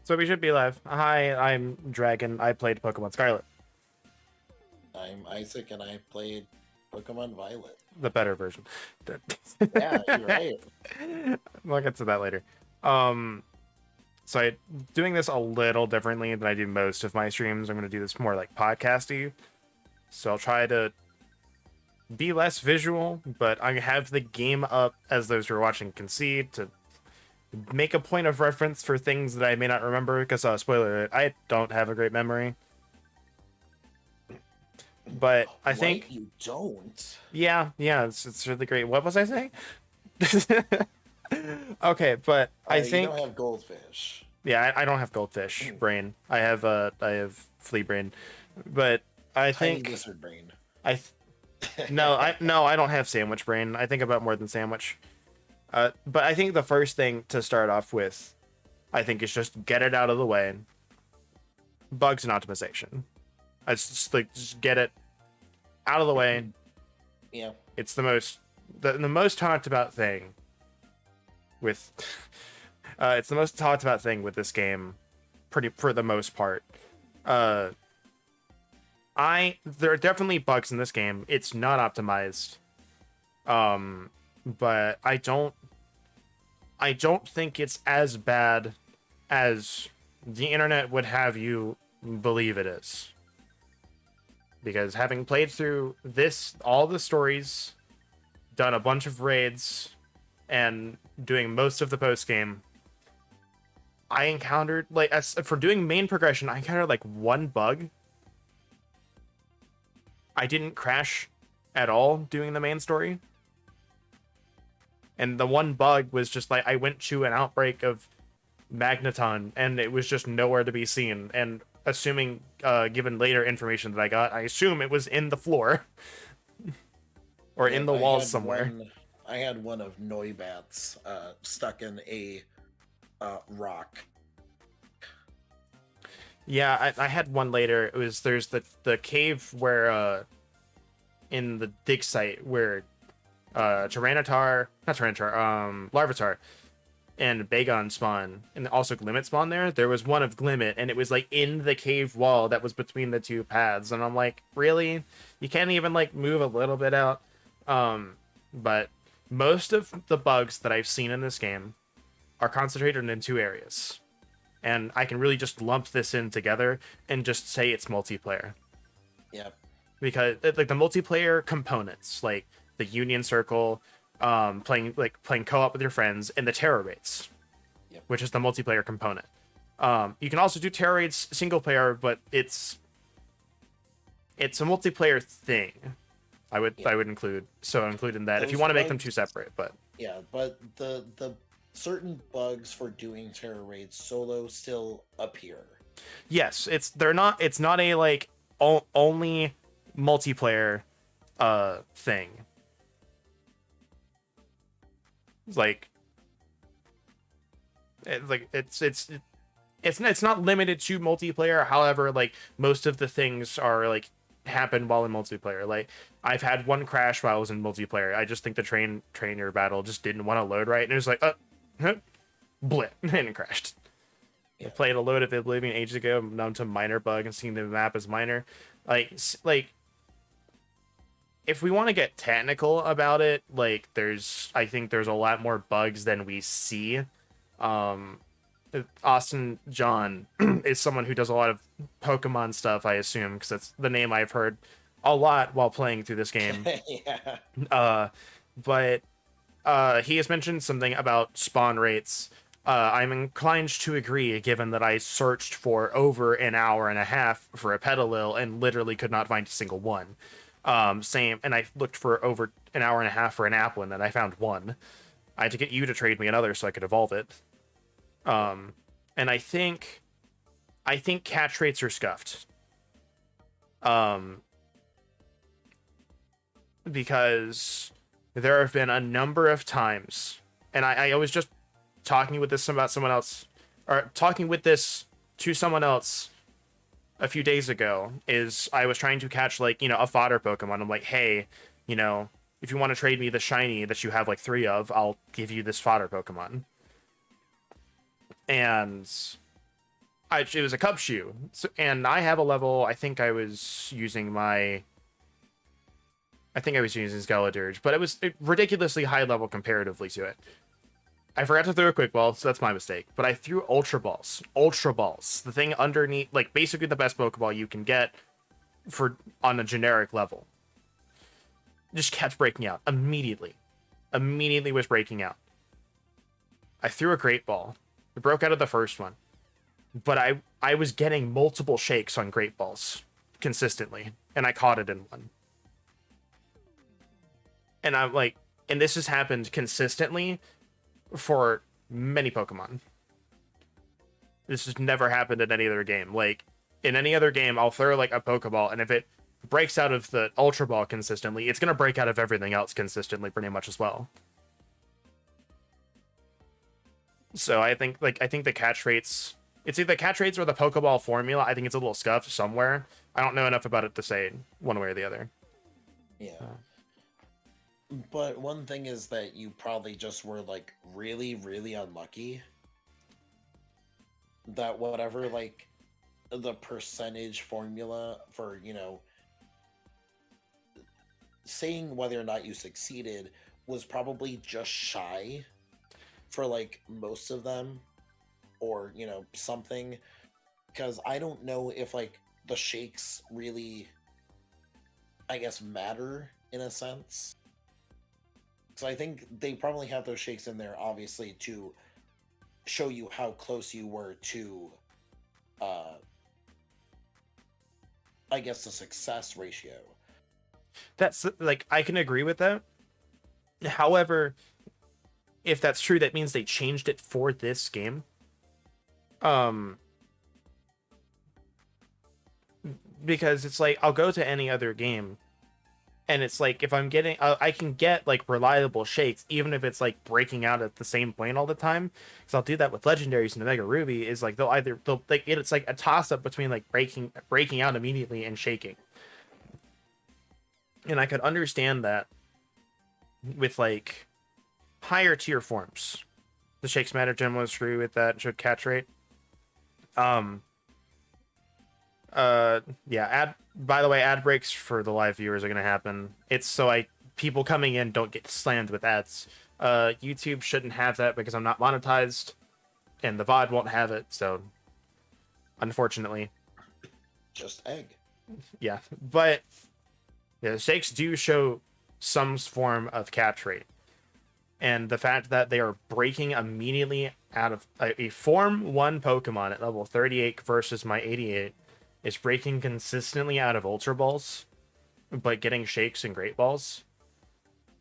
So we should be live. Hi, I'm Dragon. I played Pokemon Scarlet, I'm Isaac, and I played Pokemon Violet. the better version. Yeah, you're right. We'll get to that later. Um, so I doing this a little differently than I do most of my streams. I'm going to do this more like podcasty. So I'll try to be less visual, but I have the game up as those who are watching can see to make a point of reference for things that I may not remember. Because spoiler alert, I don't have a great memory. But I What? think You don't? yeah, it's really great. What was I saying? Okay, but I You don't think have goldfish. yeah, I don't have goldfish brain. I have flea brain, but I Tiny think lizard brain. I th- no, I don't have sandwich brain. I think about more than sandwich. But I think the first thing to start off with, I think, is just get it out of the way. Bugs and optimization. It's just like just get it out of the way. Yeah. It's the most talked about thing with it's the most talked about thing with this game, pretty for the most part. Uh, there are definitely bugs in this game. It's not optimized, but I don't think it's as bad as the internet would have you believe it is. Because having played through this, all the stories, done a bunch of raids, and doing most of the post game, I encountered like as for doing main progression, I encountered like one bug. I didn't crash at all doing the main story. And the one bug was just like I went to an outbreak of Magneton and it was just nowhere to be seen. And assuming given later information that I got, I assume it was in the floor or in Yep, the walls somewhere. I had one of Noibat's stuck in a rock. Yeah, I had one later. It was there's the cave where in the dig site where Tyranitar, not Tyranitar, Larvitar and Bagon spawn, and also Glimmet spawn there. There was one of Glimmet, and it was like in the cave wall that was between the two paths. And I'm like, really? You can't even like move a little bit out? But most of the bugs that I've seen in this game are concentrated in two areas. And I can really just lump this in together and just say it's multiplayer. Yep. Because like the multiplayer components, like the Union Circle, playing co-op with your friends, and the terror raids, Yep. which is the multiplayer component. You can also do terror raids single player, but it's a multiplayer thing. I would include in that if you want to make them two separate, but yeah, but the certain bugs for doing terror raids solo still appear. yes, it's not a like only multiplayer thing. Like it's not limited to multiplayer. However, like most of the things are like happen while in multiplayer. Like I've had one crash while I was in multiplayer. I just think the trainer battle just didn't want to load right, and it was like blip, and it crashed. Yeah. I played a load of Oblivion ages ago, known to minor bug, and seeing the map as minor. Like if we want to get technical about it, like I think there's a lot more bugs than we see. Um, Austin John is someone who does a lot of Pokemon stuff, I assume, because that's the name I've heard a lot while playing through this game. Yeah. But he has mentioned something about spawn rates. I'm inclined to agree, given that I searched for over an hour and a half for a Petalil and literally could not find a single one. Same, and I looked for over an hour and a half for an Applin, and I found one. I had to get you to trade me another so I could evolve it. And I think catch rates are scuffed. Because there have been a number of times, and I was just talking with this about someone else, or talking with this to someone else a few days ago, is I was trying to catch like, a fodder Pokemon. I'm like, hey, if you want to trade me the shiny that you have like 3 of, I'll give you this fodder Pokemon. And it was a Cub shoe, so, and I have a level. I think I was using Skeledirge, but it was ridiculously high level comparatively to it. I forgot to throw a quick ball, so that's my mistake. But I threw Ultra Balls. Ultra Balls, the thing underneath, like basically the best Pokeball you can get for on a generic level. Just kept breaking out immediately. Immediately was breaking out. I threw a Great Ball. It broke out of the first one, but I was getting multiple shakes on Great Balls consistently, and I caught it in one. And I'm like, and this has happened consistently for many Pokemon. This has never happened in any other game. Like, in any other game, I'll throw like a Pokeball, and if it breaks out of the Ultra Ball consistently, it's gonna break out of everything else consistently pretty much as well. So I think the catch rates, it's either the catch rates or the Pokeball formula. I think it's a little scuffed somewhere. I don't know enough about it to say one way or the other. Yeah. But one thing is that you probably just were like really, really unlucky. That whatever like the percentage formula for, saying whether or not you succeeded was probably just shy for like most of them, or something, because I don't know if like the shakes really, I guess, matter in a sense. So I think they probably have those shakes in there obviously to show you how close you were to uh I guess the success ratio. That's like, I can agree with that. However, if that's true, that means they changed it for this game. Because it's like, I'll go to any other game, and it's like, if I'm getting, I can get like reliable shakes, even if it's like breaking out at the same point all the time. Because I'll do that with legendaries and Omega Ruby. Is like they'll like it's like a toss up between like breaking out immediately and shaking. And I could understand that with like higher tier forms. The shakes matter generally is true with that should catch rate. Um yeah, by the way, ad breaks for the live viewers are gonna happen. It's so people coming in don't get slammed with ads. YouTube shouldn't have that because I'm not monetized, and the VOD won't have it, so unfortunately. Just egg. Yeah. But yeah, the shakes do show some form of catch rate. And the fact that they are breaking immediately out of a Form 1 Pokemon at level 38 versus my 88 is breaking consistently out of Ultra Balls, but getting shakes and Great Balls.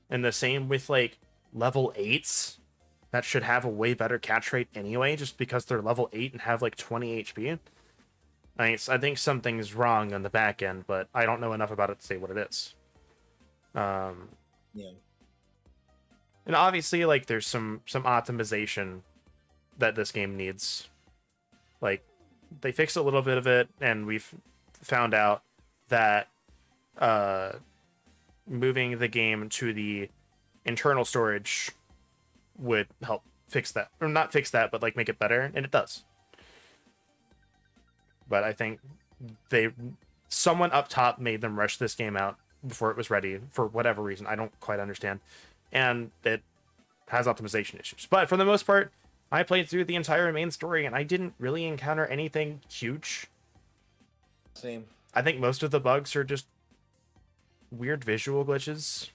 And the same with like level 8s that should have a way better catch rate anyway, just because they're level 8 and have like 20 HP. I think something's wrong on the back end, but I don't know enough about it to say what it is. Yeah. And obviously, like, there's some optimization that this game needs. Like, they fixed a little bit of it, and we've found out that moving the game to the internal storage would help fix that. Or not fix that, but, like, make it better, and it does. But I think someone up top made them rush this game out before it was ready, for whatever reason. I don't quite understand. And it has optimization issues. But for the most part, I played through the entire main story, and I didn't really encounter anything huge. Same. I think most of the bugs are just weird visual glitches.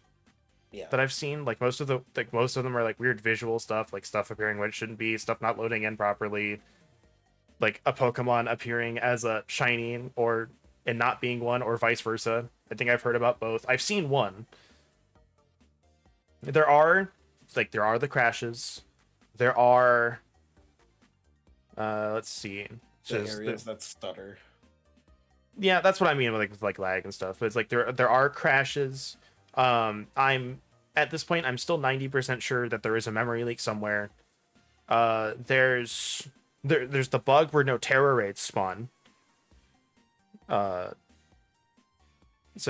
Yeah. That I've seen. Like most of them are like weird visual stuff, like stuff appearing when it shouldn't be, stuff not loading in properly, like a Pokemon appearing as a shiny and not being one, or vice versa. I think I've heard about both. I've seen one. There are the crashes. There are let's see. The areas that stutter. Yeah, that's what I mean with like lag and stuff. It's like there are crashes. I'm at this point I'm still 90% sure that there is a memory leak somewhere. There's the bug where no terror raids spawn. So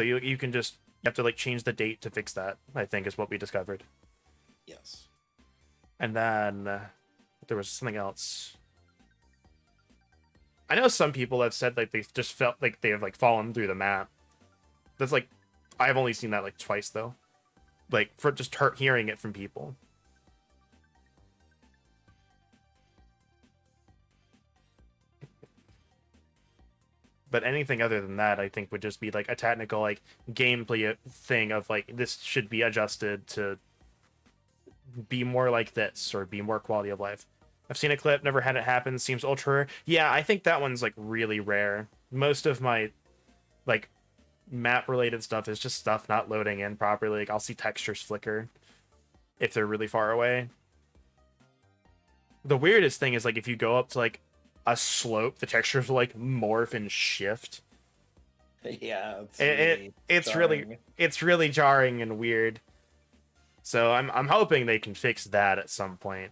you can just, you have to like change the date to fix that, I think is what we discovered. Yes. And then there was something else. I know some people have said like they just felt like they have like fallen through the map. That's like, I've only seen that like twice though. Like for just hearing it from people. But anything other than that, I think would just be like a technical like gameplay thing of like this should be adjusted to be more like this or be more quality of life. I've seen a clip, never had it happen, seems ultra rare. Yeah, I think that one's like really rare. Most of my like map related stuff is just stuff not loading in properly. Like I'll see textures flicker if they're really far away. The weirdest thing is like if you go up to like a slope, the textures will like morph and shift. Yeah, it's really jarring and weird. So I'm hoping they can fix that at some point.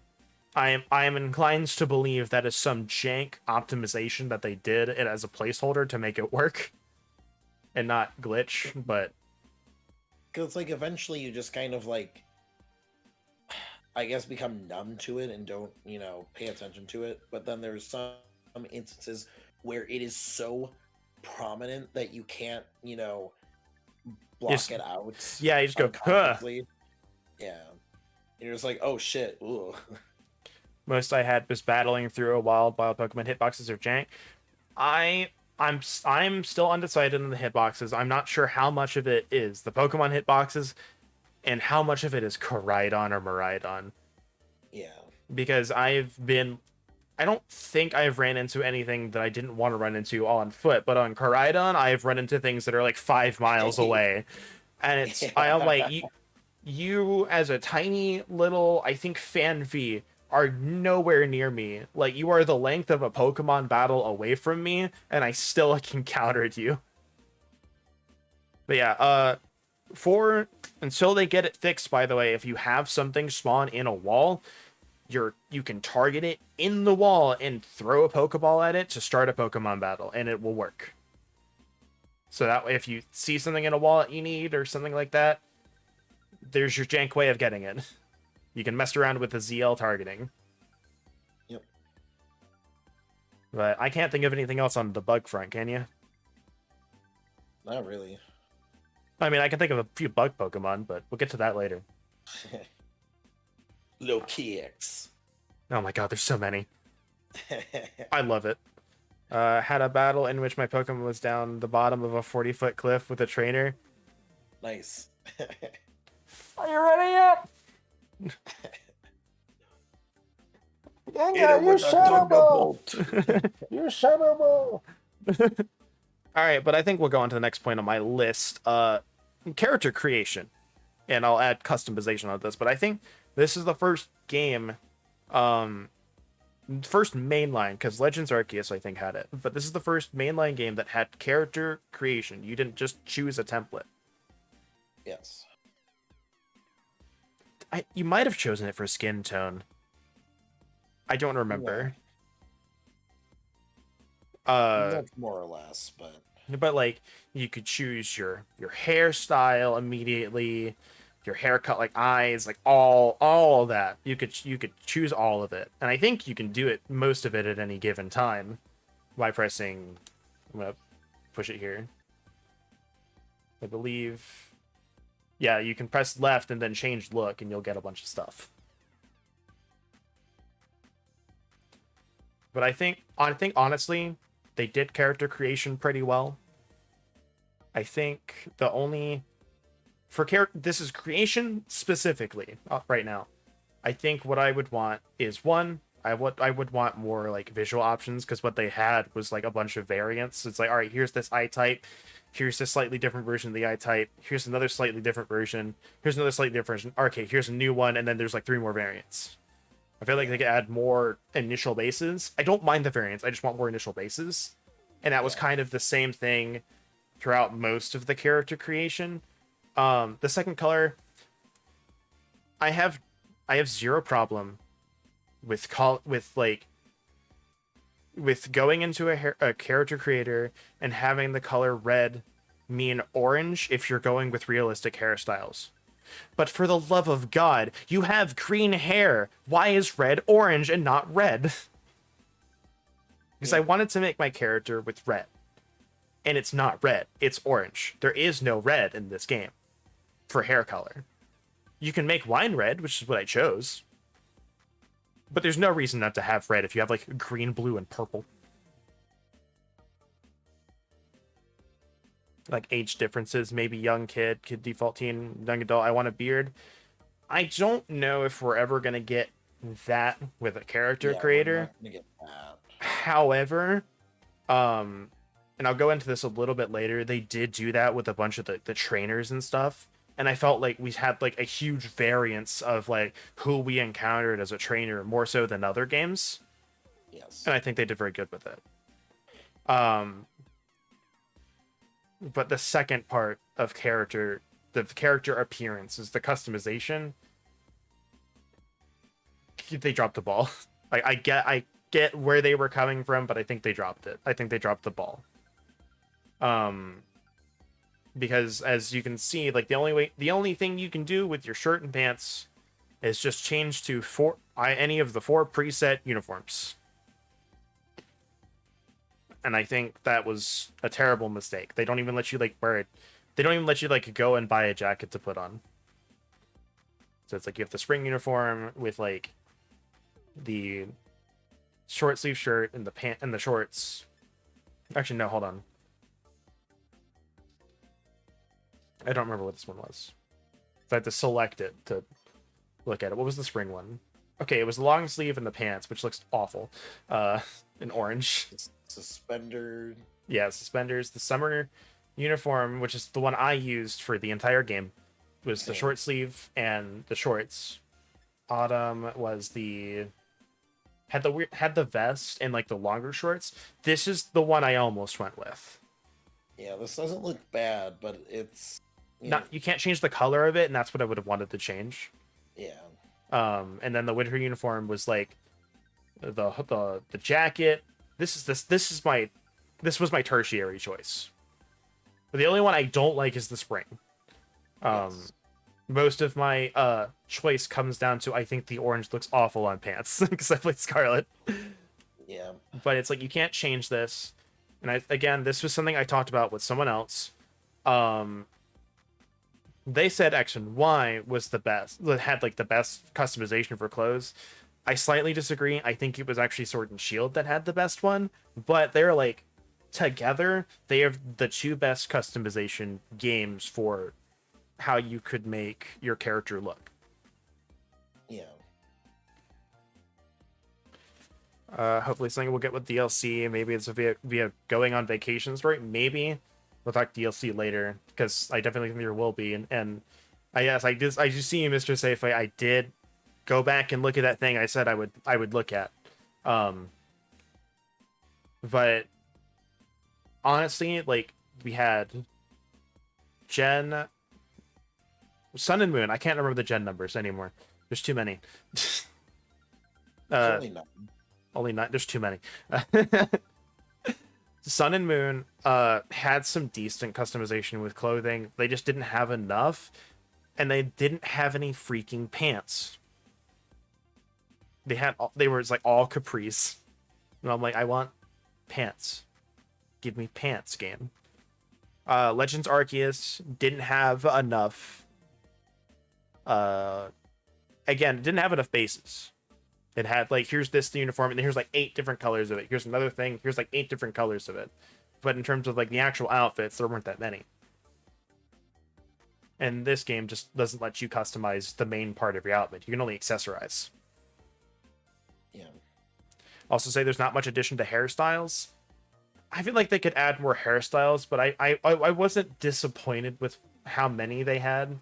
I am inclined to believe that is some jank optimization that they did it as a placeholder to make it work and not glitch, but because like eventually you just kind of like, I guess, become numb to it and don't, pay attention to it. But then there's some instances where it is so prominent that you can't, block it out. Yeah, you just go, huh. Yeah. And you're just like, oh shit. Ooh. Most I had was battling through a wild Pokemon hitboxes or jank. I'm still undecided on the hitboxes. I'm not sure how much of it is the Pokemon hitboxes and how much of it is Koraidon or Miraidon. Yeah. Because I don't think I've ran into anything that I didn't want to run into all on foot, but on Koraidon, I've run into things that are like 5 miles away. And it's, yeah. I'm like, you as a tiny little, I think, Fanvi are nowhere near me. Like, you are the length of a Pokemon battle away from me, and I still encountered you. But yeah, until they get it fixed, by the way, if you have something spawn in a wall, you can target it in the wall and throw a Pokeball at it to start a Pokemon battle, and it will work. So that way, if you see something in a wall that you need or something like that, there's your jank way of getting it. You can mess around with the ZL targeting. Yep. But I can't think of anything else on the bug front, can you? Not really. I mean, I can think of a few bug Pokemon, but we'll get to that later. Low-Key-X. Oh my god, there's so many. I love it. Had a battle in which my Pokemon was down the bottom of a 40-foot cliff with a trainer. Nice. Are you ready yet? Yeah, you Thunderbolt. You Shadowball. All right, but I think we'll go on to the next point on my list. Character creation, and I'll add customization on this. But I think this is the first game, first mainline, because Legends Arceus I think had it, but this is the first mainline game that had character creation. You didn't just choose a template. Yes. You might have chosen it for skin tone. I don't remember. Yeah. That's more or less, but like you could choose your hairstyle immediately, your haircut, like eyes, like all of that. You could choose all of it, and I think you can do it most of it at any given time by pressing. I'm gonna push it here. I believe. Yeah, you can press left and then change look, and you'll get a bunch of stuff. But I think honestly, they did character creation pretty well. I think the only this is creation specifically right now. I think what I would want is I would want more like visual options, because what they had was like a bunch of variants. It's like, all right, here's this eye type. Here's a slightly different version of the eye type. Here's another slightly different version. Here's another slightly different version. Okay, here's a new one, and then there's like 3 more variants. I feel like they could add more initial bases. I don't mind the variants. I just want more initial bases. And that was kind of the same thing throughout most of the character creation. The second color, I have zero problem with going into a character creator and having the color red mean orange if you're going with realistic hairstyles. But for the love of God, you have green hair. Why is red orange and not red? because I Yeah. wanted to make my character with red, and it's not red, it's orange. There is no red in this game for hair color. You can make wine red, which is what I chose, but there's no reason not to have red if you have like green, blue, and purple. Like age differences, maybe young kid default teen, young adult. I want a beard. I don't know if we're ever gonna get that with a character Yeah, we're creator. not gonna get that. However, and I'll go into this a little bit later, they did do that with a bunch of the trainers and stuff. And I felt like we had like a huge variance of like who we encountered as a trainer more so than other games. Yes. And I think they did very good with it. But the second part of character, the character appearance, is the customization. They dropped the ball. I get where they were coming from, but I think they dropped it. I think they dropped the ball. Because as you can see, like the only thing you can do with your shirt and pants is just change to any of the 4 preset uniforms. And I think that was a terrible mistake. They don't even let you like wear it. They don't even let you like go and buy a jacket to put on. So it's like you have the spring uniform with like the short sleeve shirt and the pant and the shorts. Actually, no, hold on. I don't remember what this one was. So I had to select it to look at it. What was the spring one? Okay, it was the long sleeve and the pants, which looks awful. In orange. Suspender. Yeah, suspenders. The summer uniform, which is the one I used for the entire game, was the short sleeve and the shorts. Autumn was had the vest and like the longer shorts. This is the one I almost went with. Yeah, this doesn't look bad, but it's You can't change the color of it, and that's what I would have wanted to change. Yeah. And then the winter uniform was like the jacket. This was my tertiary choice. But the only one I don't like is the spring. Yes. Most of my choice comes down to I think the orange looks awful on pants because I played Scarlet. Yeah. But it's like you can't change this. And this was something I talked about with someone else. They said X and Y was the best, had like the best customization for clothes. I slightly disagree. I think it was actually Sword and Shield that had the best one, but they're like together, they have the 2 best customization games for how you could make your character look. Yeah. Hopefully something we'll get with DLC. Maybe it's via going on vacations, right? Maybe we'll talk DLC later because I definitely think there will be. And I just see Mr. Safeway. I did go back and look at that thing I said I would look at. But honestly, like we had Gen, Sun and Moon. I can't remember the Gen numbers anymore. There's too many. Only 9. Only 9. There's too many. Sun and Moon had some decent customization with clothing. They just didn't have enough, and they didn't have any freaking pants. They were like all capris, and I'm like, I want pants. Give me pants, game. Legends Arceus didn't have enough. Again, it didn't have enough bases. It had like, here's this uniform, and here's like 8 different colors of it. Here's another thing. Here's like 8 different colors of it. But in terms of like the actual outfits, there weren't that many. And this game just doesn't let you customize the main part of your outfit. You can only accessorize. Yeah. Also say there's not much addition to hairstyles. I feel like they could add more hairstyles, but I wasn't disappointed with how many they had.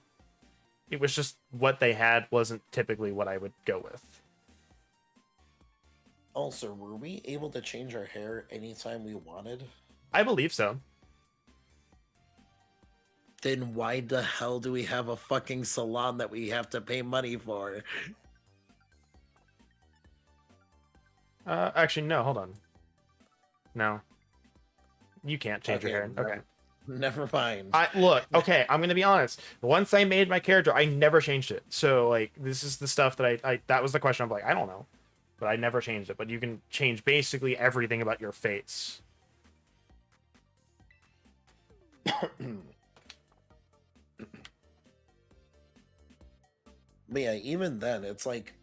It was just what they had wasn't typically what I would go with. Also, were we able to change our hair anytime we wanted? I believe so. Then why the hell do we have a fucking salon that we have to pay money for? Actually, no, hold on. No. You can't change your hair. Okay. Never mind. Look, okay, I'm gonna be honest. Once I made my character, I never changed it. So, like, this is the stuff that I that was the question. I'm like, I don't know. but I never changed it. But you can change basically everything about your face. But yeah, even then, it's like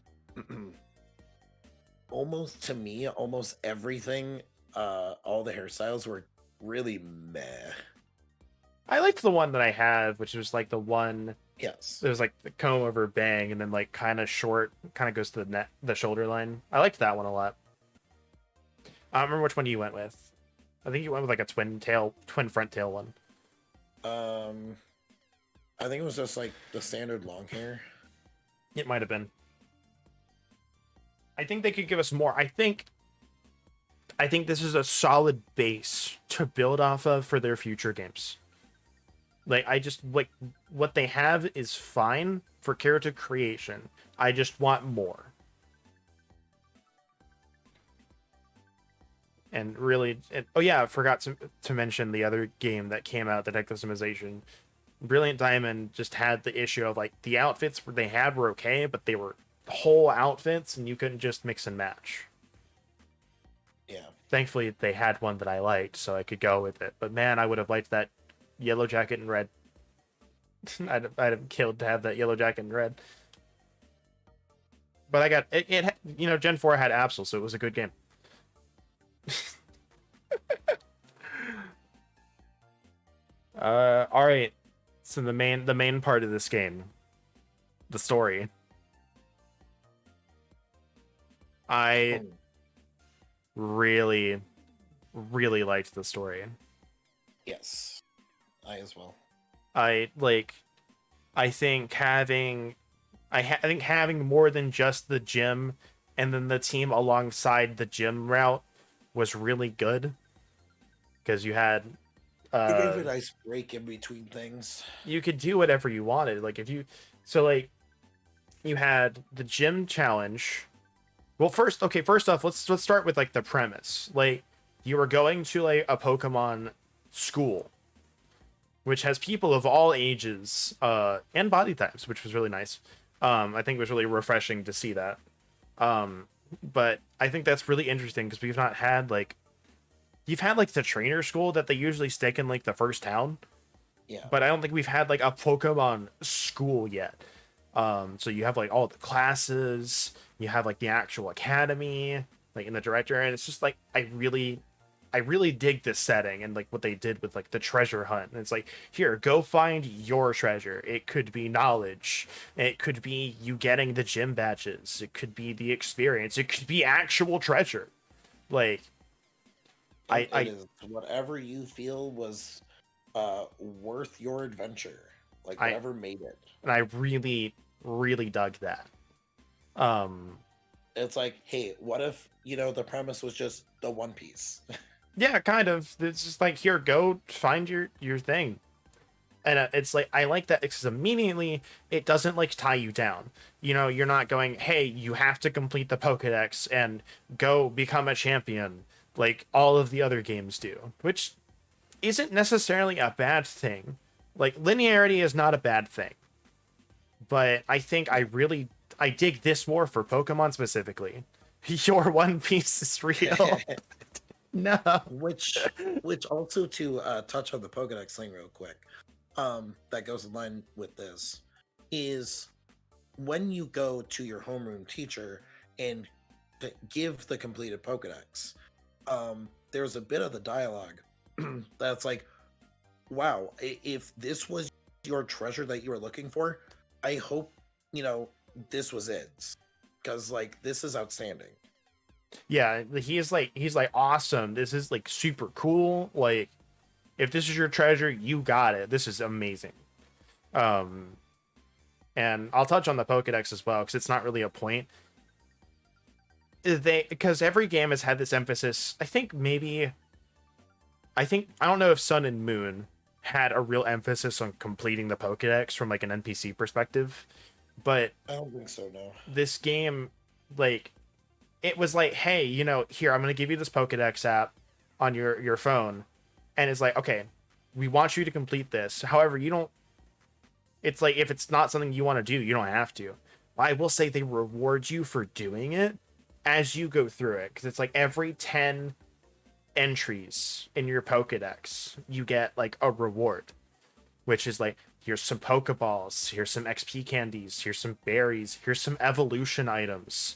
almost to me, almost everything, all the hairstyles were really meh. I liked the one that I had, which was like the one. Yes. There's like the comb over bang, and then like kind of short, kind of goes to the shoulder line. I liked that one a lot. I don't remember which one you went with. I think you went with like a twin front tail one. Um, I think it was just like the standard long hair. It might have been. I think they could give us more. I think this is a solid base to build off of for their future games. Like I just like what they have is fine for character creation. I just want more. And really, oh yeah, I forgot to mention the other game that came out, the deck customization. Brilliant Diamond just had the issue of like the outfits they had were okay, but they were whole outfits and you couldn't just mix and match. Yeah. Thankfully, they had one that I liked, so I could go with it. But man, I would have liked that yellow jacket and red. I'd have killed to have that yellow jacket and red. But I got it. You know, Gen 4 had Absol, so it was a good game. All right. So the main part of this game, the story. I really, really liked the story. Yes. I as well. I like. I think having, I think having more than just the gym, and then the team alongside the gym route was really good. Because you had, It gave a nice break in between things. you could do whatever you wanted. Like if you, so like, you had the gym challenge. Well, first off, let's start with like the premise. Like you were going to like a Pokemon school, which has people of all ages and body types, which was really nice. I think it was really refreshing to see that. But I think that's really interesting because we've not had like, you've had like the trainer school that they usually stick in like the first town. Yeah. But I don't think we've had like a Pokemon school yet. So you have like all the classes, you have like the actual academy, like in the director, and it's just like I really dig this setting and like what they did with like the treasure hunt. And it's like, here, go find your treasure. It could be knowledge. It could be you getting the gym badges. It could be the experience. It could be actual treasure. Like It is whatever you feel was worth your adventure. Like whatever made it. And I really, really dug that. It's like, hey, what if, the premise was just the One Piece? Yeah, kind of. It's just like, here, go find your thing. And it's like, I like that because immediately it doesn't like tie you down. You know, you're not going, hey, you have to complete the Pokedex and go become a champion like all of the other games do, which isn't necessarily a bad thing. Like, linearity is not a bad thing. But I think I dig this more for Pokemon specifically. Your One Piece is real. No. Which also to touch on the Pokedex thing real quick, that goes in line with this, is when you go to your homeroom teacher and give the completed Pokedex, there's a bit of the dialogue that's like, wow, if this was your treasure that you were looking for, I hope, this was it. Because, like, this is outstanding. Yeah, he's like, awesome. This is like super cool. Like, if this is your treasure, you got it. This is amazing. And I'll touch on the Pokedex as well, because it's not really a point. Because every game has had this emphasis. I don't know if Sun and Moon had a real emphasis on completing the Pokedex from like an NPC perspective, but I don't think so, no. This game, like, it was like, hey, here, I'm going to give you this Pokedex app on your phone. And it's like, okay, we want you to complete this. However, it's like, if it's not something you want to do, you don't have to. I will say they reward you for doing it. as you go through it, because it's like every 10 entries in your Pokedex, you get like a reward, which is like, here's some Pokeballs, here's some XP candies, here's some berries, here's some evolution items,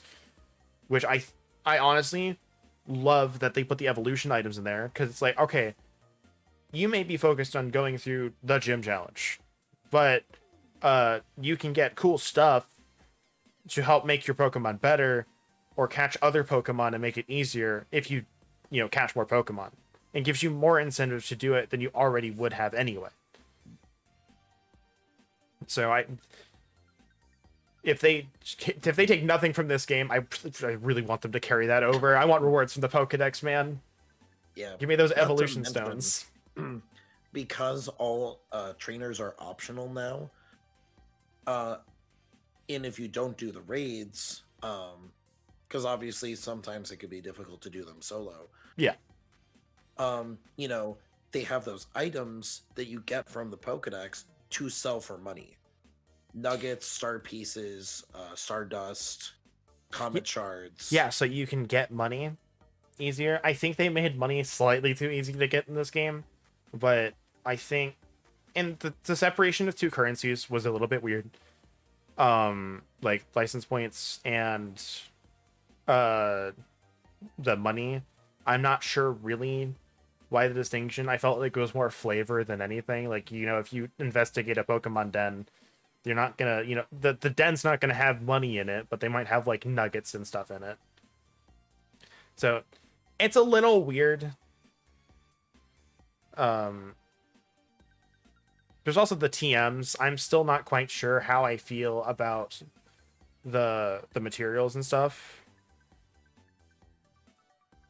which I honestly love that they put the evolution items in there, because it's like, okay, you may be focused on going through the gym challenge, but you can get cool stuff to help make your Pokemon better or catch other Pokemon and make it easier if you catch more Pokemon. It gives you more incentives to do it than you already would have anyway. So if they take nothing from this game, I really want them to carry that over. I want rewards from the Pokedex, man. Yeah. Give me those Not to evolution mention, stones. because all trainers are optional now. And if you don't do the raids, because obviously sometimes it could be difficult to do them solo. Yeah. They have those items that you get from the Pokedex to sell for money. Nuggets, star pieces, stardust, comet shards. Yeah, so you can get money easier. I think they made money slightly too easy to get in this game, but I think, and the separation of two currencies was a little bit weird. Like license points and the money. I'm not sure really why the distinction. I felt like it was more flavor than anything. Like, if you investigate a Pokemon den, you're not gonna, the den's not gonna have money in it, but they might have like nuggets and stuff in it. So it's a little weird. There's also the TMs. I'm still not quite sure how I feel about the materials and stuff.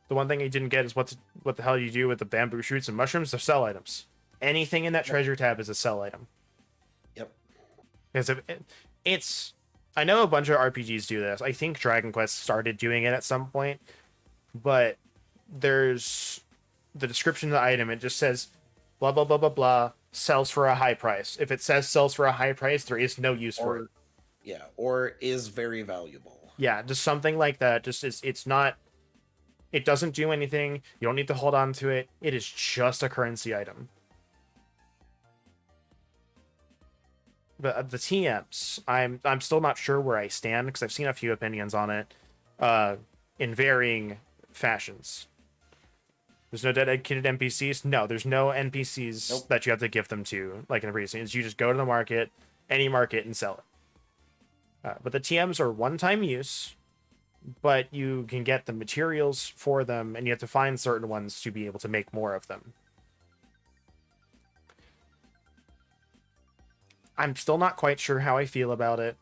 The one thing I didn't get is what the hell do you do with the bamboo shoots and mushrooms? They're sell items. Anything in that treasure tab is a sell item. Yep. Because it's, I know a bunch of RPGs do this. I think Dragon Quest started doing it at some point, but there's the description of the item. It just says blah blah blah blah blah, sells for a high price. If it says sells for a high price, there is no use for it. Yeah, or is very valuable. Yeah, just something like that. Just it's not. It doesn't do anything. You don't need to hold on to it. It is just a currency item. But the TMs, I'm still not sure where I stand, because I've seen a few opinions on it, in varying fashions. There's no dedicated NPCs. No, there's no NPCs that you have to give them to, like in the previous games. You just go to the market, any market, and sell it. But the TMs are one-time use, but you can get the materials for them, and you have to find certain ones to be able to make more of them. I'm still not quite sure how I feel about it,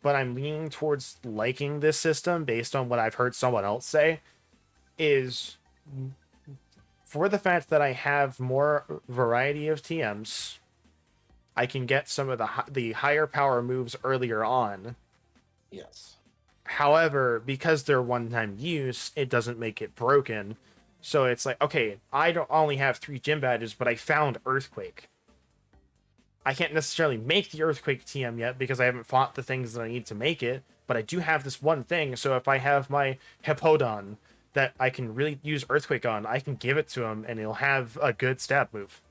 but I'm leaning towards liking this system based on what I've heard someone else say, is for the fact that I have more variety of TMs, I can get some of the higher power moves earlier on. Yes. However, because they're one-time use, it doesn't make it broken. So it's like, okay, I don't only have 3 gym badges, but I found Earthquake. I can't necessarily make the Earthquake TM yet because I haven't fought the things that I need to make it, but I do have this one thing, so if I have my Hippowdon that I can really use Earthquake on, I can give it to him, and he'll have a good stab move.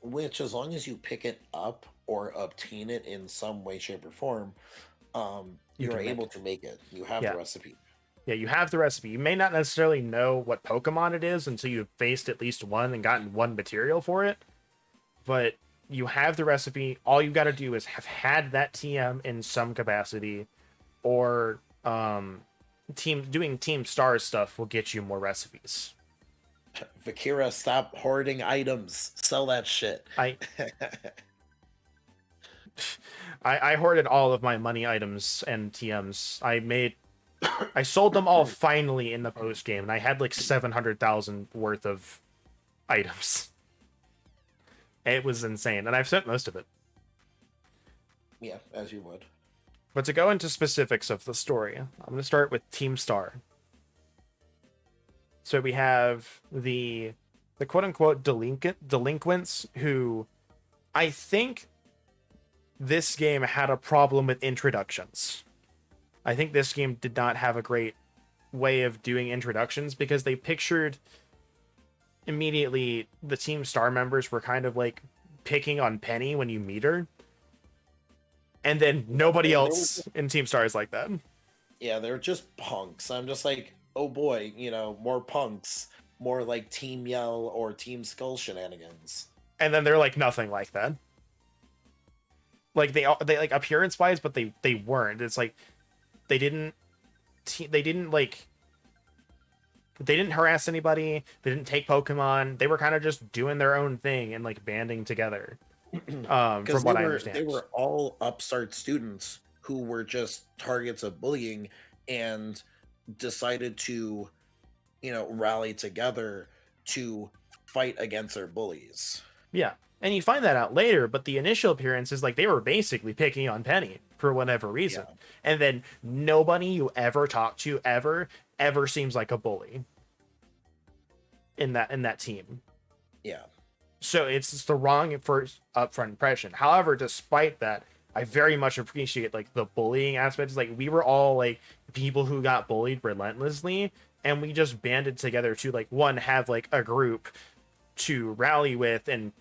Which, as long as you pick it up or obtain it in some way, shape, or form, you are able to make it. You have the recipe. Yeah, you have the recipe. You may not necessarily know what Pokemon it is until you've faced at least one and gotten one material for it, but you have the recipe. All you got to do is have had that TM in some capacity, or doing Team Stars stuff will get you more recipes. Vakira, stop hoarding items. Sell that shit. I hoarded all of my money items and TMs. I sold them all finally in the post game, and I had like 700,000 worth of items. It was insane, and I've spent most of it. Yeah, as you would. But to go into specifics of the story, I'm going to start with Team Star. So we have the quote-unquote delinquents who, I think this game had a problem with introductions. I think this game did not have a great way of doing introductions because they pictured immediately the Team Star members were kind of like picking on Penny when you meet her. And then nobody They were else in Team Star is like that. Yeah, they're just punks. I'm just like, oh boy, more punks, more like Team Yell or Team Skull shenanigans. And then they're like nothing like that. Like they like appearance wise, but they weren't. It's like they didn't they didn't like they didn't harass anybody. They didn't take Pokemon. They were kind of just doing their own thing and like banding together. From what I understand, they were all upstart students who were just targets of bullying and decided to, rally together to fight against their bullies. Yeah. And you find that out later, but the initial appearance is like they were basically picking on Penny for whatever reason. Yeah. And then nobody you ever talk to ever seems like a bully in that team. Yeah. So it's the wrong first upfront impression. However, despite that, I very much appreciate like the bullying aspects. Like we were all like people who got bullied relentlessly, and we just banded together to like have like a group to rally with and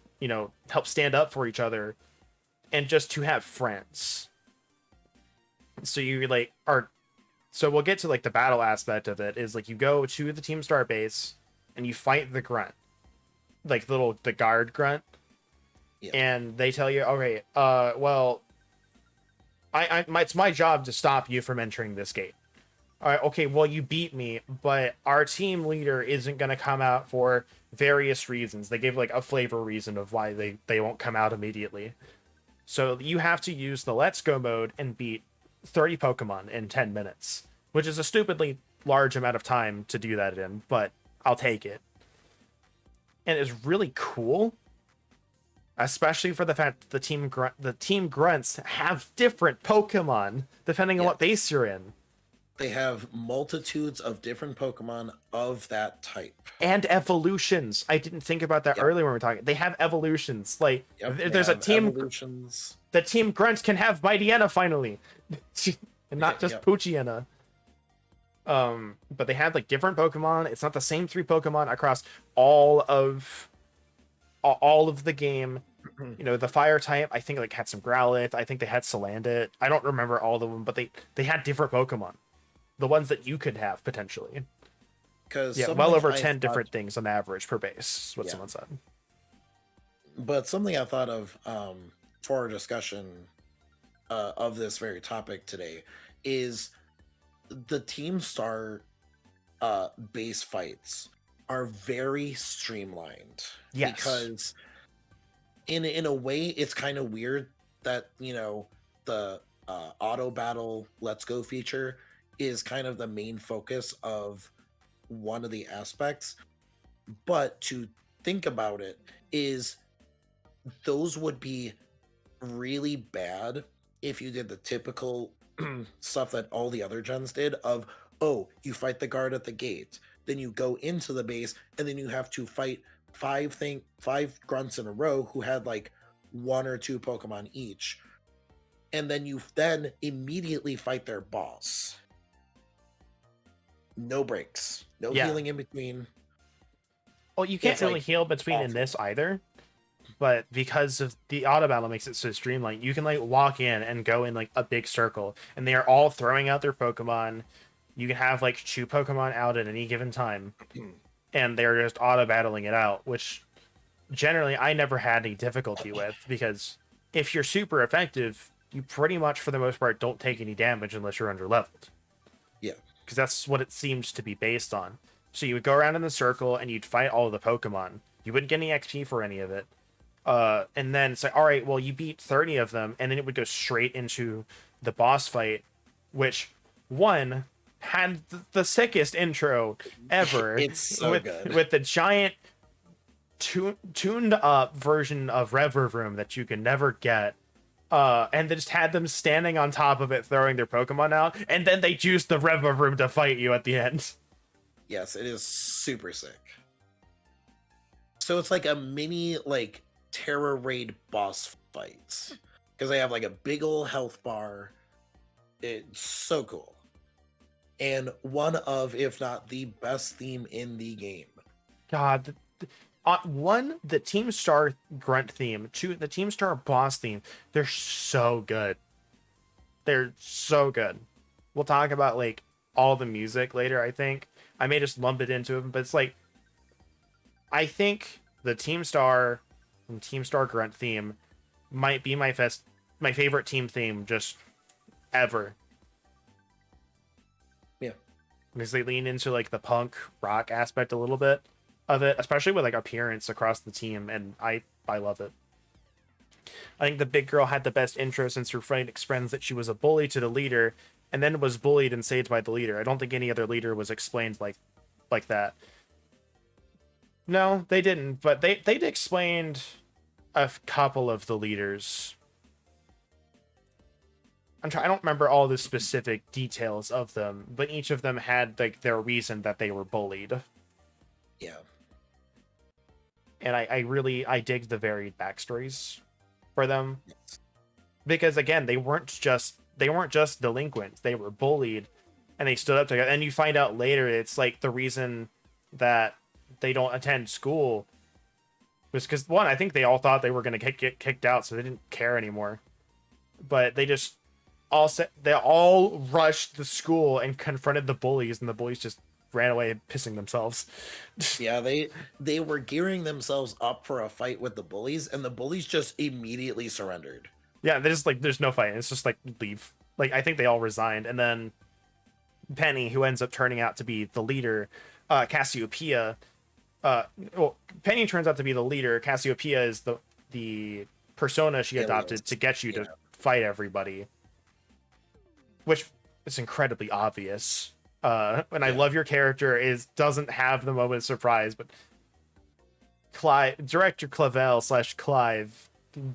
help stand up for each other and just to have friends. So you like are so we'll get to like the battle aspect of it is like you go to the Team Star base and you fight the grunt, like the guard grunt. Yeah. And they tell you, okay, well, it's my job to stop you from entering this gate. All right, okay, well, you beat me, but our team leader isn't going to come out for various reasons. They gave like a flavor reason of why they won't come out immediately. So you have to use the Let's Go mode and beat 30 Pokemon in 10 minutes, which is a stupidly large amount of time to do that in, but I'll take it. And it's really cool, especially for the fact that the team grunts have different Pokemon depending on what base you're in. They have multitudes of different Pokemon of that type. And evolutions. I didn't think about that earlier when we were talking. They have evolutions. Like there's a team evolutions. The team grunt can have Mightyena finally. And not just Poochyena. But they had like different Pokemon. It's not the same 3 Pokemon across all of the game. The fire type, I think like had some Growlithe. I think they had Salandit. I don't remember all of them, but they had different Pokemon. The ones that you could have potentially. Because well over 10 different things on average per base, what someone said. But something I thought of for our discussion of this very topic today is the Team Star base fights are very streamlined. Yes. Because in a way, it's kind of weird that, the auto battle Let's Go feature is kind of the main focus of one of the aspects. But to think about it is those would be really bad if you did the typical stuff that all the other gens did of, oh, you fight the guard at the gate, then you go into the base, and then you have to fight five grunts in a row who had like 1 or 2 Pokemon each. And then you then immediately fight their boss. No breaks. No healing in between. Well, you can't really heal between in this either. But because of the auto battle makes it so streamlined, you can like walk in and go in like a big circle, and they are all throwing out their Pokemon. You can have like 2 Pokemon out at any given time, and they're just auto battling it out, which generally I never had any difficulty with, because if you're super effective, you pretty much for the most part don't take any damage unless you're under leveled. Yeah. Because that's what it seems to be based on. So you would go around in the circle and you'd fight all of the Pokemon. You wouldn't get any XP for any of it. And then say, all right, well, you beat 30 of them, and then it would go straight into the boss fight, which had the sickest intro ever. It's so good. With the giant tuned up version of Revavroom that you can never get. And they just had them standing on top of it, throwing their Pokemon out, and then they used the Revavroom to fight you at the end. Yes, it is super sick. So it's like a mini, like, Terra Raid boss fights. Because they have, like, a big ol' health bar. It's so cool. and one of, if not the best theme in the game. God, one, the Team Star grunt theme. Two, the Team Star boss theme. They're so good. They're so good. We'll talk about like all the music later. I think I may just lump it into them, but it's like I think the Team Star and Team Star grunt theme might be my favorite team theme just ever, Yeah. because they lean into like the punk rock aspect a little bit of it, especially with like appearance across the team, and I love it. I think the big girl had the best intro since her friend explains that she was a bully to the leader and then was bullied and saved by the leader. I don't think any other leader was explained like that. No, they didn't, but they'd explained a couple of the leaders. I don't remember all the specific details of them, but each of them had like their reason that they were bullied. Yeah. And I dig the varied backstories for them, Yes. because again, they weren't just delinquents. They were bullied and they stood up together. And you find out later it's like the reason that they don't attend school was because, one, I think they all thought they were going to get kicked out, so they didn't care anymore. But they all rushed the school and confronted the bullies, and the bullies just ran away pissing themselves. Yeah, they were gearing themselves up for a fight with the bullies, and the bullies just immediately surrendered. Yeah, they just like, there's no fight. It's just like, leave. Like, I think they all resigned, and then Penny, who ends up turning out to be the leader, Cassiopeia. Well, Penny turns out to be the leader. Cassiopeia is the persona she adopted to get you to fight everybody, which is incredibly obvious. And I love your character doesn't have the moment of surprise, but Director Clavel / Clive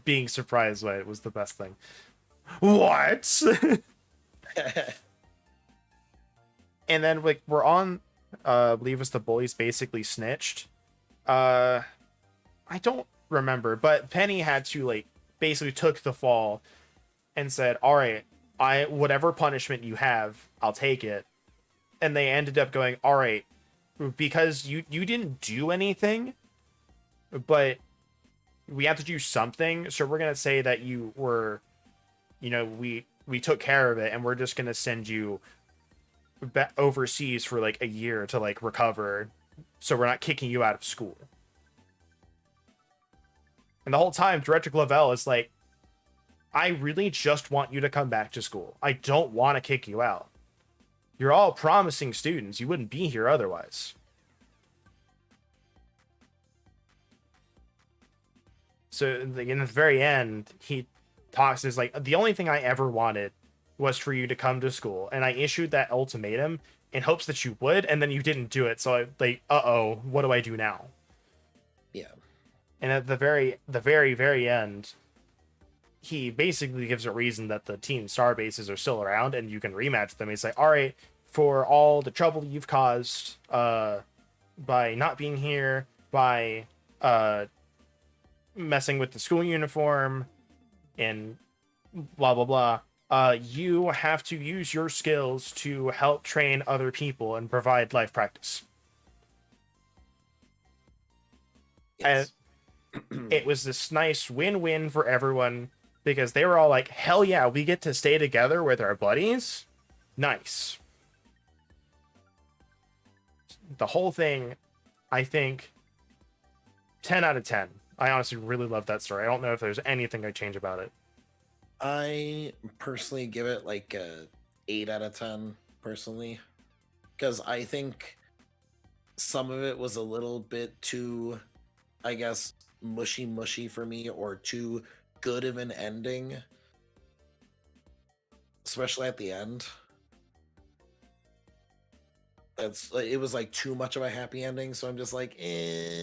being surprised by it was the best thing. What? And then like we're on, I believe it's the bullies basically snitched. I don't remember, but Penny had to like basically took the fall and said, "All right, whatever punishment you have, I'll take it." And they ended up going, "All right, because you didn't do anything, but we have to do something, so we're gonna say that you were, we took care of it, and we're just gonna send you back overseas for like a year to like recover, so we're not kicking you out of school." And the whole time, Director Clavel is like, "I really just want you to come back to school. I don't want to kick you out. You're all promising students. You wouldn't be here otherwise." So in the very end, he talks, is like, "The only thing I ever wanted was for you to come to school, and I issued that ultimatum in hopes that you would, and then you didn't do it. So what do I do now?" Yeah. And at the very end, he basically gives a reason that the Team Star bases are still around and you can rematch them. He's like, "All right, for all the trouble you've caused by not being here, by messing with the school uniform and blah blah blah, you have to use your skills to help train other people and provide life practice." Yes. And it was this nice win-win for everyone, because they were all like, "Hell yeah, we get to stay together with our buddies. Nice." The whole thing, I think, 10 out of 10. I honestly really love that story. I don't know if there's anything I'd change about it. I personally give it like a 8 out of 10 personally, because I think some of it was a little bit too, I guess, mushy for me, or too good of an ending, especially at the end. It was like too much of a happy ending, so I'm just like, eh.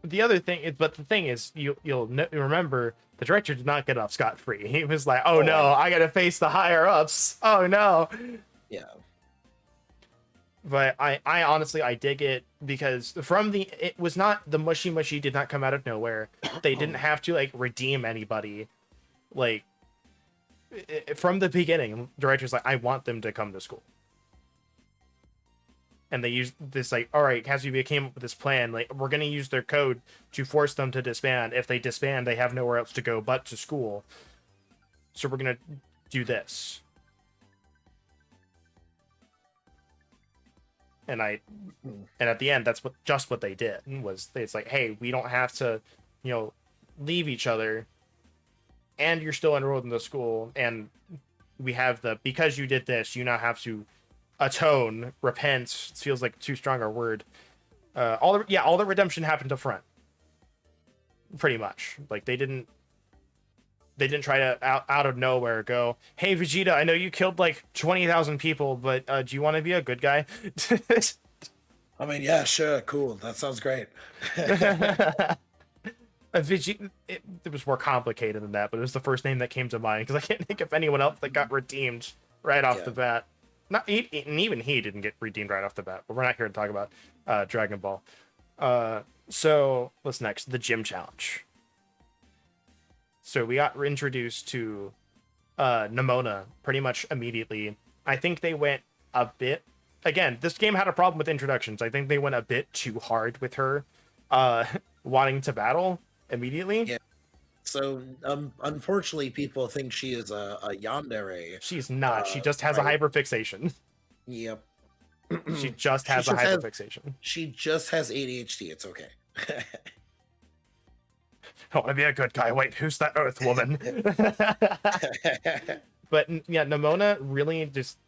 The other thing is, but the thing is, you'll remember the director did not get off scot-free. He was like, "Oh no, I gotta face the higher ups. Oh no." Yeah. But I honestly, I dig it, because it was not, the mushy did not come out of nowhere. They didn't have to like redeem anybody. Like, from the beginning, director's like, I want them to come to school. And they use this like, all right, Kazuya came up with this plan. Like, we're gonna use their code to force them to disband. If they disband, they have nowhere else to go but to school. So we're gonna do this. And at the end, that's what they did. It's like, hey, we don't have to, leave each other, and you're still enrolled in the school, and we have because you did this, you now have to atone, repent. It feels like too strong a word. All the redemption happened up front, pretty much. Like they didn't try to out of nowhere go, hey Vegeta, I know you killed like 20,000 people, but do you want to be a good guy? I mean, yeah, sure, cool. That sounds great. Vegeta, it was more complicated than that, but it was the first name that came to mind because I can't think of anyone else that got redeemed right off the bat. And even he didn't get redeemed right off the bat, but we're not here to talk about Dragon Ball. So what's next? The gym challenge. So we got introduced to Nemona pretty much immediately. I think they went a bit... Again, this game had a problem with introductions. I think they went a bit too hard with her wanting to battle immediately. Yeah. So, unfortunately, people think she is a yandere. She's not. She just has a hyperfixation. Yep. She just has a hyperfixation. She just has ADHD. It's okay. I want to be a good guy. Wait, who's that Earth woman? But yeah, Nemona really just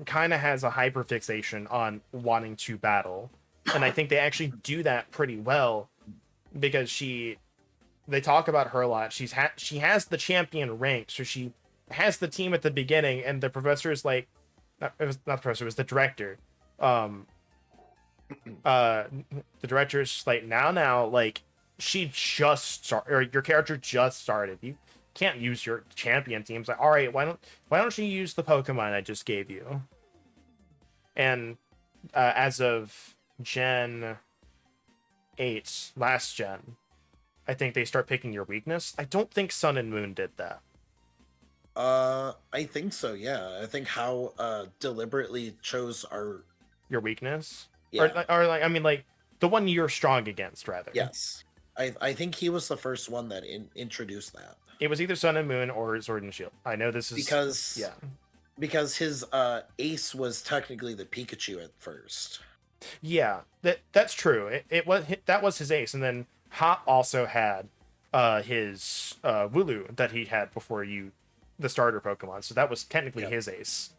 kind of has a hyperfixation on wanting to battle. And I think they actually do that pretty well because they talk about her a lot. She has the champion rank, so she has the team at the beginning, and the professor is like, it was not the professor, it was the director. The director is just like, now, like, she just started, or your character just started. You can't use your champion teams. Like, all right, why don't you use the Pokemon I just gave you? And as of Gen 8, last gen, I think they start picking your weakness. I don't think Sun and Moon did that. I think so, yeah. I think how deliberately chose your weakness. Yeah. Or like, I mean, like the one you're strong against, rather. Yes. I think he was the first one that introduced that. It was either Sun and Moon or Sword and Shield. I know this is because his ace was technically the Pikachu at first. Yeah, that's true. That was his ace, and then Hop also had his Wooloo that he had before the starter Pokemon. So that was technically his ace.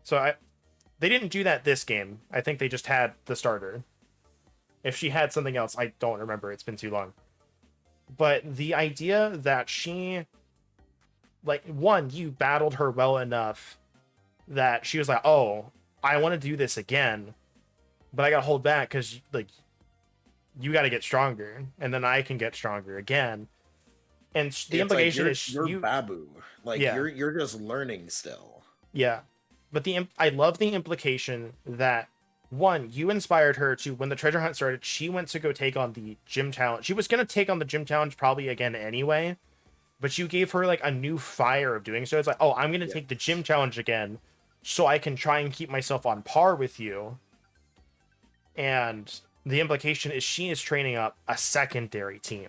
So they didn't do that this game. I think they just had the starter. If she had something else, I don't remember. It's been too long. But the idea that she, like, one, you battled her well enough that she was like, oh, I want to do this again, but I got to hold back because, like, you got to get stronger, and then I can get stronger again. And the implication is you're Babu. Like, you're just learning still. Yeah. But I love the implication that, one, you inspired her to, when the treasure hunt started, she went to go take on the gym challenge. She was going to take on the gym challenge probably again anyway, but you gave her like a new fire of doing so. It's like, oh, I'm going to take the gym challenge again so I can try and keep myself on par with you. And the implication is she is training up a secondary team.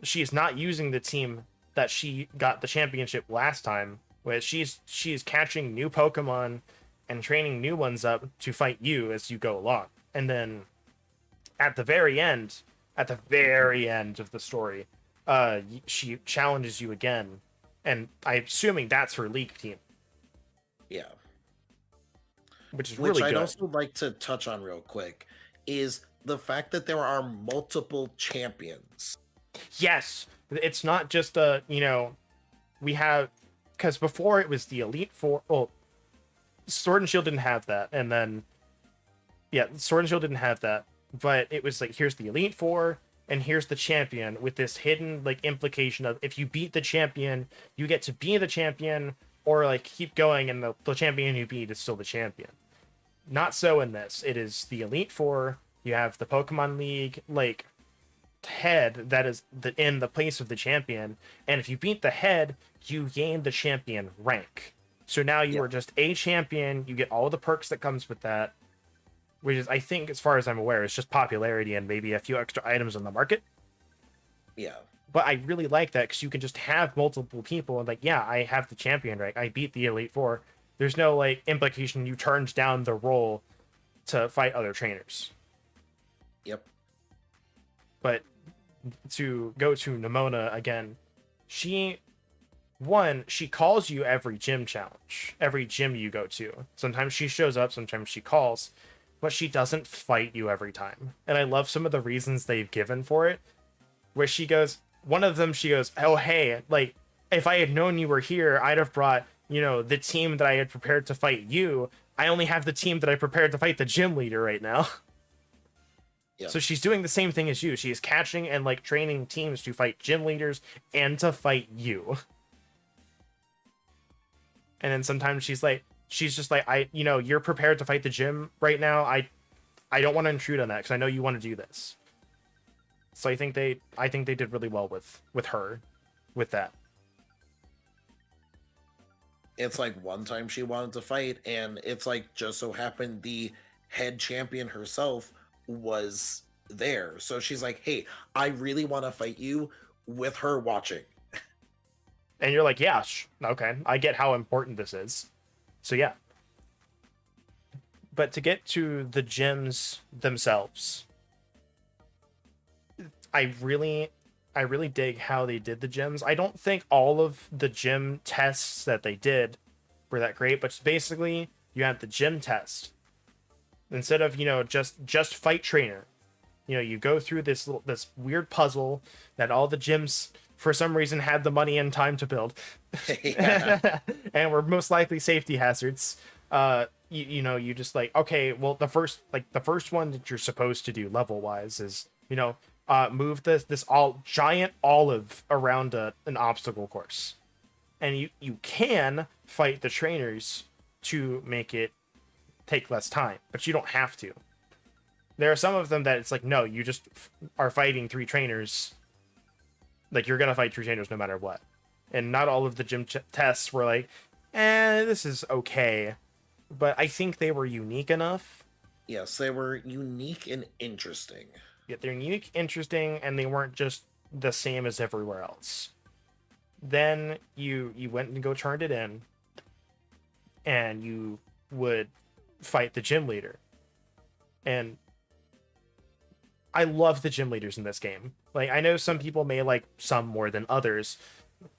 She is not using the team that she got the championship last time, where she's catching new Pokemon and training new ones up to fight you as you go along. And then at the very end of the story, she challenges you again. And I'm assuming that's her league team. Yeah. Which is really good. I'd also like to touch on real quick is the fact that there are multiple champions. Yes. It's not just we have, because before it was the Elite Four. Well, Sword and Shield didn't have that, and then Sword and Shield didn't have that, but it was like, here's the Elite Four and here's the champion, with this hidden like implication of, if you beat the champion, you get to be the champion, or like keep going, and the champion you beat is still the champion. Not so in this. It is the Elite Four. You have the Pokemon League. Like, head that is in the place of the champion, and if you beat the head, you gain the champion rank. So now you Yeah. are just a champion. You get all the perks that comes with that, which is, I think, as far as I'm aware, is just popularity and maybe a few extra items on the market. Yeah. But I really like that because you can just have multiple people and like, yeah, I have the champion rank. I beat the Elite Four. There's no like implication you turned down the role to fight other trainers. Yep. But to go to Nemona again, she she calls you every gym challenge, every gym you go to. Sometimes she shows up, sometimes she calls, but she doesn't fight you every time. And I love some of the reasons they've given for it, where she goes, one of them, she goes, oh, hey, like, if I had known you were here, I'd have brought, the team that I had prepared to fight you. I only have the team that I prepared to fight the gym leader right now. Yep. So she's doing the same thing as you. She is catching and like training teams to fight gym leaders and to fight you. And then sometimes she's just like, you're prepared to fight the gym right now. I don't want to intrude on that because I know you want to do this. So I think they did really well with her, with that. It's like one time she wanted to fight, and it's like just so happened the head champion herself was there. So she's like, hey, I really want to fight you with her watching. And you're like, yeah, okay, I get how important this is. So yeah. But to get to the gyms themselves, I really dig how they did the gyms. I don't think all of the gym tests that they did were that great, but basically you have the gym test. Instead of, just fight trainer, you go through this weird puzzle that all the gyms for some reason had the money and time to build. Yeah. And were most likely safety hazards. You just like, okay, well, the first one that you're supposed to do level wise is, move this all giant olive around an obstacle course, and you can fight the trainers to make it take less time, but you don't have to. There are some of them that it's like, no, you just are fighting 3 trainers. Like, you're gonna fight 3 trainers no matter what. And not all of the gym tests were like, this is okay. But I think they were unique enough. Yes, they were unique and interesting. Yeah, they're unique, interesting, and they weren't just the same as everywhere else. Then you went and turned it in, and you would fight the gym leader. And I love the gym leaders in this game. Like, I know some people may like some more than others,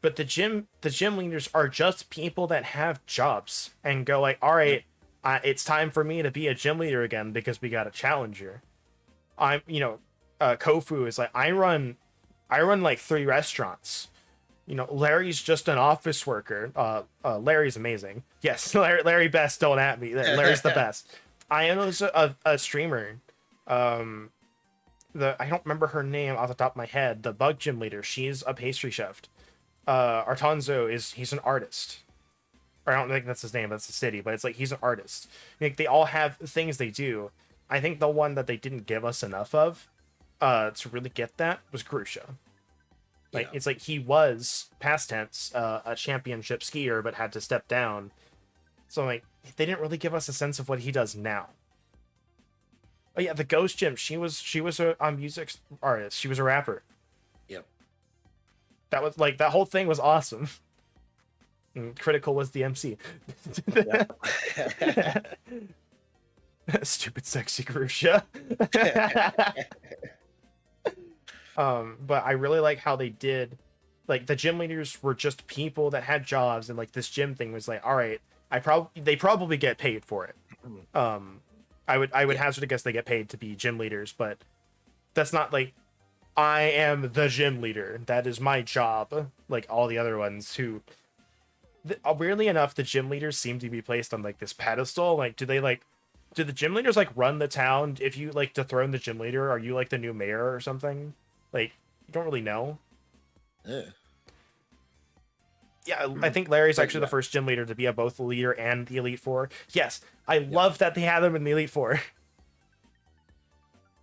but the gym leaders are just people that have jobs and go like, all right, it's time for me to be a gym leader again because we got a challenger. Kofu is like, I run like 3 restaurants. Larry's just an office worker. Larry's amazing. Yes, Larry Best, don't at me. Larry's the best. I am a streamer. I don't remember her name off the top of my head. The bug gym leader, she's a pastry chef. Artonzo he's an artist. Or I don't think that's his name, that's the city, but it's like he's an artist. Like, they all have things they do. I think the one that they didn't give us enough of to really get that was Grusha. Like, yeah. It's like he was, past tense, a championship skier, but had to step down. So, like, they didn't really give us a sense of what he does now. Oh yeah, the Ghost Gym. She was a music artist. She was a rapper. Yep. That was like, that whole thing was awesome. And Critical was the MC. Stupid sexy Grusha. But I really like how they did, like, the gym leaders were just people that had jobs, and like this gym thing was like, all right, they probably get paid for it. I would hazard a guess they get paid to be gym leaders, but that's not like, I am the gym leader. That is my job. Like all the other ones who, weirdly enough, the gym leaders seem to be placed on like this pedestal. Like, do the gym leaders like run the town? If you like dethrone the gym leader, are you like the new mayor or something? Like, you don't really know. Yeah, I think Larry's actually the first gym leader to be both the leader and the Elite Four. Yes, I love that they had him in the Elite Four.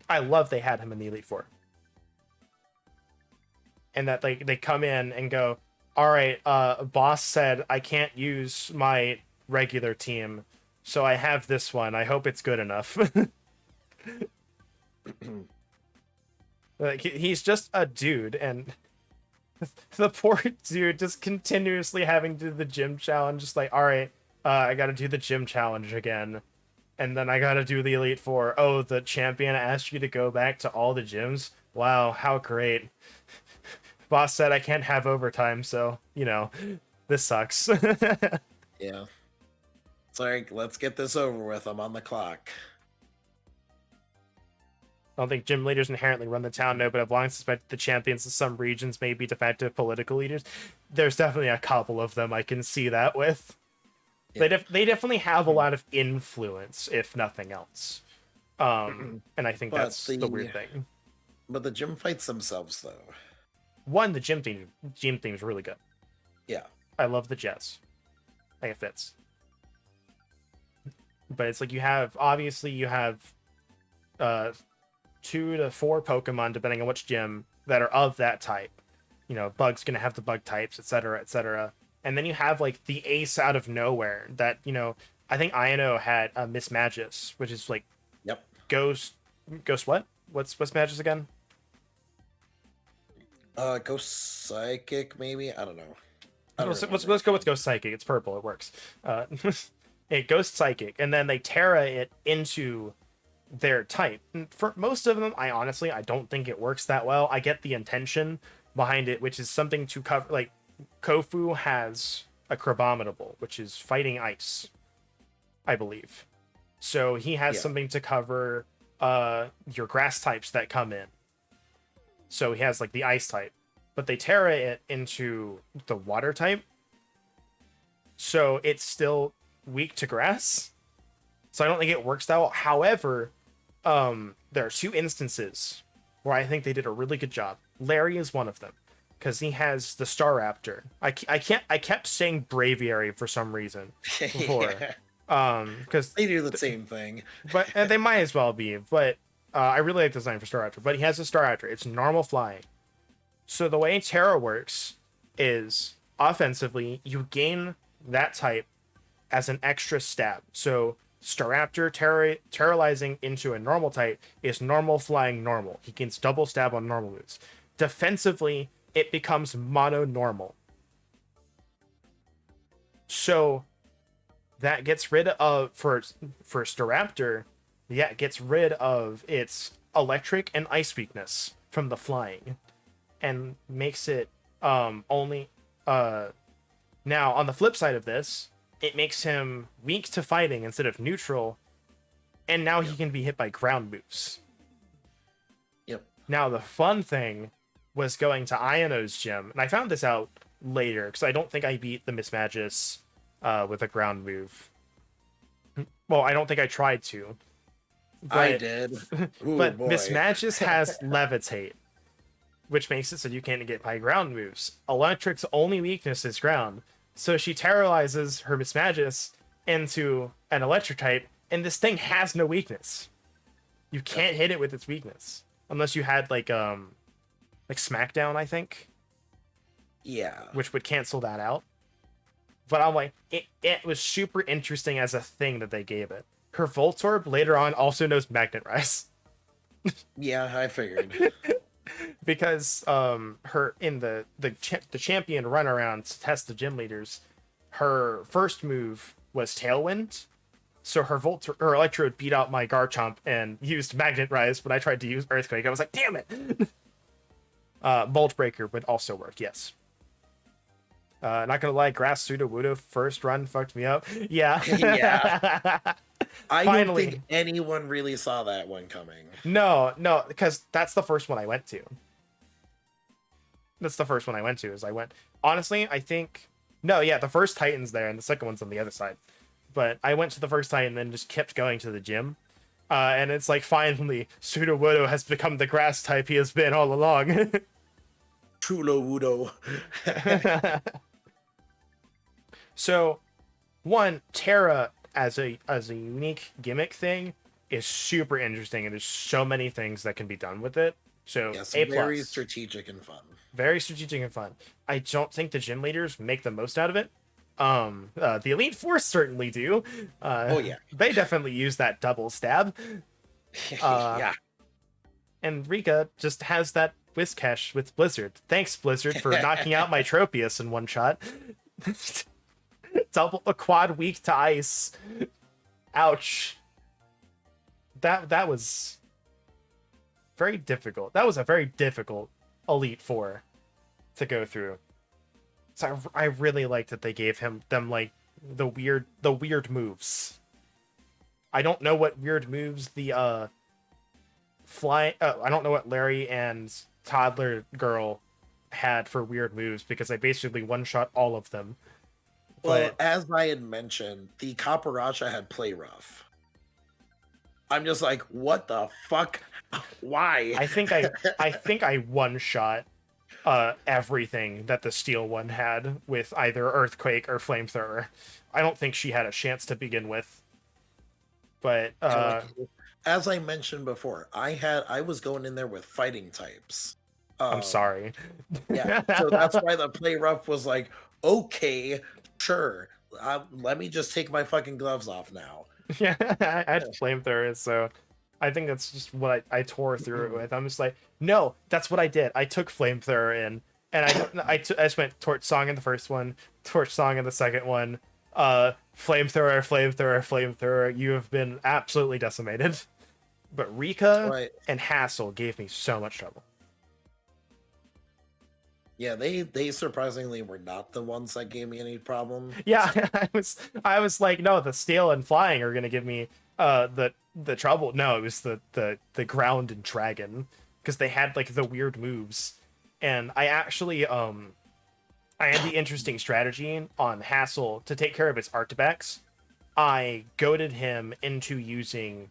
I love they had him in the Elite Four. and that like they come in and go, all right, boss said I can't use my regular team, so I have this one. I hope it's good enough. Like he's just a dude, and the poor dude just continuously having to do the gym challenge, just like, all right, I gotta do the gym challenge again, and then I gotta do the Elite Four. Oh, the champion asked you to go back to all the gyms. Wow, how great. Boss said I can't have overtime, so this sucks. Yeah. It's like, let's get this over with. I'm on the clock. I don't think gym leaders inherently run the town, no, but I've long suspected the champions of some regions may be defective political leaders. There's definitely a couple of them I can see that with. Yeah. They definitely have a lot of influence, if nothing else. And I think that's the weird thing. But the gym fights themselves, though. One, the gym theme is really good. Yeah. I love the jazz. I think it fits. But it's like you have 2 to 4 Pokemon, depending on which gym, that are of that type. Bug's gonna have the bug types, etc., etc. And then you have like the ace out of nowhere that, I think Ino had a Miss Magus, which is like Ghost what? What's Magus again? Ghost Psychic, maybe? I don't know. Let's go with Ghost Psychic. It's purple. It works. Ghost Psychic, and then they Terra it into their type. And for most of them, I don't think it works that well. I get the intention behind it, which is something to cover. Like Kofu has a Crabominable, which is fighting ice, I believe. So he has something to cover your grass types that come in. So he has like the ice type, but they Terra it into the water type, so it's still weak to grass. So I don't think it works that well. However, there are 2 instances where I think they did a really good job. Larry is one of them, because he has the Staraptor. I kept saying Braviary for some reason before, because they do the same thing. But they might as well be. But I really like the design for Staraptor. But he has a Staraptor. It's normal flying. So the way Terra works is offensively, you gain that type as an extra stab. So Staraptor terrorizing into a normal type is normal flying normal. He gains double stab on normal moves. Defensively, it becomes mono normal. So that gets rid of, for Staraptor, it gets rid of its electric and ice weakness from the flying, and makes it only now on the flip side of this, it makes him weak to fighting instead of neutral, and now he can be hit by ground moves. Now the fun thing was going to Iono's gym, and I found this out later because I don't think I beat the Miss Magus with a ground move. Well, I don't think I tried to. But, I did. Ooh, but boy. Miss Magus has Levitate, which makes it so you can't get by ground moves. Electric's only weakness is ground, so she terrorizes her Miss Magus into an electric type, and this thing has no weakness. You can't hit it with its weakness unless you had like Smackdown, I think. Yeah. Which would cancel that out. But I'm like, it was super interesting as a thing that they gave it. Her Voltorb later on also knows Magnet Rise. Yeah, I figured. Because her in the champion runaround to test the gym leaders, her first move was Tailwind. So her Electrode beat out my Garchomp and used Magnet Rise when I tried to use Earthquake. I was like, damn it! Bulge Breaker would also work, yes. Not gonna lie, Grass Sudowoodo first run fucked me up. Yeah. Yeah. I Finally. don't think anyone really saw that one coming. No, because that's the first one I went to. Honestly, I think... No, yeah, the first Titan's there, and the second one's on the other side. But I went to the first Titan and then just kept going to the gym. And it's like, finally, Sudowoodo has become the grass type he has been all along. Chulowoodo. So, one, Terra as a unique gimmick thing is super interesting, and there's so many things that can be done with it. So Yes, A very plus. strategic and fun. Very strategic and fun. I don't think the gym leaders make the most out of it. The Elite Four certainly do. Oh yeah. They definitely use that double stab. Uh, Yeah. and Rika just has that Whiscash with Blizzard. Thanks, Blizzard, for knocking out my Tropius in one shot. Double a quad weak to ice. Ouch. That was very difficult. That was a very difficult Elite Four to go through. So I really liked that they gave them like the weird moves. I don't know what weird moves the I don't know what Larry and Toddler Girl had for weird moves because I basically one shot all of them. Well, But as I had mentioned, the Caparacha had play rough. I'm just like, what the fuck? Why? I think I one shot everything that the steel one had with either earthquake or flamethrower. I don't think she had a chance to begin with. But And like, as I mentioned before, I was going in there with fighting types. I'm sorry. Yeah, so that's why the play rough was like, okay, sure. Let me just take my fucking gloves off now. Yeah, I had flamethrowers, so I think that's just what I tore through it with. I'm just like, no, that's what I did. I took flamethrower in, and I just went torch song in the first one, torch song in the second one, flamethrower, flamethrower, flamethrower. You have been absolutely decimated. But Rika Right. and Hassel gave me so much trouble. Yeah, they surprisingly were not the ones that gave me any problem. Yeah, I was like, no, the steel and flying are gonna give me the trouble. No, it was the ground and dragon because they had like the weird moves, and I actually I had the interesting strategy on Hassel to take care of his artifacts. I goaded him into using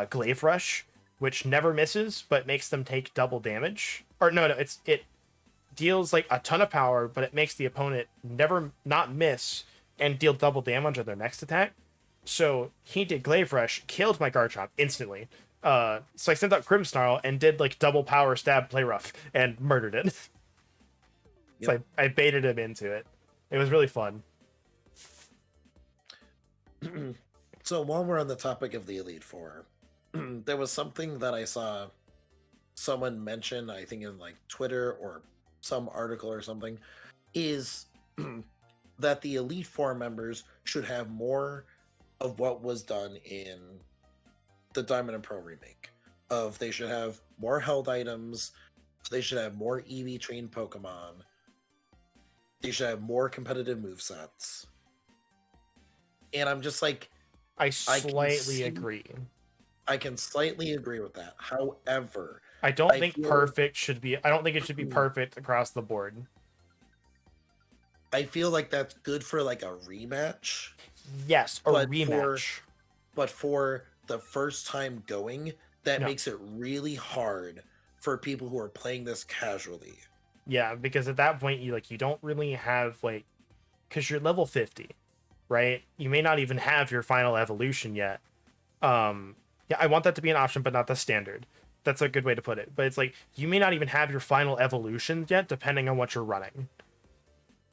Glaive Rush, which never misses but makes them take double damage. Or no, it deals like a ton of power, but it makes the opponent never not miss and deal double damage on their next attack. So he did Glaive Rush, killed my Garchomp instantly. So I sent out Grimmsnarl and did like double power stab play rough and murdered it. Yep. So I baited him into it. It was really fun. So while we're on the topic of the Elite Four, there was something that I saw someone mention, I think in like Twitter or some article or something, is that the Elite Four members should have more of what was done in the Diamond and Pearl remake. Of they should have more held items, they should have more EV trained Pokemon, they should have more competitive movesets. And I'm just like, I slightly agree. I can slightly agree with that. However, I don't I think feel- perfect should be. I don't think it should be perfect across the board. I feel like that's good for like a rematch, Yes, a But rematch. but for the first time going, that No. makes it really hard for people who are playing this casually. Yeah, because at that point you don't really have like, because you're level 50, right? You may not even have your final evolution yet. Yeah, I want that to be an option, but not the standard. That's a good way to put it. But it's like you may not even have your final evolution yet, depending on what you're running.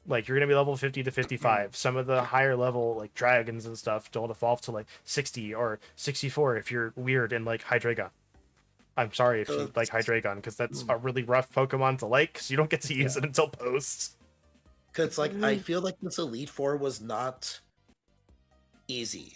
Like you're gonna be level 50 to 55. Some of the higher level like dragons and stuff don't evolve to like 60 or 64 if you're weird and like Hydreigon. I'm sorry if you like Hydreigon, because that's a really rough Pokemon to like, because you don't get to use it until post. Because like I feel like this Elite Four was not easy.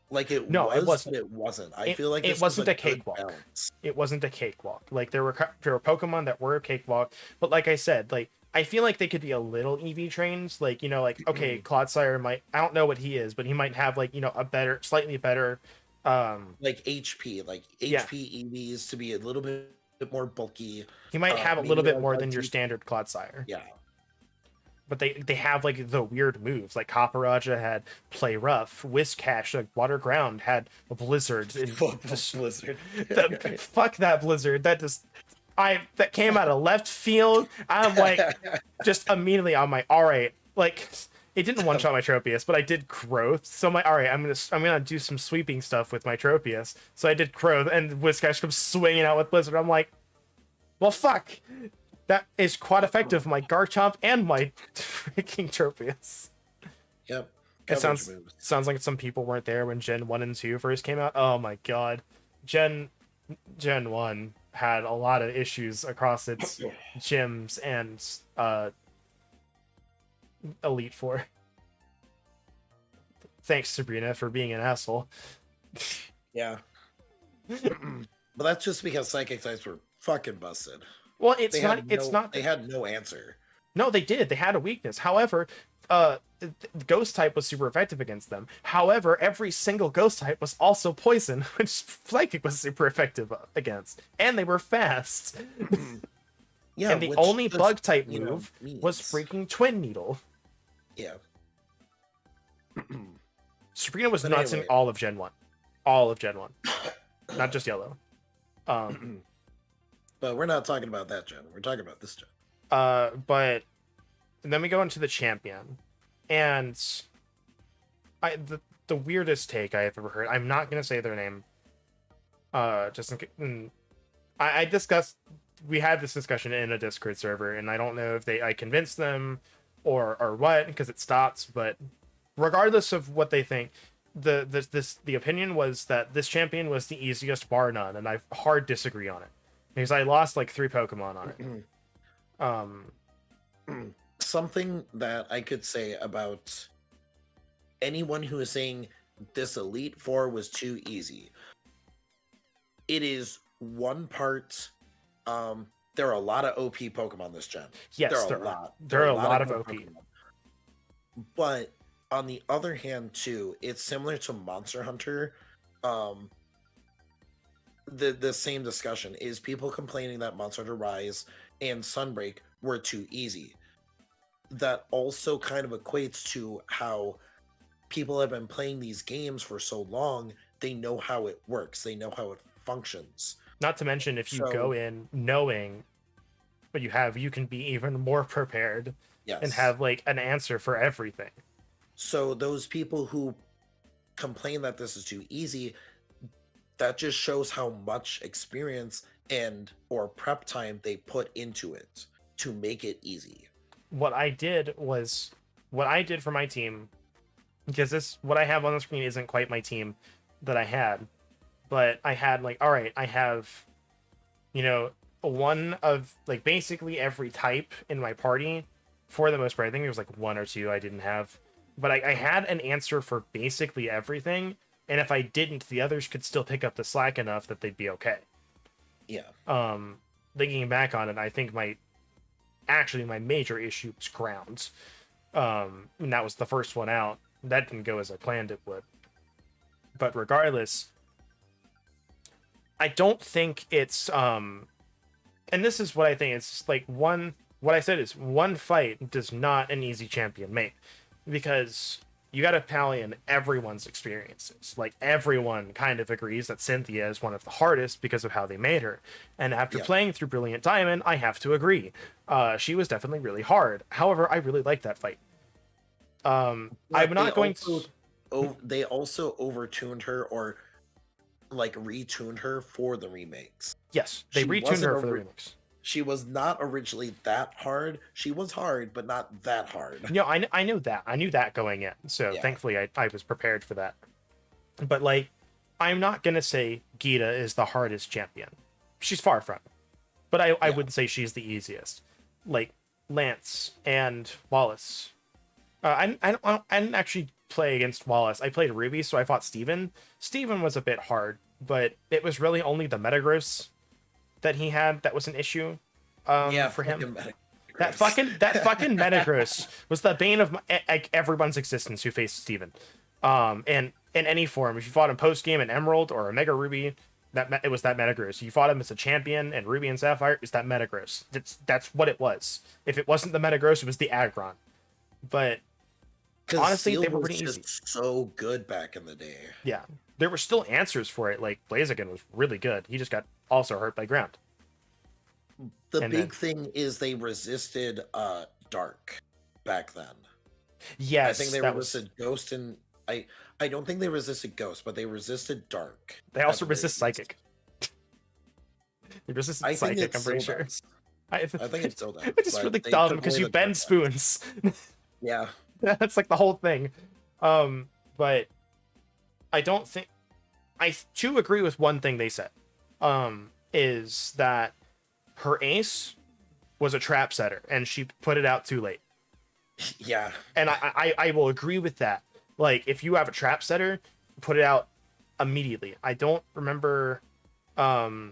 Like it It wasn't. but it wasn't. I It- feel like it this wasn't was a good cakewalk. balance. It wasn't a cakewalk. Like there were Pokemon that were a cakewalk, but like I said, like I feel like they could be a little EV trains. Like like okay, Clodsire might. I don't know what he is, but he might have like a better, slightly better. Like HP, like Yeah. HP EVs to be a little bit more bulky. He might have a maybe little bit like more a than your deep- standard Clodsire. Yeah. But they have like the weird moves. Like Copperajah had Play Rough, Whiscash, like Water Ground had a Blizzard. And just, Blizzard. fuck that Blizzard. That came out of left field. I'm like just immediately on my all right. Like it didn't one shot my Tropius, but I did growth. So I'm like, all right, I'm gonna do some sweeping stuff with my Tropius. So I did growth, and Whiscash comes swinging out with Blizzard. I'm like, Well, fuck. That is quite effective. My Garchomp and my freaking Tropius. Yep. It Coverage moves. sounds like some people weren't there when Gen 1 and 2 first came out. Oh my god. Gen 1 had a lot of issues across its gyms and Elite Four. Thanks, Sabrina, for being an asshole. Yeah. But that's just because psychic types were fucking busted. Well, They had no answer. No, they did. They had a weakness. However, ghost type was super effective against them. However, every single ghost type was also poison, which psychic was super effective against, and they were fast. Yeah, and the only bug type move was freaking Twin Needle. Yeah. Sabrina was nuts in all of Gen 1. All of Gen 1. Not just Yellow. But we're not talking about that gen. We're talking about this gen. But then we go into the champion. And the weirdest take I have ever heard. I'm not gonna say their name. Just in case, we had this discussion in a Discord server, and I don't know if I convinced them or what, because it stopped, but regardless of what they think, the opinion was that this champion was the easiest bar none, and I hard disagree on it. Because I lost like 3 Pokemon on it. Something that I could say about anyone who is saying this Elite Four was too easy. It is one part. There are a lot of OP Pokemon this gen. Yes, there are a lot of OP. Pokemon. But on the other hand, too, it's similar to Monster Hunter. The same discussion is people complaining that Monster Hunter Rise and Sunbreak were too easy. That also kind of equates to how people have been playing these games for so long, they know how it works, they know how it functions. Not to mention, if you go in knowing what you have, you can be even more prepared. Yes. And have like an answer for everything. So those people who complain that this is too easy, that just shows how much experience or prep time they put into it to make it easy. What I did for my team, because what I have on the screen isn't quite my team that I had, but I had like, all right, I have, one of like basically every type in my party for the most part. I think there was like 1 or 2 I didn't have, but I had an answer for basically everything. And if I didn't, the others could still pick up the slack enough that they'd be okay. Yeah. Thinking back on it, I think my major issue was ground. And that was the first one out. That didn't go as I planned it would. But regardless, I don't think it's and this is what I think, it's just like what I said is one fight does not an easy champion make, because you got to tally in everyone's experiences. Like, everyone kind of agrees that Cynthia is one of the hardest because of how they made her. And after playing through Brilliant Diamond, I have to agree. She was definitely really hard. However, I really liked that fight. I'm not going to... They also overtuned her, or like retuned her for the remakes. Yes, they retuned her for the remakes. She was not originally that hard. She was hard, but not that hard. I knew that. I knew that going in. So thankfully I was prepared for that. But like, I'm not going to say Gita is the hardest champion. She's far from it. But I wouldn't say she's the easiest. Like, Lance and Wallace. I didn't actually play against Wallace. I played Ruby, so I fought Steven. Steven was a bit hard, but it was really only the Metagross that he had that was an issue for him. That fucking Metagross was the bane of everyone's existence who faced Steven. And in any form, if you fought him post game in Emerald or a Mega Ruby, it was that Metagross. You fought him as a champion in Ruby and Sapphire, it's that Metagross. That's what it was. If it wasn't the Metagross, it was the Aggron. But honestly, they were pretty easy. So good back in the day. Yeah, there were still answers for it. Like, Blaziken was really good. He just got also hurt by ground. The big thing is they resisted Dark back then. Yes, I think they resisted Ghost, and I don't think they resisted Ghost, but they resisted Dark. They also resist Psychic. You're resistant I think psychic, it I'm pretty still sure. does. I, I think it still does, it's just but really they dumb took because away you the bend turn buttons. spoons. Yeah. That's like the whole thing. But I don't think I do agree with one thing they said. Is that her ace was a trap setter and she put it out too late. Yeah. And I will agree with that. Like if you have a trap setter, put it out immediately. I don't remember. I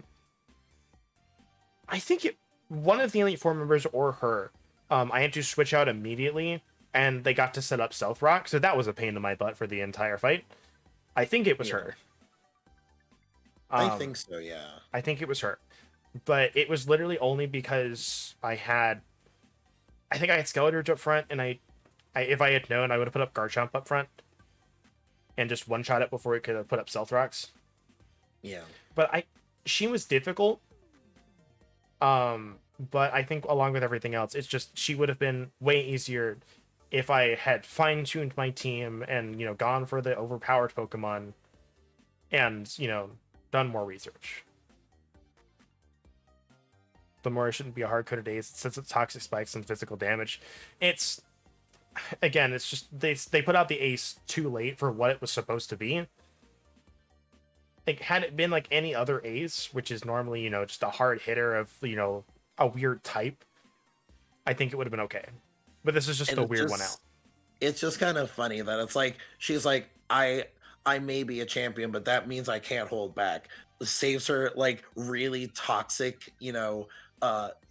think one of the Elite Four members or her. I had to switch out immediately, and they got to set up Stealth Rock, so that was a pain in my butt for the entire fight. I think it was Yeah. her. I think so, yeah. I think it was her, but it was literally only because I think I had Skeletor's up front, and I if I had known, I would have put up Garchomp up front, and just one shot it before it could have put up Stealth Rocks. Yeah. But she was difficult. But I think along with everything else, it's just she would have been way easier if I had fine-tuned my team and, you know, gone for the overpowered Pokemon and, you know, done more research. The more it shouldn't be a hard-coded ace since it's toxic spikes and physical damage. It's again, it's just they put out the ace too late for what it was supposed to be. Like had it been like any other ace, which is normally, you know, just a hard hitter of, you know, a weird type, I think it would have been okay. But this is just a weird one out. It's just kind of funny that it's like she's like, I may be a champion, but that means I can't hold back. Saves her like really toxic,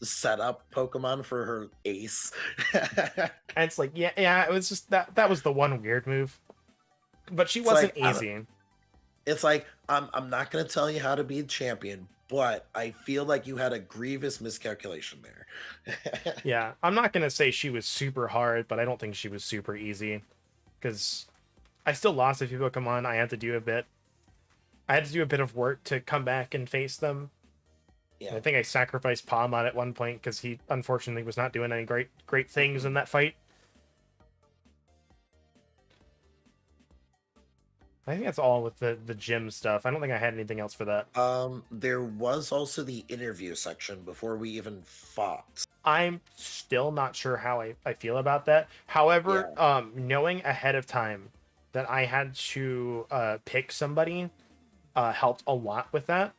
setup Pokemon for her ace. And it's like, yeah, it was just that was the one weird move. But she It's wasn't like, easy. It's like, I'm not gonna tell you how to be a champion, but I feel like you had a grievous miscalculation there. Yeah, I'm not gonna say she was super hard, but I don't think she was super easy. Because I still lost a few Pokemon. I had to do a bit. I had to do a bit of work to come back and face them. Yeah. I think I sacrificed Palmon at one point because he unfortunately was not doing any great things in that fight. I think that's all with the gym stuff. I don't think I had anything else for that. There was also the interview section before we even fought. I'm still not sure how I feel about that. However, knowing ahead of time that I had to pick somebody helped a lot with that.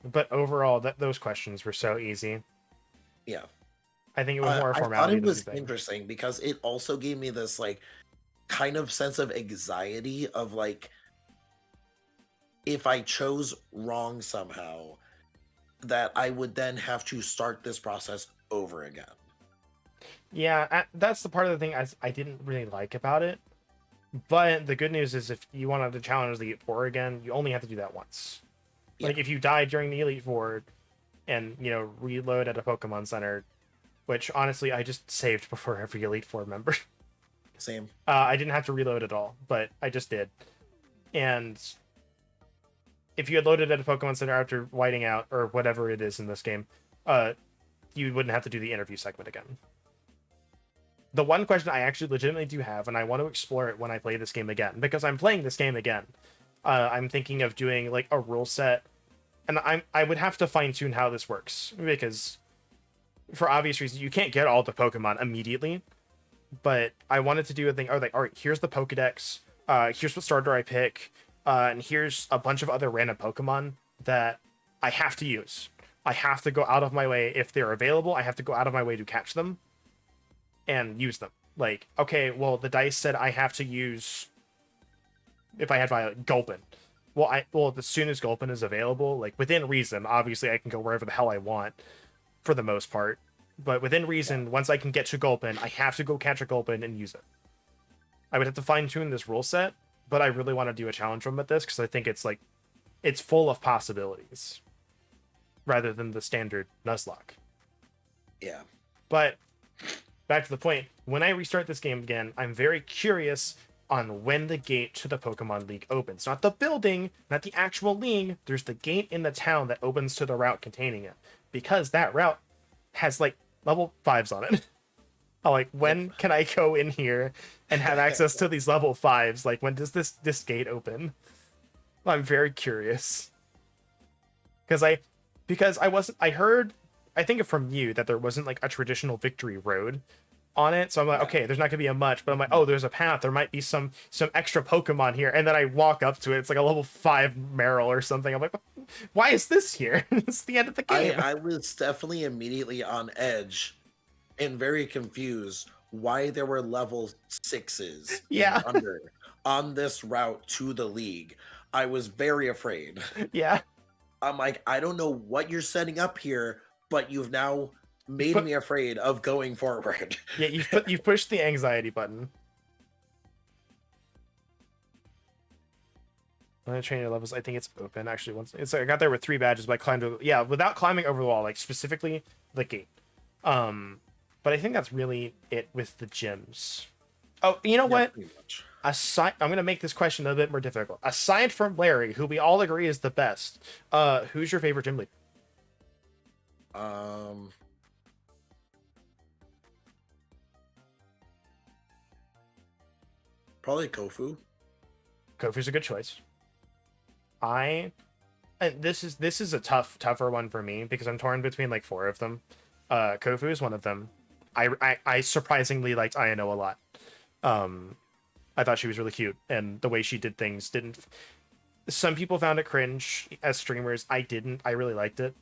But overall, those questions were so easy. Yeah. I think it was more a I thought formality it than was anything. interesting because it also gave me this like kind of sense of anxiety of like, if I chose wrong somehow, that I would then have to start this process over again. Yeah, that's the part of the thing I didn't really like about it. But the good news is if you wanted to challenge the Elite Four again, you only have to do that once. Yeah. Like if you die during the Elite Four and, you know, reload at a Pokemon Center, which honestly I just saved before every Elite Four member. Same. I didn't have to reload at all, but I just did. And if you had loaded at a Pokemon Center after whiting out, or whatever it is in this game, you wouldn't have to do the interview segment again. The one question I actually legitimately do have, and I want to explore it when I play this game again, because I'm playing this game again. I'm thinking of doing like a rule set, and I would have to fine tune how this works, because for obvious reasons you can't get all the Pokemon immediately. But I wanted to do a thing. I was like, all right, here's the Pokedex. Here's what starter I pick. And here's a bunch of other random Pokemon that I have to use. I have to go out of my way. If they're available, I have to go out of my way to catch them and use them. Like, okay, well, the dice said I have to use, if I had Violet, Gulpin. Well, as soon as Gulpin is available, like within reason, obviously I can go wherever the hell I want for the most part. But within reason, once I can get to Gulpin, I have to go catch a Gulpin and use it. I would have to fine tune this rule set, but I really want to do a challenge room with this because I think it's full of possibilities rather than the standard Nuzlocke. Yeah. But back to the point, when I restart this game again, I'm very curious on when the gate to the Pokemon League opens. Not the building, not the actual league. There's the gate in the town that opens to the route containing it. Because that route has like level 5s on it. Like, when can I go in here and have access to these level 5s? Like, when does this gate open? I'm very curious. Because because I heard, I think from you that there wasn't like a traditional victory road on it. So I'm like, Yeah. okay, there's not gonna be a much, but I'm like, oh, there's a path. There might be some extra Pokemon here. And then I walk up to it. It's like a level 5 Meryl or something. I'm like, why is this here? It's the end of the game. I was definitely immediately on edge and very confused why there were level 6s and Yeah, under on this route to the league. I was very afraid. yeah. I'm like, I don't know what you're setting up here, but you've now You've made put me afraid of going forward. yeah, you've pushed the anxiety button. When I trainer levels, I think it's open actually. Once it's I got there with 3 badges, but I climbed over, yeah, without climbing over the wall, like specifically the gate. But I think that's really it with the gyms. Oh, you know Yeah, what? pretty much. I'm gonna make this question a bit more difficult. Aside from Larry, who we all agree is the best, who's your favorite gym leader? Um, Probably Kofu. Kofu's a good choice. I and this is a tougher one for me because I'm torn between like 4 of them. Kofu is one of them. I surprisingly liked Ayano a lot. I thought she was really cute, and the way she did things didn't. Some people found it cringe as streamers. I didn't. I really liked it.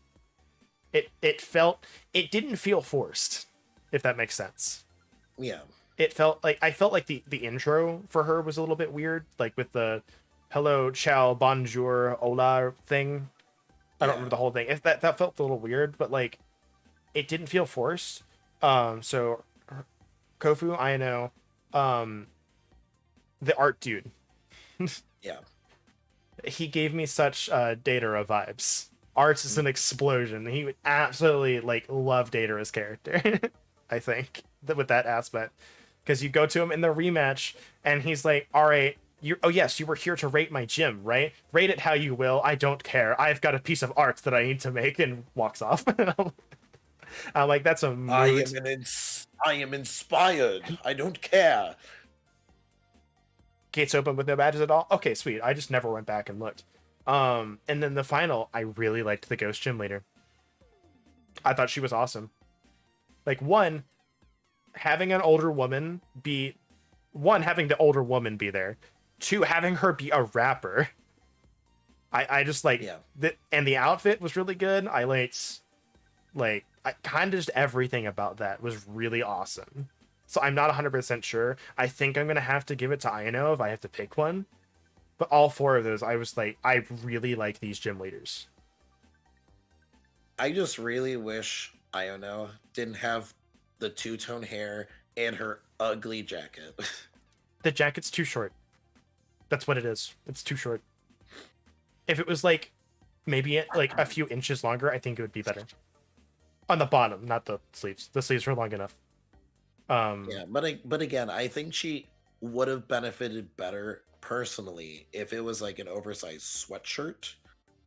It didn't feel forced, if that makes sense. Yeah. I felt like the intro for her was a little bit weird, like with the hello, ciao, bonjour, hola thing. I don't Yeah. remember the whole thing. That felt a little weird, but like it didn't feel forced. So Kofu, I know, the art dude. Yeah. He gave me such Datara vibes. Arts is an explosion. He would absolutely like love Datara's character. I think with that aspect, because you go to him in the rematch and he's like, "All right, oh yes, you were here to rate my gym, right? Rate it how you will. I don't care. I've got a piece of art that I need to make," and walks off. I'm like, that's a mood. I am inspired. I don't care. Gates open with no badges at all. Okay, sweet. I just never went back and looked. And then the final, I really liked the ghost gym leader. I thought she was awesome. Like having an older woman be having the older woman be there, 2 having her be a rapper. I just like and the outfit was really good. I liked I kind of just everything about that was really awesome. So I'm not 100% sure. I think I'm gonna have to give it to Ayano if I have to pick one. But all 4 of those, I was like, I really like these gym leaders. I just really wish Iono didn't have the two-tone hair and her ugly jacket. The jacket's too short. That's what it is. It's too short. If it was like maybe like a few inches longer, I think it would be better. On the bottom, not the sleeves. The sleeves were long enough. Yeah, but again, I think she would have benefited better personally if it was like an oversized sweatshirt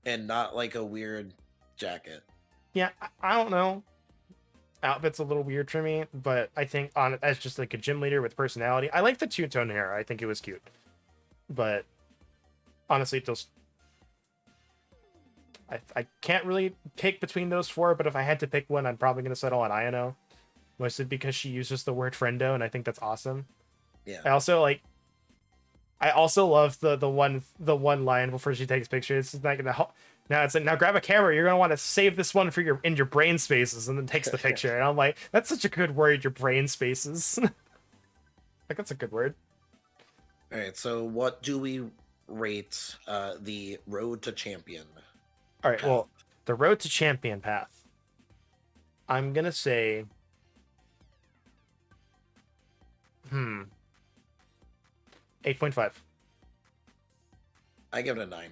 and not like a weird jacket. Yeah, I don't know. Outfit's a little weird for me, but I think on as just like a gym leader with personality, I like the two-tone hair. I think it was cute, but honestly, those I can't really pick between those 4. But if I had to pick one, I'm probably gonna settle on Ayano, mostly because she uses the word friendo, and I think that's awesome. Yeah. I also love the one line before she takes pictures. It's not gonna help. Now it's like, now grab a camera. You're gonna want to save this one for your brain spaces, and then takes the picture. And I'm like, that's such a good word, your brain spaces. Like that's a good word. All right, so what do we rate the road to champion? All right, well, the road to champion path. I'm gonna say, 8.5. I give it a 9.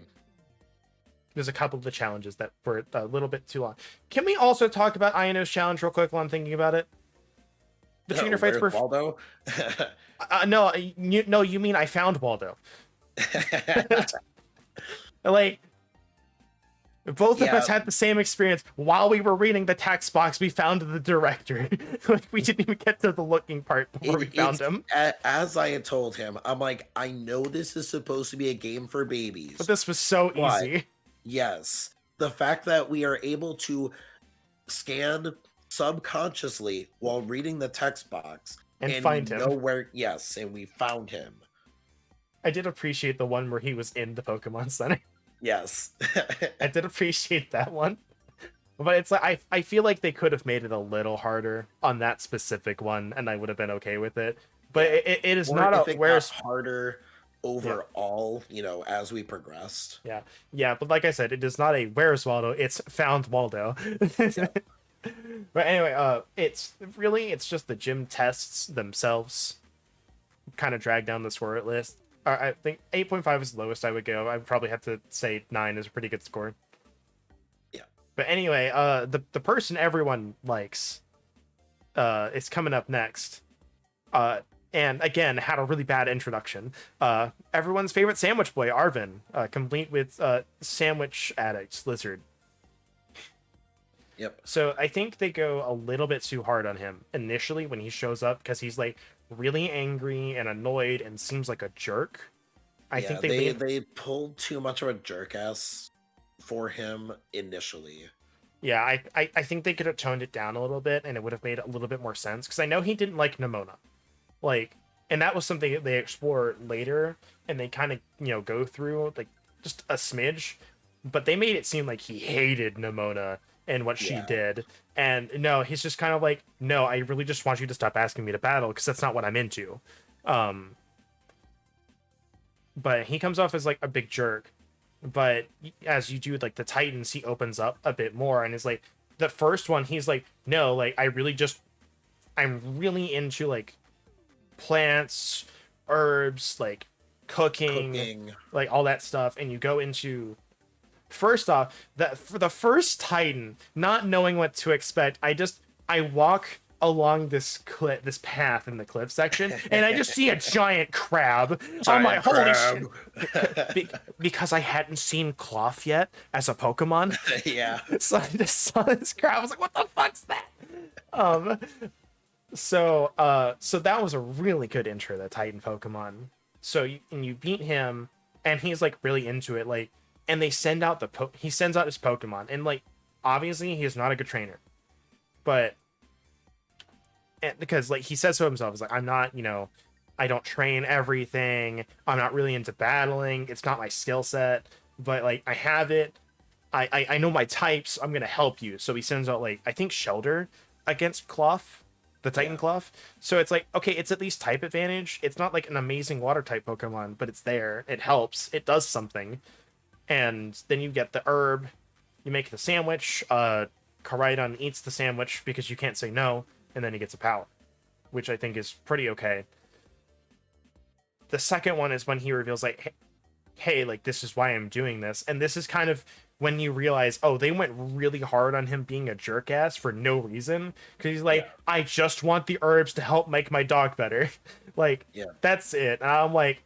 There's a couple of the challenges that were a little bit too long. Can we also talk about Ayano's challenge real quick while I'm thinking about it? The trainer fights were Waldo. no, you mean I found Waldo. Like both of us had the same experience. While we were reading the text box, we found the director. Like we didn't even get to the looking part before we found him. As I had told him, I'm like, I know this is supposed to be a game for babies, But this was so easy. Yes, the fact that we are able to scan subconsciously while reading the text box, And and we find know him. where, yes, and we found him. I did appreciate the one where he was in the Pokemon Center. Yes. I did appreciate that one. But it's like I feel like they could have made it a little harder on that specific one, and I would have been okay with it. But Yeah. it is Or not if a it got where's harder yeah. overall, as we progressed. Yeah, yeah, but like I said, it is not a where's Waldo, it's found Waldo. Yeah. But anyway, it's just the gym tests themselves kind of drag down the score list. I think 8.5 is the lowest I would go. I would probably have to say 9 is a pretty good score. Yeah. But anyway, the person everyone likes is coming up next. And again, had a really bad introduction. Everyone's favorite sandwich boy, Arvin, complete with sandwich addict, Lizard. Yep. So I think they go a little bit too hard on him initially when he shows up, because he's like really angry and annoyed and seems like a jerk. I think they pulled too much of a jerk ass for him initially. Yeah, I think they could have toned it down a little bit, and it would have made a little bit more sense, because I know he didn't like Nemona. Like, and that was something that they explore later, and they kind of, go through, like, just a smidge, but they made it seem like he hated Nemona and what she did. And no, he's just kind of like, no, I really just want you to stop asking me to battle, because that's not what I'm into. But he comes off as, like, a big jerk. But as you do, like, the Titans, he opens up a bit more, and is like, the first one, he's like, no, like, I'm really into, like, plants, herbs, like cooking, like all that stuff. And you go into, first off, that for the first Titan, not knowing what to expect, I walk along this path in the cliff section, and I just see a giant crab. I'm like, holy shit. Because I hadn't seen Cloth yet as a Pokemon. Yeah. So I just saw this crab. I was like, what the fuck's that? So that was a really good intro, the Titan Pokemon. So you beat him, and he's like really into it, like, and they send out he sends out his Pokemon, and like, obviously he is not a good trainer, but because like he says to himself, he's like, I'm not, I don't train everything. I'm not really into battling. It's not my skill set, but like I have it. I know my types. I'm gonna help you. So he sends out, like, I think Shelter against Cloth. The Titan Cloth. So it's like, okay, it's at least type advantage. It's not like an amazing water type Pokemon, but it's there. It helps. It does something. And then you get the herb. You make the sandwich. Koraidon eats the sandwich because you can't say no, and then he gets a power, which I think is pretty okay. The second one is when he reveals, like, hey, like, this is why I'm doing this. And this is kind of when you realize, oh, they went really hard on him being a jerk ass for no reason, because he's like, I just want the herbs to help make my dog better. Like, that's it. And I'm like,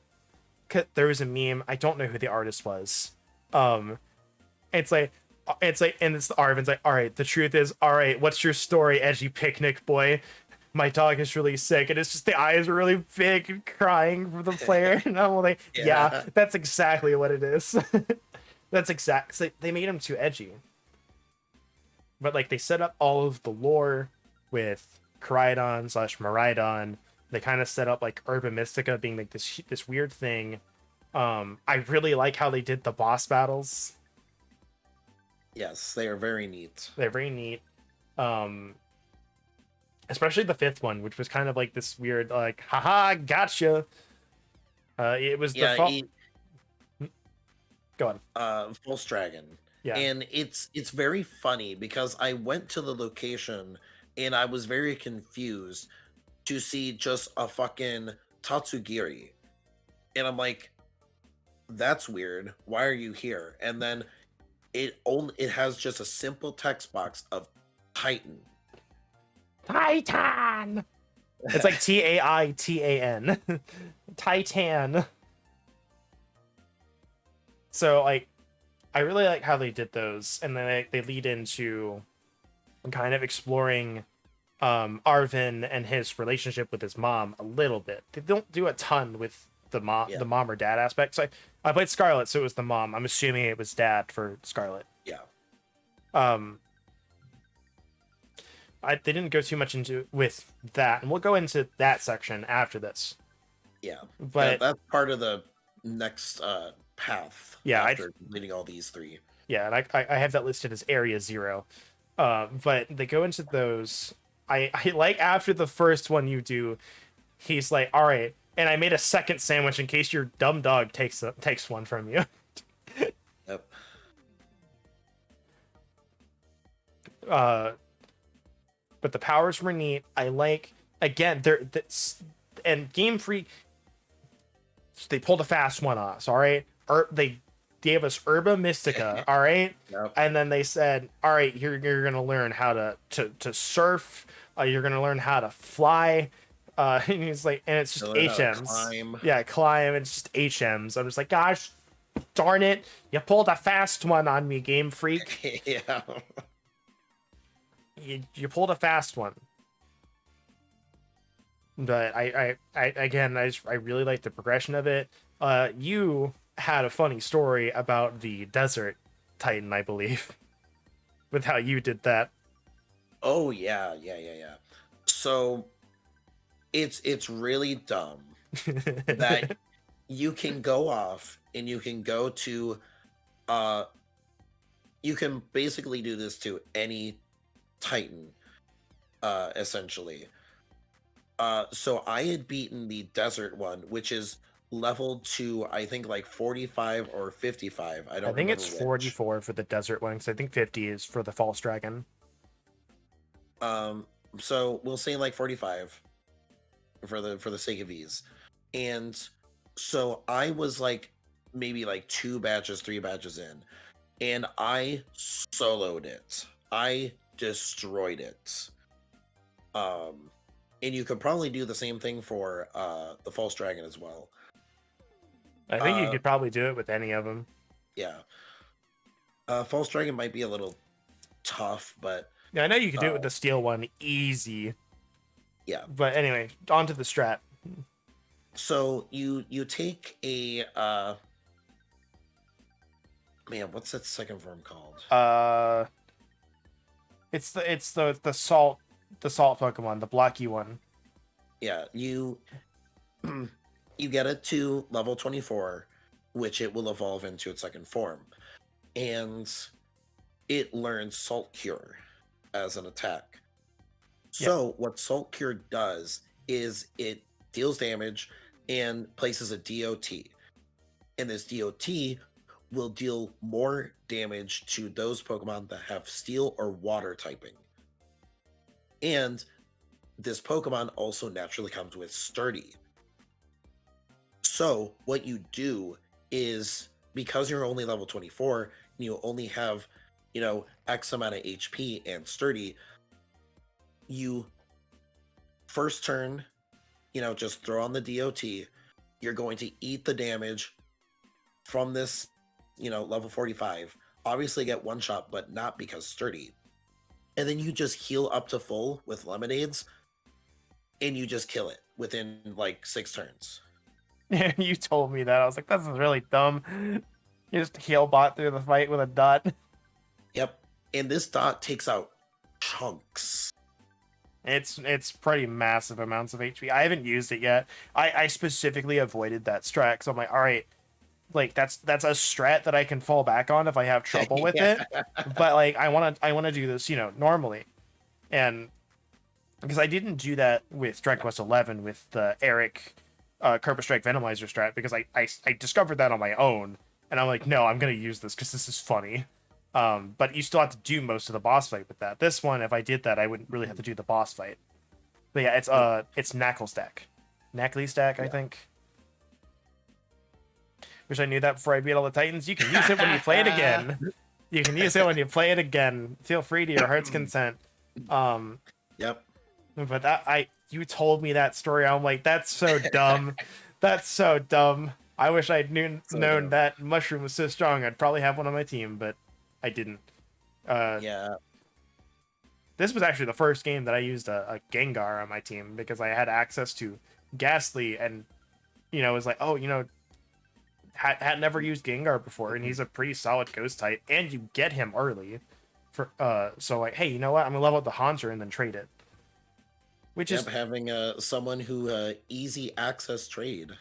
there was a meme, I don't know who the artist was. It's like, and it's Arvin's like, all right, the truth is, all right, what's your story, edgy picnic boy? My dog is really sick, and it's just the eyes are really big and crying for the player. And I'm like, yeah, that's exactly what it is. That's exact. So they made him too edgy. But like, they set up all of the lore with Koraidon / Miraidon. They kind of set up like Urban Mystica being like this weird thing. I really like how they did the boss battles. Yes, they are very neat. They're very neat. Especially the fifth one, which was kind of like this weird, like, haha, gotcha. It was Go on. False Dragon. Yeah. And it's very funny because I went to the location and I was very confused to see just a fucking Tatsugiri. And I'm like, that's weird. Why are you here? And then it has just a simple text box of Titan. Titan. It's like Taitan. Titan. So like, I really like how they did those, and then they lead into kind of exploring Arvin and his relationship with his mom a little bit. They don't do a ton with the mom or dad aspect. So I played Scarlet, so it was the mom. I'm assuming it was dad for Scarlet. Yeah. Um, they didn't go too much into with that, and we'll go into that section after this. Yeah, But that's part of the next path yeah, after completing all these three. yeah, and I have that listed as area 0. But they go into those. I like after the first one you do, he's like, all right, and I made a second sandwich in case your dumb dog takes one from you. Yep. Uh, but the powers were neat. I like again and Game Freak, they pulled a fast one on us. All right, they gave us Herba Mystica. All right, Yep. and then they said, all right, you're gonna learn how to surf. You're gonna learn how to fly. And he's like, and it's just HMs. Climb. Yeah, climb. It's just HMs. I'm just like, gosh, darn it! You pulled a fast one on me, Game Freak. Yeah. You pulled a fast one. But I again, I really like the progression of it. You had a funny story about the desert titan, I believe, with how you did that. Oh yeah. So it's really dumb that you can go off and you can go to you can basically do this to any titan essentially. So I had beaten the desert one, which is leveled to I think like 45 or 55. I don't I think it's remember 44 for the desert one, because I think 50 is for the false dragon. So we'll say like 45 for the sake of ease. And so I was like maybe like 3 batches in, and I soloed it. I destroyed it. And you could probably do the same thing for the false dragon as well. I think you could probably do it with any of them. Yeah. False dragon might be a little tough, but Yeah, I know you could do it with the steel one easy. yeah. But anyway, on to the strat. So you take a man, what's that second form called? It's the salt Pokemon, the blocky one. Yeah, you you get it to level 24, which it will evolve into its second form. And it learns Salt Cure as an attack. So what Salt Cure does is it deals damage and places a DOT. And this DOT will deal more damage to those Pokemon that have steel or water typing. And this Pokemon also naturally comes with Sturdy. So what you do is, because you're only level 24 and you only have, X amount of HP and Sturdy, you first turn, just throw on the DOT. You're going to eat the damage from this, level 45. Obviously get one shot, but not because Sturdy. And then you just heal up to full with lemonades, and you just kill it within like 6 turns. You told me that. I was like, this is really dumb. You just heal bot through the fight with a dot. Yep. And this dot takes out chunks. It's pretty massive amounts of HP. I haven't used it yet. I specifically avoided that strat, so I'm like, all right, like that's a strat that I can fall back on if I have trouble with it. But like I wanna do this, normally. And because I didn't do that with Dragon Quest 11 with the Eric Carpet Strike Venomizer strat, because I discovered that on my own, and I'm like, no, I'm gonna use this because this is funny. But you still have to do most of the boss fight with that. This one, if I did that, I wouldn't really have to do the boss fight. But yeah, it's Knackle Stack. Knackly Stack, I think. Wish I knew that before I beat all the Titans. You can use it when you play it again. You can use it when you play it again. Feel free to your heart's content. Yep. But you told me that story. I'm like, that's so dumb. That's so dumb. I wish I'd known that Mushroom was so strong. I'd probably have one on my team, but I didn't. Yeah. This was actually the first game that I used a Gengar on my team, because I had access to Ghastly, and it was like, oh, had never used Gengar before, and he's a pretty solid ghost type, and you get him early For so like, hey, you know what? I'm gonna level up the Haunter and then trade it. Which Yep, is, having someone who easy access trade.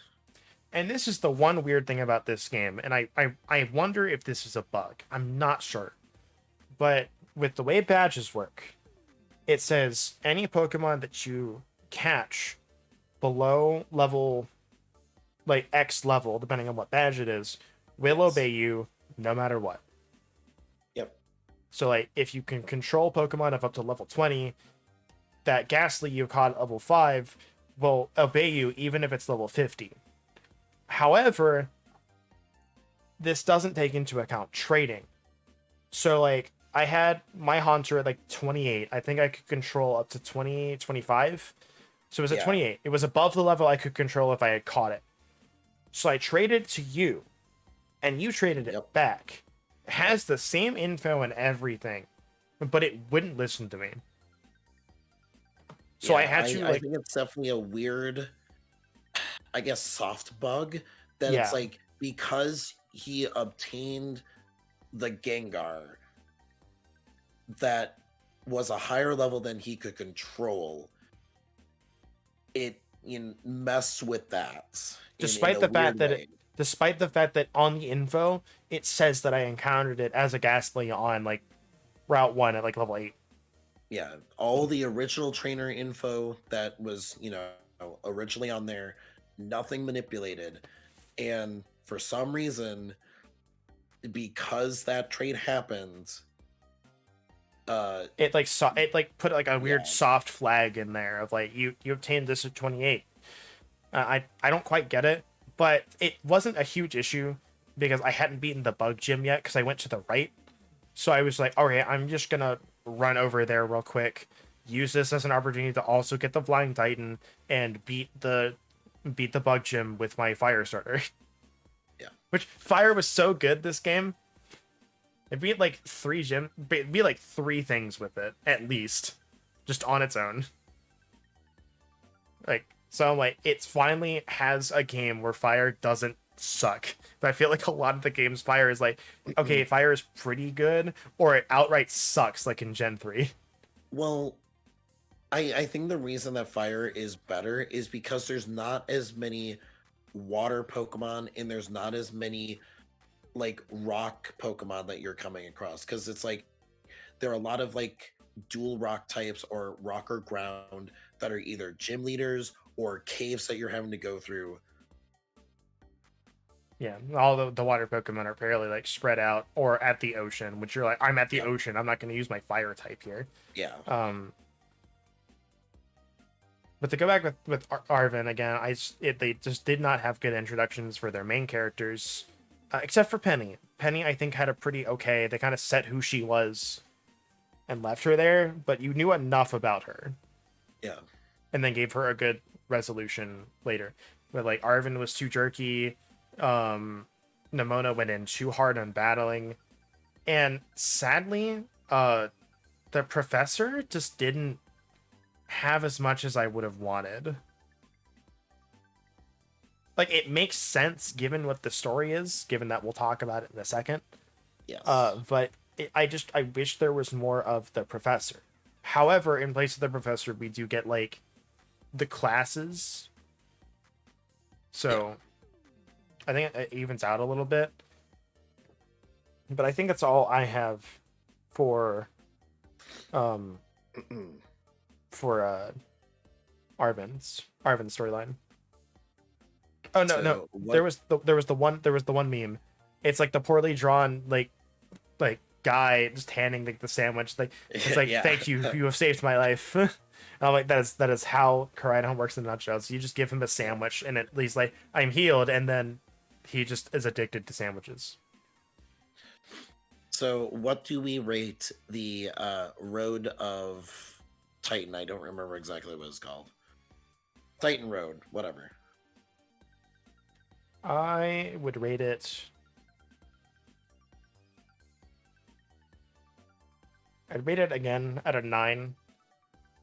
and this is the one weird thing about this game, and I wonder if this is a bug. I'm not sure. But with the way badges work, it says any Pokemon that you catch below level, like X level, depending on what badge it is, will Yes. obey you no matter what. Yep. So, like, if you can control Pokemon of up to level 20, that Ghastly you caught at level 5 will obey you even if it's level 50. However, this doesn't take into account trading. So, like, I had my Haunter at like 28. I think I could control up to 20, 25. So it was at Yeah. 28. It was above the level I could control if I had caught it. So I traded to you, and you traded it Yep. back. It has the same info and everything, but it wouldn't listen to me. So I Yeah, had to, I like, think it's definitely a weird, I guess, soft bug that it's yeah, like because he obtained the Gengar that was a higher level than he could control, it messed with that in despite a the fact weird that way. despite the fact that on the info it says that I encountered it as a Ghastly on like Route 1 at like level 8. Yeah, all the original trainer info that was, originally on there, nothing manipulated. And for some reason, because that trade happened, uh It like put like a weird yeah, soft flag in there of like you obtained this at 28. I don't quite get it, but it wasn't a huge issue because I hadn't beaten the bug gym yet because I went to the right. So I was like, all right, I'm just gonna run over there real quick, use this as an opportunity to also get the Flying Titan and beat the bug gym with my fire starter. yeah. Which fire was so good this game. It beat like beat like three things with it at least, just on its own. Like, so I'm like, it's finally has a game where fire doesn't suck. But I feel like a lot of the games fire is like, okay, fire is pretty good, or it outright sucks, like in Gen 3. Well, I think the reason that fire is better is because there's not as many water Pokemon and there's not as many like rock Pokemon that you're coming across. Because it's like there are a lot of like dual rock types or rock or ground that are either gym leaders or caves that you're having to go through. Yeah, all the water Pokemon are fairly like spread out or at the ocean, which you're like, I'm at the Yep. ocean. I'm not going to use my fire type here. Yeah. Um, but to go back with Arvin again, they just did not have good introductions for their main characters, except for Penny. Penny, I think, had a pretty okay. They kind of set who she was and left her there, but you knew enough about her, Yeah. and then gave her a good resolution later. But like Arvin was too jerky, Nemona went in too hard on battling, and sadly, the professor just didn't have as much as I would have wanted. Like it makes sense given what the story is, given that we'll talk about it in a second. Yes. But I wish there was more of the professor. However, in place of the professor, we do get like the classes. Yeah. So I think it evens out a little bit. But I think that's all I have for um for Arvin's storyline. Oh no, So what? there was the one meme. It's like the poorly drawn like guy just handing the sandwich. Like it's like Yeah. thank you, you have saved my life. And I'm like that is how Koraidon works in a nutshell. So you just give him a sandwich, and at least like I'm healed, and then he just is addicted to sandwiches. So what do we rate the Road of Titan? I don't remember exactly what it's called. Titan Road, whatever. I would rate it. I'd rate it again at a 9.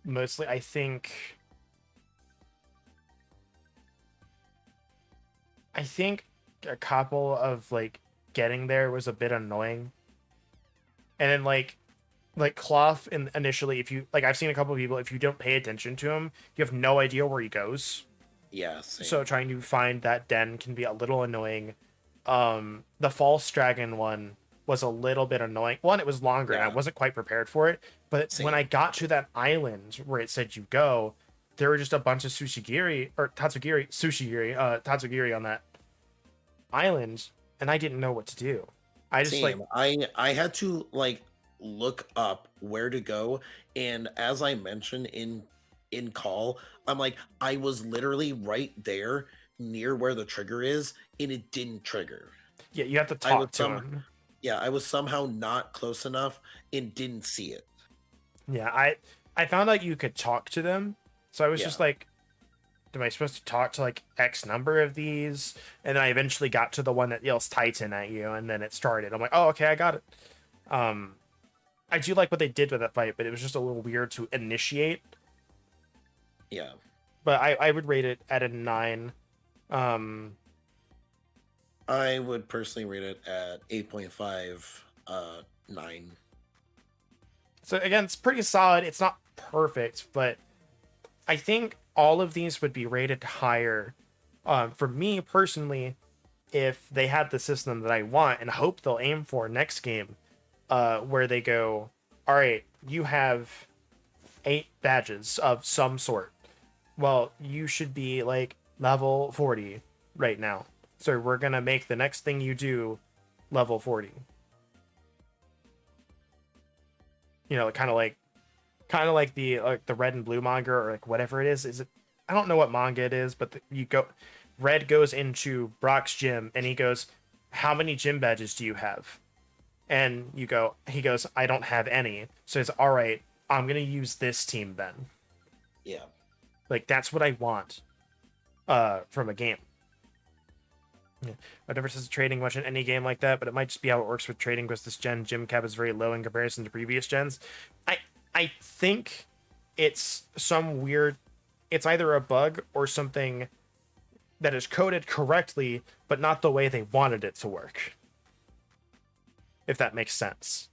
Mostly, I think a couple of like getting there was a bit annoying, and then like like Cloth, in initially, if you like, I've seen a couple of people, if you don't pay attention to him, you have no idea where he goes. Yeah, So same. trying to find that den can be a little annoying. The false dragon one was a little bit annoying. One, it was longer and I Yeah, wasn't quite prepared for it. But when I same. got to that island where it said you go, there were just a bunch of tatsugiri on that island, and I didn't know what to do. I just like, Same. I had to like look up where to go, and as I mentioned in call, I'm like I was literally right there near where the trigger is, and it didn't trigger. yeah, you have to I was talk to some him. Yeah, I was somehow not close enough and didn't see it. Yeah, I found out you could talk to them, so I was just Yeah. like, am I supposed to talk to like X number of these? And then I eventually got to the one that yells Titan at you, and then it started. I'm like, oh, okay, I got it. Um, I do like what they did with that fight, but it was just a little weird to initiate. Yeah. But I would rate it at a 9. Um, I would personally rate it at 8.5 9. so again, it's pretty solid. It's not perfect, but I think all of these would be rated higher. For me personally, if they had the system that I want and hope they'll aim for next game, where they go, all right, you have 8 badges of some sort. Well, you should be like level 40 right now. So we're gonna make the next thing you do level 40. You know, kind of like the red and blue manga or like whatever it is. Is it? I don't know what manga it is, but you go. Red goes into Brock's gym and he goes, "How many gym badges do you have?" And he goes, "I don't have any." So it's all right. I'm gonna use this team then. Yeah. Like that's what I want from a game. Yeah. I've never says trading much in any game like that, but it might just be how it works with trading because this gen gym cap is very low in comparison to previous gens. I I think it's some weird, it's either a bug or something that is coded correctly, but not the way they wanted it to work. If that makes sense.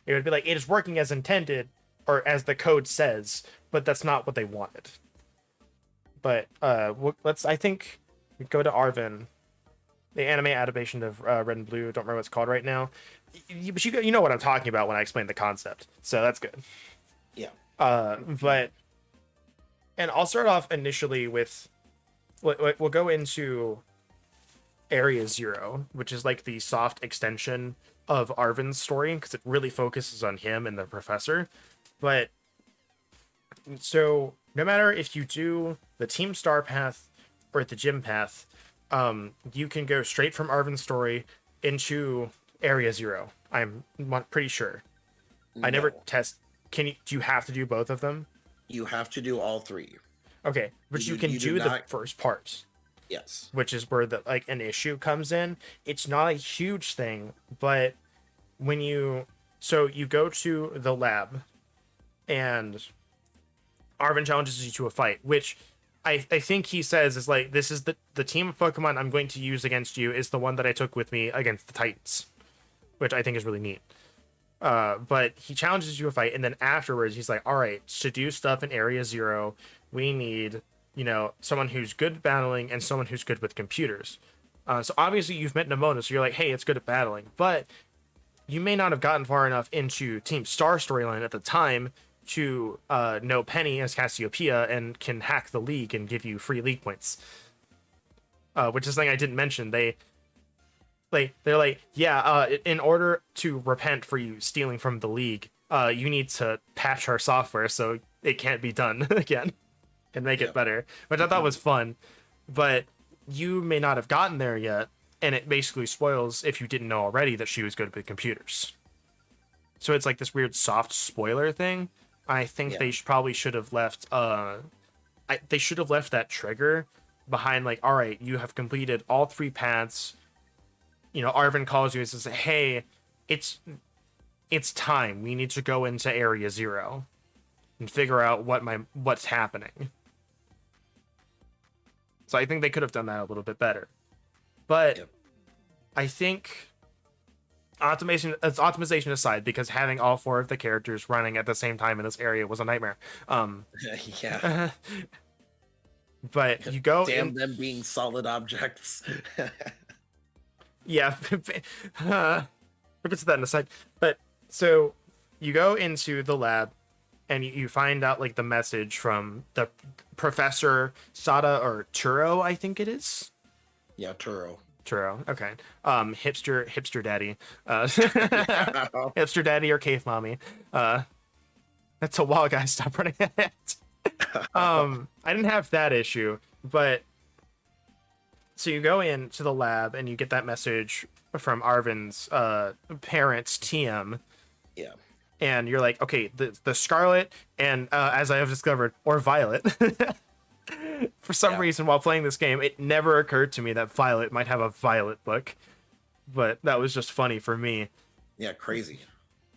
It would be like it is working as intended or as the code says, but that's not what they wanted. But let's I think we go to Arvin, the anime adaptation of Red and Blue. Don't remember what it's called right now. But you know what I'm talking about when I explain the concept, so that's good. Yeah. But and I'll start off initially with we'll go into Area Zero, which is like the soft extension of Arvin's story because it really focuses on him and the professor. But so no matter if you do the Team Star path or the gym path, you can go straight from Arvin's story into Area Zero. I'm pretty sure. I never No. test. Can you? Do you have to do both of them? You have to do all three. Okay, but you can You do do the not. first part, Yes. which is where the like an issue comes in. It's not a huge thing, but when you you go to the lab and Arvin challenges you to a fight, which I think he says is like this is the team of Pokemon I'm going to use against you is the one that I took with me against the Titans, which I think is really neat. But he challenges you a fight, and then afterwards he's like, "All right, to do stuff in Area Zero, we need someone who's good at battling and someone who's good with computers." So obviously you've met Nemona, so you're like, "Hey, it's good at battling," but you may not have gotten far enough into Team Star storyline at the time to know Penny as Cassiopeia and can hack the league and give you free league points. Which is something I didn't mention. They're like, yeah, in order to repent for you stealing from the league, you need to patch our software so it can't be done again and make it Yeah. better, which I thought was fun. But you may not have gotten there yet, and it basically spoils if you didn't know already that she was good with computers. So it's like this weird soft spoiler thing. I think Yeah. they probably should have left. They should have left that trigger behind. Like, all right, you have completed all 3 paths. Arvin calls you and says, "Hey, it's it's time. We need to go into Area Zero and figure out what's happening." So I think they could have done that a little bit better. But Yep. I think Optimization aside, because having all four of the characters running at the same time in this area was a nightmare. Yeah. But you go Damn in. them being solid objects. Yeah. We'll get to that in a sec. But so you go into the lab and you find out like the message from the Professor Sada or Turo, I think it is. Yeah, Turo. Turo, okay. Hipster daddy. Yeah. Hipster daddy or cave mommy. That's a while, guys. Stop running it. I didn't have that issue, but so you go into the lab and you get that message from Arvin's parents, TM, Yeah. and you're like, okay, the Scarlet and as I have discovered, or Violet. For some reason, while playing this game, it never occurred to me that Violet might have a Violet book, but that was just funny for me. Yeah, crazy.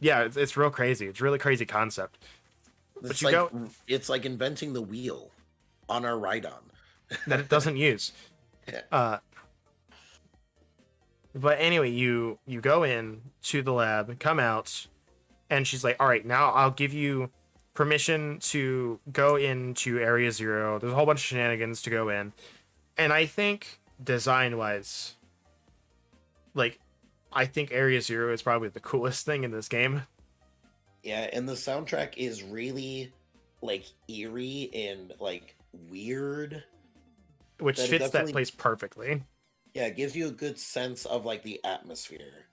Yeah, it's real crazy. It's a really crazy concept. It's like inventing the wheel on our ride-on that it doesn't use. But anyway, you go in to the lab, come out, and she's like, all right, now I'll give you permission to go into Area Zero. There's a whole bunch of shenanigans to go in. And I think design-wise, like, I think Area Zero is probably the coolest thing in this game. Yeah, and the soundtrack is really, like, eerie and, like, weird. Which fits that place perfectly. Yeah, it gives you a good sense of, like, the atmosphere.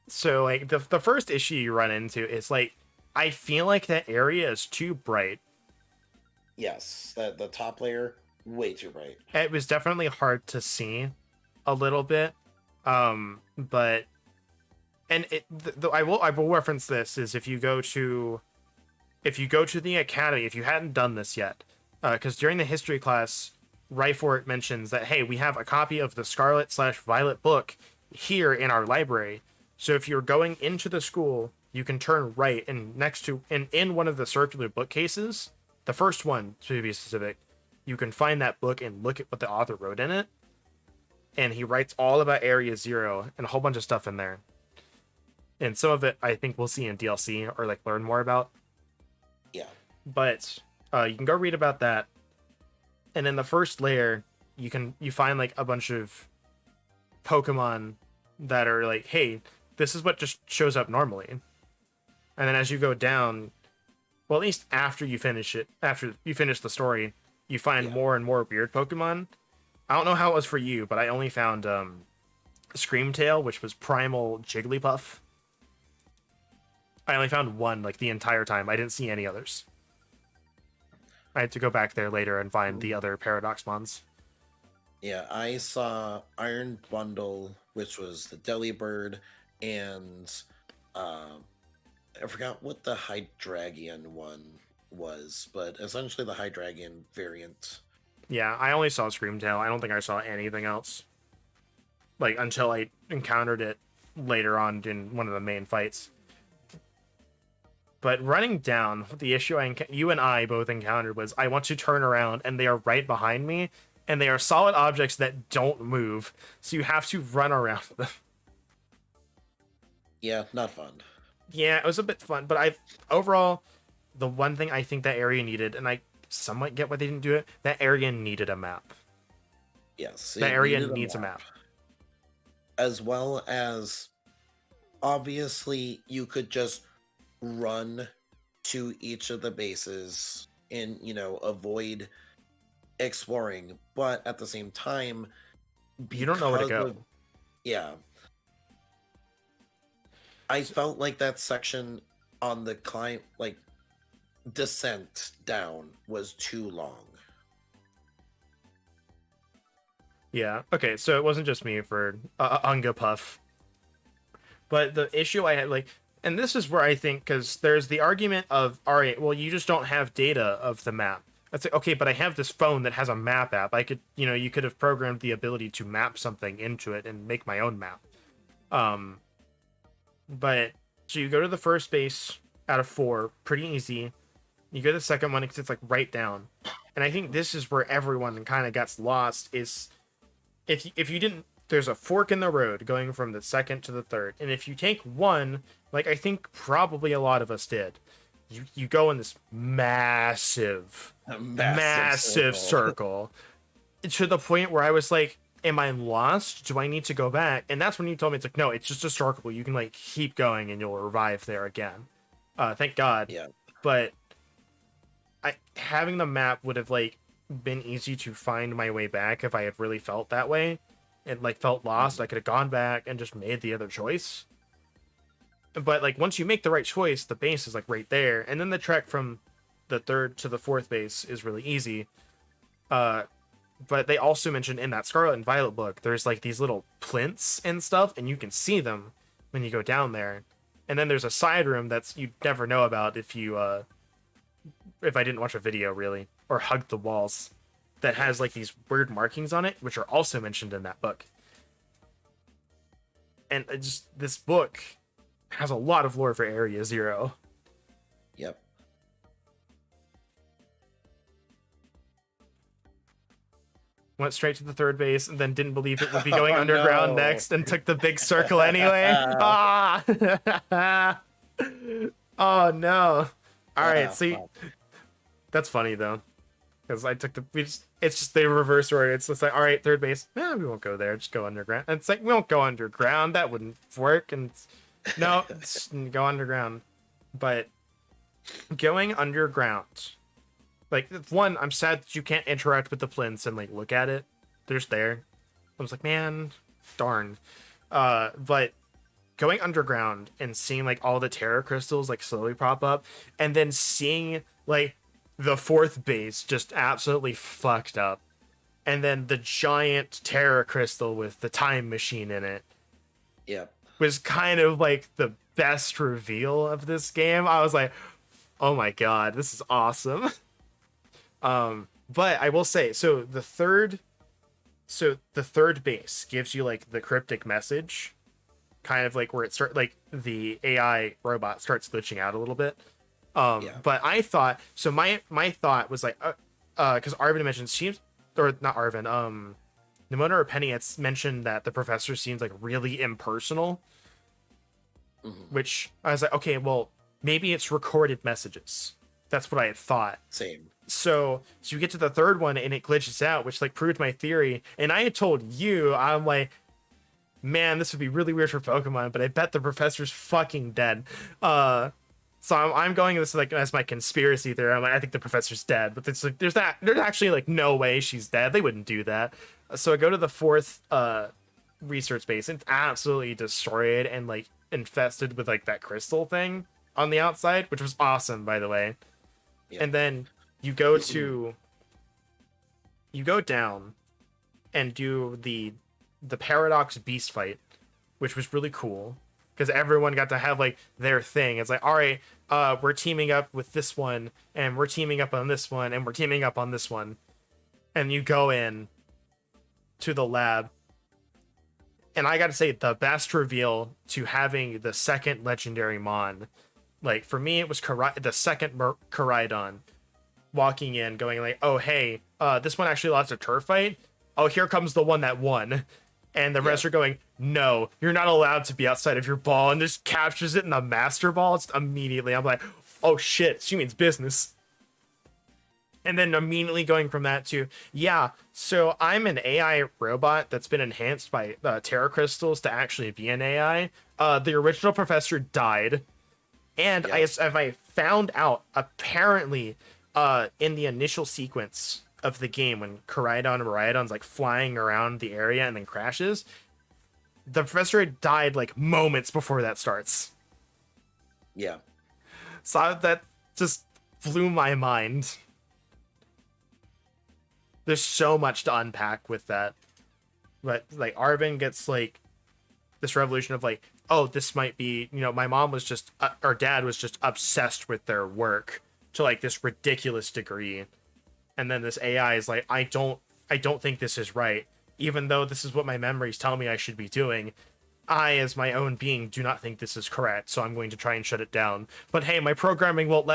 So, like, the first issue you run into is, like, I feel like that area is too bright. Yes, the top layer, way too bright. It was definitely hard to see a little bit. But... And I will reference this, is if you go to the academy, if you hadn't done this yet, because during the history class, Ryfort mentions that, hey, we have a copy of the Scarlet/Violet book here in our library. So if you're going into the school, you can turn right, and in one of the circular bookcases, the first one to be specific, you can find that book and look at what the author wrote in it. And he writes all about Area Zero and a whole bunch of stuff in there. And some of it I think we'll see in DLC or like learn more about. Yeah. But you can go read about that. And in the first layer, you find like a bunch of Pokemon that are like, hey, this is what just shows up normally. And then as you go down, well, at least after you finish the story, you find more and more weird Pokemon. I don't know how it was for you, but I only found Screamtail, which was Primal Jigglypuff. I only found one like the entire time. I didn't see any others. I had to go back there later and find the other Paradoxmons. Yeah, I saw Iron Bundle, which was the Delibird, and I forgot what the Hydragian one was, but essentially the Hydragian variant. Yeah, I only saw Screamtail. I don't think I saw anything else. Like, until I encountered it later on in one of the main fights. But running down, the issue you and I both encountered was I want to turn around and they are right behind me, and they are solid objects that don't move, so you have to run around them. Yeah, not fun. Yeah, it was a bit fun, but overall, the one thing I think that area needed, and I somewhat get why they didn't do it, that area needed a map. Yes. That area needs a map. As well as, obviously, you could just run to each of the bases and, avoid exploring. But at the same time, you don't know where to go. Yeah. I felt like that section on the climb, like, descent down was too long. Yeah, okay, so it wasn't just me for Ungapuff. But the issue I had, like, and this is where I think, because there's the argument of, all right, well, you just don't have data of the map. That's like, okay, but I have this phone that has a map app. I could, you could have programmed the ability to map something into it and make my own map. But, so you go to the first base out of 4, pretty easy. You go to the second one, because it's like right down. And I think this is where everyone kind of gets lost, is if you didn't, there's a fork in the road going from the second to the third. And if you take one, like I think probably a lot of us did, you go in this massive, A massive circle to the point where I was like, am I lost? Do I need to go back? And that's when you told me it's like, no, it's just a circle. You can like keep going and you'll revive there again. Thank God. Yeah. But having the map would have like been easy to find my way back if I had really felt that way and like felt lost. I could have gone back and just made the other choice. But like once you make the right choice, the base is like right there, and then the trek from the third to the fourth base is really easy. But they also mentioned in that Scarlet and Violet book, there's like these little plinths and stuff, and you can see them when you go down there. And then there's a side room that's you'd never know about if I didn't watch a video really or hug the walls, that has like these weird markings on it, which are also mentioned in that book. And this book has a lot of lore for Area Zero. Yep. Went straight to the third base and then didn't believe it would be going Oh, underground no. next and took the big circle anyway. Ah! Oh no. All right, see, Fuck. that's funny though, because I took it's just the reverse order. It's just like, all right, third base, we won't go there, just go underground. And it's like, we won't go underground, that wouldn't work. And no, go underground. But going underground, like, one, I'm sad that you can't interact with the plinths and like look at it. They're just there. I was like, man, darn. But going underground and seeing like all the terra crystals like slowly pop up, and then seeing like the fourth base just absolutely fucked up, and then the giant terra crystal with the time machine in it Yep. was kind of like the best reveal of this game. I was like, oh my god, this is awesome. But I will say, so the third base gives you like the cryptic message, kind of like where it start like the AI robot starts glitching out a little bit. But I thought, so my thought was like, because Arvin mentioned seems, or not Arvin, Nemona or Penny had mentioned that the professor seems like really impersonal, which I was like, okay, well maybe it's recorded messages. That's what I had thought. Same. So you get to the third one and it glitches out, which like proved my theory. And I had told you, I'm like, man, this would be really weird for Pokemon, but I bet the professor's fucking dead. So I'm going this like as my conspiracy theory. I'm like, I think the professor's dead, but it's like there's actually like no way she's dead. They wouldn't do that. So I go to the fourth research base, and it's absolutely destroyed and like infested with like that crystal thing on the outside, which was awesome, by the way. Yeah. And then you go down and do the Paradox Beast fight, which was really cool because everyone got to have like their thing. It's like, all right, we're teaming up with this one, and we're teaming up on this one, and we're teaming up on this one. And you go in to the lab, and I gotta say, the best reveal to having the second legendary Mon, like for me it was the second Koraidon walking in going like, oh hey, this one actually lost a turf fight, oh here comes the one that won. And the rest are going, no, you're not allowed to be outside of your ball, and just captures it in the master ball. Just immediately I'm like, oh shit, she means business. And then immediately going from that to, yeah, so I'm an AI robot that's been enhanced by Terra Crystals to actually be an AI. The original professor died. And I found out, apparently, in the initial sequence of the game, when Koraidon and Miraidon's like flying around the area and then crashes, the professor had died like moments before that starts. Yeah. So that just blew my mind. There's so much to unpack with that. But like Arvin gets like this revolution of like, oh, this might be, my mom was just, or dad was just obsessed with their work to like this ridiculous degree. And then this AI is like, I don't think this is right. Even though this is what my memories tell me I should be doing, I, as my own being, do not think this is correct, so I'm going to try and shut it down. But hey, my programming won't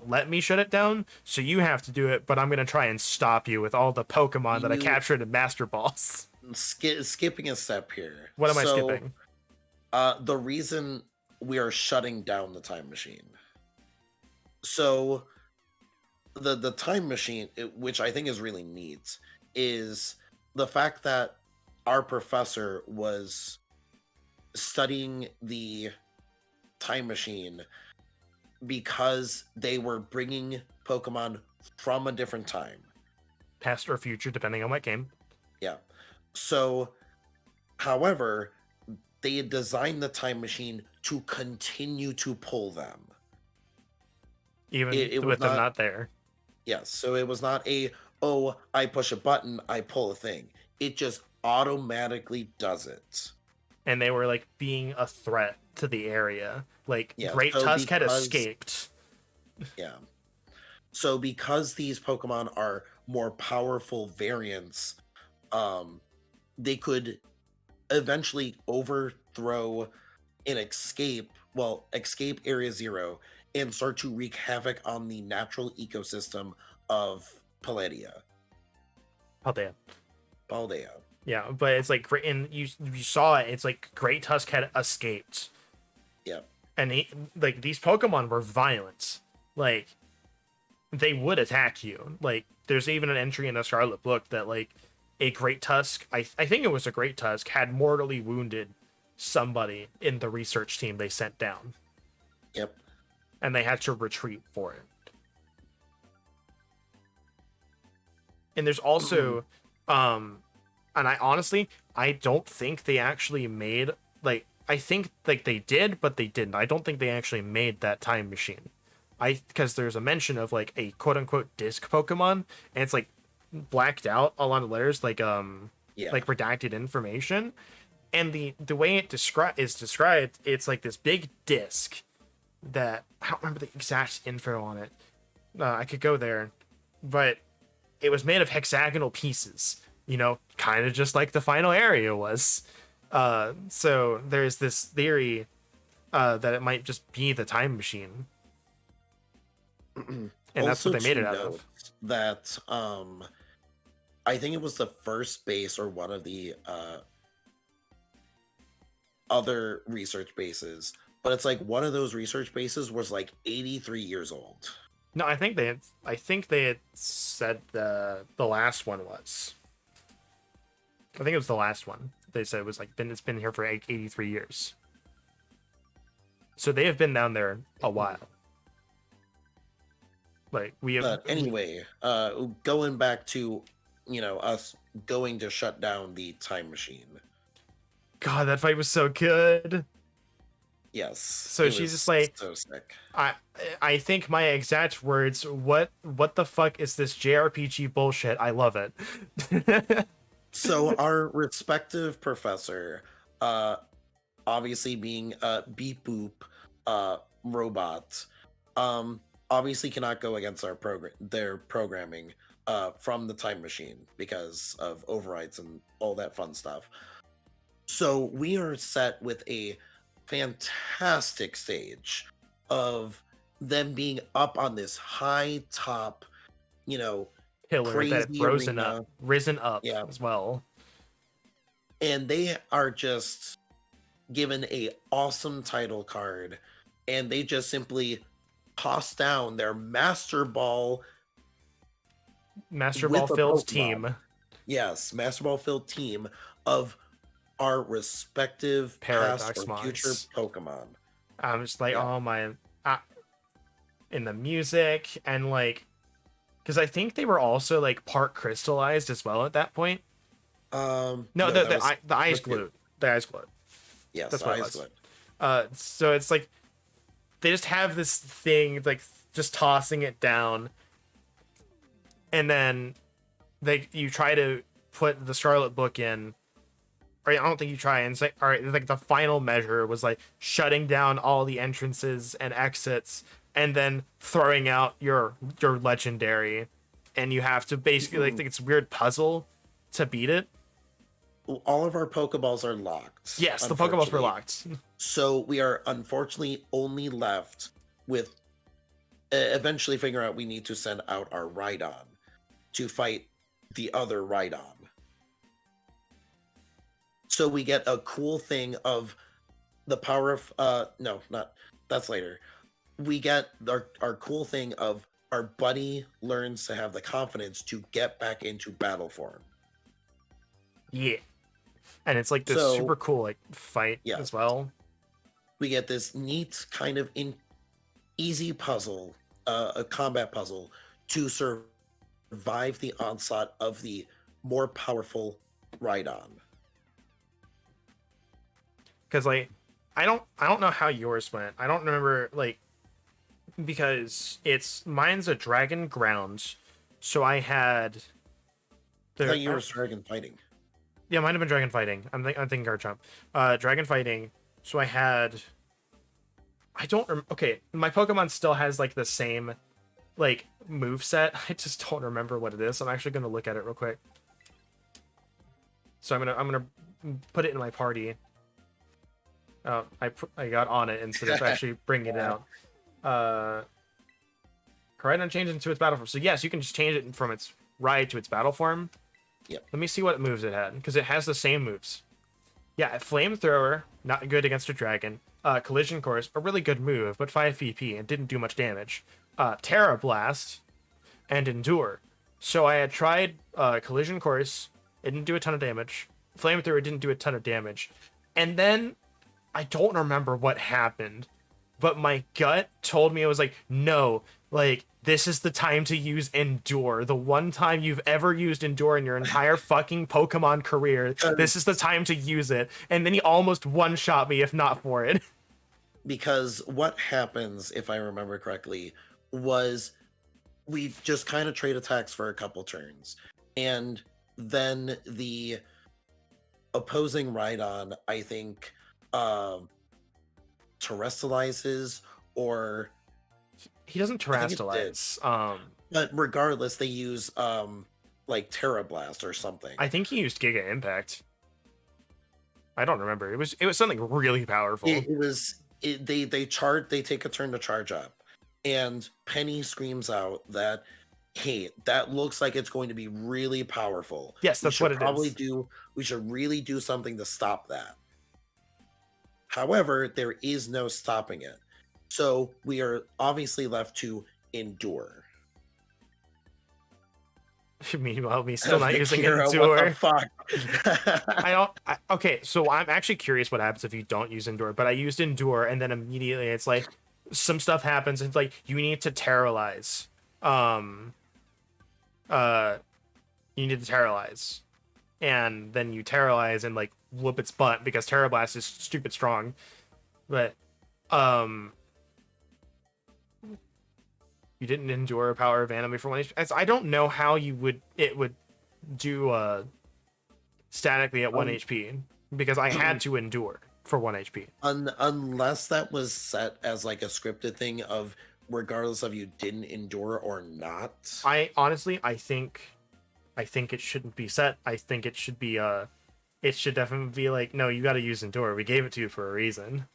let me shut it down, so you have to do it. But I'm gonna try and stop you with all the Pokemon that I You captured in Master Balls. skipping a step here. What am I So, skipping? the reason we are shutting down the time machine. So, the time machine, which I think is really neat, is the fact that our professor was studying the time machine because they were bringing Pokemon from a different time. Past or future, depending on what game. Yeah. So, however, they had designed the time machine to continue to pull them. Even It was with them not, not there. yes. So it was not oh, I push a button, I pull a thing. It just automatically does it. And they were like being a threat to the area. Like Yeah. Great So Tusk had because, escaped. yeah. So because these Pokemon are more powerful variants, um, they could eventually overthrow and escape Area Zero and start to wreak havoc on the natural ecosystem of Palladium. Oh damn. Paldea. Yeah, but it's like great, and you saw it. It's like Great Tusk had escaped, Yep. and like these Pokemon were violent. Like they would attack you. Like there's even an entry in the Scarlet book that like a Great Tusk, I think it was a Great Tusk, had mortally wounded somebody in the research team they sent down, Yep. and they had to retreat for it. And there's also, and I honestly, I don't think they actually made like I think like they did, but they didn't. I don't think they actually made that time machine. Because there's a mention of like a quote unquote disc Pokemon, and it's like blacked out a lot of letters, Yeah. like redacted information. And the way it is described, it's like this big disc that I don't remember the exact info on it. I could go there, but it was made of hexagonal pieces, kind of just like the final area was. So there's this theory that it might just be the time machine, and that's what Also they made to it out note of. that I think it was the first base or one of the other research bases, but it's like one of those research bases was like 83 years old. No, I think they had said the last one was. I think it was the last one. They said it was like it's been here for 83 years. So they have been down there a while. Like we have. But anyway, going back to us going to shut down the time machine. God, that fight was so good. Yes. So it she's was just like, so sick. I think my exact words. What the fuck is this JRPG bullshit? I love it. So our respective professor, obviously being Beep Boop robot, obviously cannot go against their programming from the time machine because of overrides and all that fun stuff. So we are set with a fantastic stage of them being up on this high top, Pillar that had crazy arena. risen up Yeah. as well. And they are just given a awesome title card, and they just simply toss down their Master Ball Master with Ball a filled Pokemon. team. Yes, Master Ball filled team of our respective past or future Paradox Pokemon. I'm just like, Yeah. oh my, in the music and like, because I think they were also like part crystallized as well at that point. No, the eyes glowed. The eyes glowed. Yes, That's what it eyes was. glowed. So it's like they just have this thing like just tossing it down, and then you try to put the Scarlet book in. Or I don't think you try and say, all right, like the final measure was like shutting down all the entrances and exits, and then throwing out your legendary, and you have to basically like think it's a weird puzzle to beat it. all of our Pokeballs are locked, Yes, the Pokeballs were unfortunately. locked. So we are unfortunately only left with eventually figure out we need to send out our Rhydon to fight the other Rhydon. So we get a cool thing of the power of no, not that's later. We get our cool thing of our buddy learns to have the confidence to get back into battle form. Yeah. And it's like this So super cool like fight yeah, as well. we get this neat kind of easy puzzle, a combat puzzle to survive the onslaught of the more powerful Rhydon. Because like I don't know how yours went. I don't remember like because mine's a dragon ground, so I had I the thought you were dragon fighting. yeah, might have been dragon fighting. I'm thinking Garchomp. Dragon fighting. So I had. I don't. Okay, my Pokemon still has like the same, like move set. I just don't remember what it is. I'm actually gonna look at it real quick. So I'm gonna put it in my party. I got on it instead of actually bringing it out. Koraidon changed into its battle form. So yes, you can just change it from its ride to its battle form. Yep. Let me see what moves it had, because it has the same moves. Yeah, Flamethrower, not good against a dragon. Collision Course, a really good move, but 5 VP and didn't do much damage. Terra Blast and Endure. So I had tried Collision Course, it didn't do a ton of damage. Flamethrower didn't do a ton of damage. And then I don't remember what happened, but my gut told me it was like, no, like this is the time to use Endure. The one time you've ever used Endure in your entire fucking Pokemon career. This is the time to use it. And then he almost one-shot me if not for it. Because what happens, if I remember correctly, was we just kind of trade attacks for a couple turns. And then the opposing Rhydon, I think, terrestrializes or He doesn't I think it did. terrestrialize. But regardless, they use like Terra Blast or something. I think he used Giga Impact. I don't remember. It was something really powerful. They take a turn to charge up, and Penny screams out that, hey, that looks like it's going to be really powerful. Yes, that's what it is. We should really do something to stop that. However, there is no stopping it. So we are obviously left to endure. Meanwhile, me still not using Kira, Endure. what the fuck? Okay, so I'm actually curious what happens if you don't use Endure, but I used Endure, and then immediately it's like some stuff happens. It's like you need to terrorize. You need to terrorize, and then you terrorize and like whoop its butt because Terra Blast is stupid strong. But you didn't endure power of anime for 1 HP. I don't know how it would do statically at 1 HP because I had to endure for 1 HP. Unless that was set as like a scripted thing of regardless of you didn't endure or not. I think it shouldn't be set. I think it should be it should definitely be like, no, you got to use endure. We gave it to you for a reason.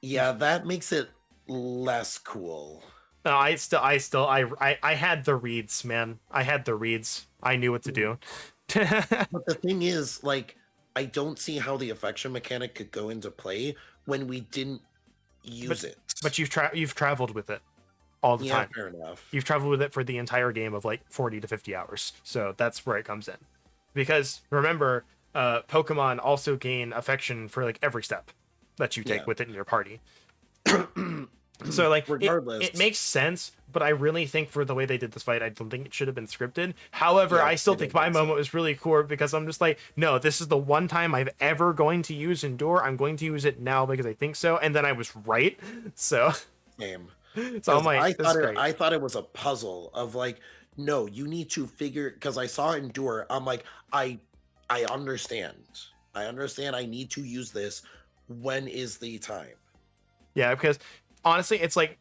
Yeah, that makes it less cool. No, I had the reads, man. I had the reads. I knew what to do. But the thing is, like, I don't see how the affection mechanic could go into play when we didn't use it. But you've traveled with it all the time. Fair enough. You've traveled with it for the entire game of like 40 to 50 hours. So that's where it comes in. Because remember, Pokemon also gain affection for like every step that you take with it in your party. So like regardless, it makes sense, but I really think for the way they did this fight, I don't think it should have been scripted. However, I still think my moment was really cool because I'm just like, no, this is the one time I've ever going to use Endure. I'm going to use it now because I think so, and then I was right. So same. So I'm like, I thought it was a puzzle of like, no, you need to figure, because I saw Endure. I'm like, I understand. I need to use this. When is the time? Yeah, because honestly, it's like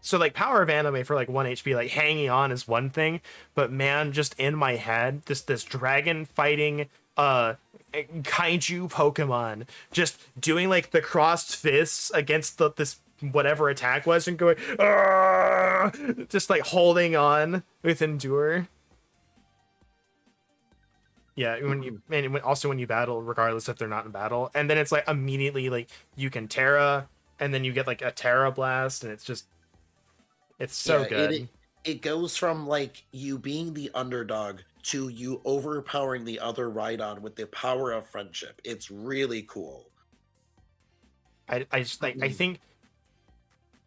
So like power of anime for like 1 HP, like hanging on is one thing, but man, just in my head, this dragon fighting kaiju Pokemon just doing like the crossed fists against this whatever attack was and going "Argh!" Just like holding on with endure. Yeah, when you and also when you battle, regardless if they're not in battle, and then it's like immediately like you can Terra, and then you get like a Terra Blast, and it's so Yeah, good. it goes from like you being the underdog to you overpowering the other Rhydon with the power of friendship. It's really cool. I just like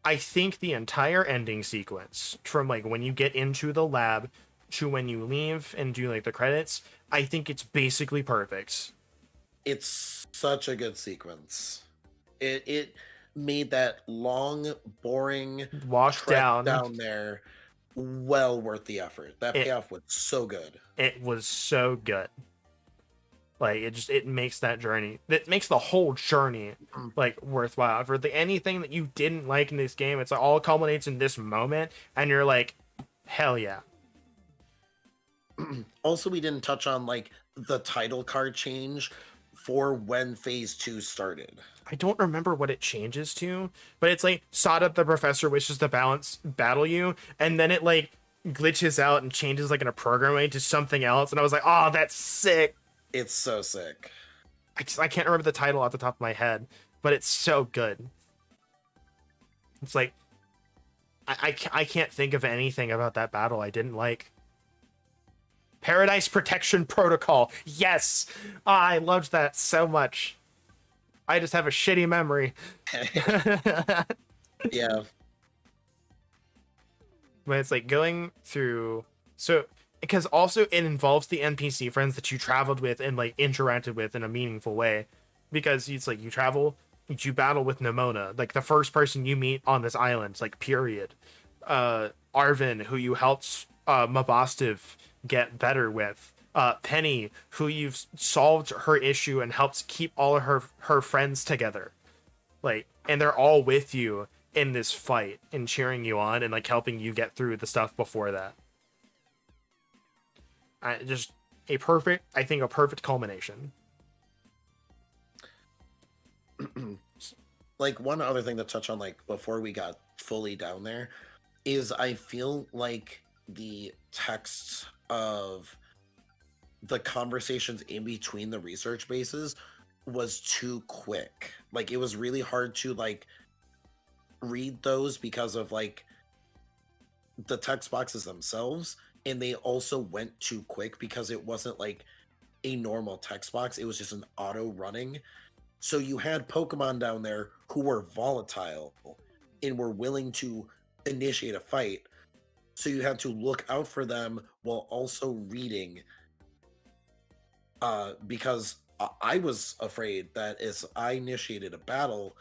I think the entire ending sequence from like when you get into the lab to when you leave and do like the credits, I think it's basically perfect. It's such a good sequence. It made that long, boring Walk trek down. down there well worth the effort. That It payoff was so good. it was so good. Like it makes that journey. It makes the whole journey Mm. like worthwhile. For anything that you didn't like in this game, it's like all culminates in this moment, and you're like, hell yeah. Also, we didn't touch on like the title card change for when phase 2 started. I don't remember what it changes to, but it's like Sada the professor wishes to battle you, and then it like glitches out and changes like in a program way to something else, and I was like, oh, that's sick. It's so sick. I can't remember the title off the top of my head, but it's so good. It's like I can't think of anything about that battle I didn't like. Paradise Protection Protocol. Yes. I loved that so much. I just have a shitty memory. Yeah. But it's like going through so because also it involves the NPC friends that you traveled with and like interacted with in a meaningful way. Because it's like you travel, you battle with Nemona, like the first person you meet on this island, like period. Arvin, who you helped Mabostiv get better with. Penny, who you've solved her issue and helped keep all of her friends together. Like, and they're all with you in this fight and cheering you on and like helping you get through the stuff before that. Just I think a perfect culmination. Like one other thing to touch on, like before we got fully down there, is I feel like the text of the conversations in between the research bases was too quick. Like it was really hard to like read those because of like the text boxes themselves, and they also went too quick because it wasn't like a normal text box, it was just an auto running. So you had Pokemon down there who were volatile and were willing to initiate a fight, so you had to look out for them while also reading, because I was afraid that as I initiated a battle,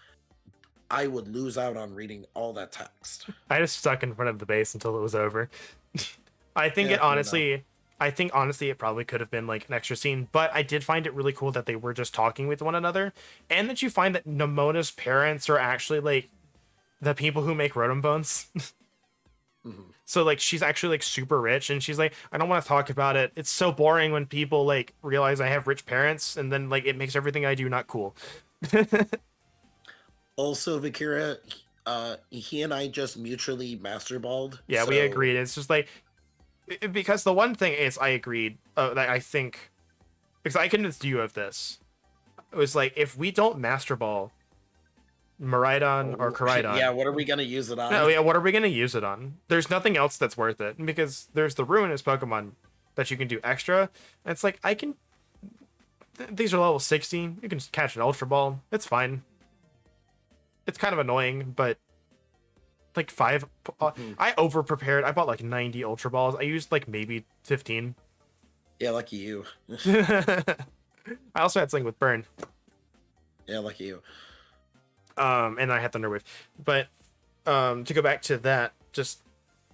I would lose out on reading all that text. I just stuck in front of the base until it was over. I think Yeah, it fair enough. honestly, I think honestly it probably could have been like an extra scene, but I did find it really cool that they were just talking with one another, and that you find that Nemona's parents are actually like the people who make Rotom Bones. Mhm. So like she's actually like super rich, and she's like, I don't want to talk about it. It's so boring when people like realize I have rich parents, and then like it makes everything I do not cool. Also, Vakira, he and I just mutually master balled. Yeah, we So agreed. It's just like because the one thing is I agreed that I think because I convinced you of this. It was like if we don't master ball Miraidon or yeah, Koraidon, what are we gonna use it no, on? yeah, what are we gonna use it on? There's nothing else that's worth it because there's the ruinous Pokemon that you can do extra. And it's like I can. These are level 60. You can just catch an Ultra Ball. It's fine. It's kind of annoying, but like five. Mhm. I over prepared. I bought like 90 Ultra Balls. I used like maybe 15. Yeah, lucky you. I also had something with Burn. Yeah, lucky you. And I had Thunder Wave. But to go back to that, just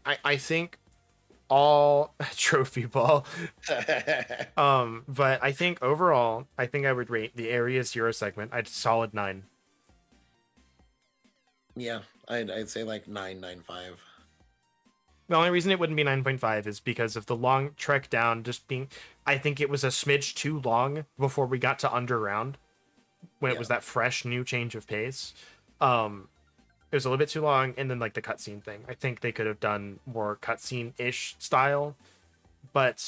I think all trophy ball. But I think overall, I think I would rate the Area Zero segment. I'd solid 9. Yeah, I'd say like 995. The only reason it wouldn't be 9.5 is because of the long trek down just being, I think it was a smidge too long before we got to Underground, when it Yeah. was that fresh new change of pace. It was a little bit too long, and then like the cutscene thing. I think they could have done more cutscene-ish style, but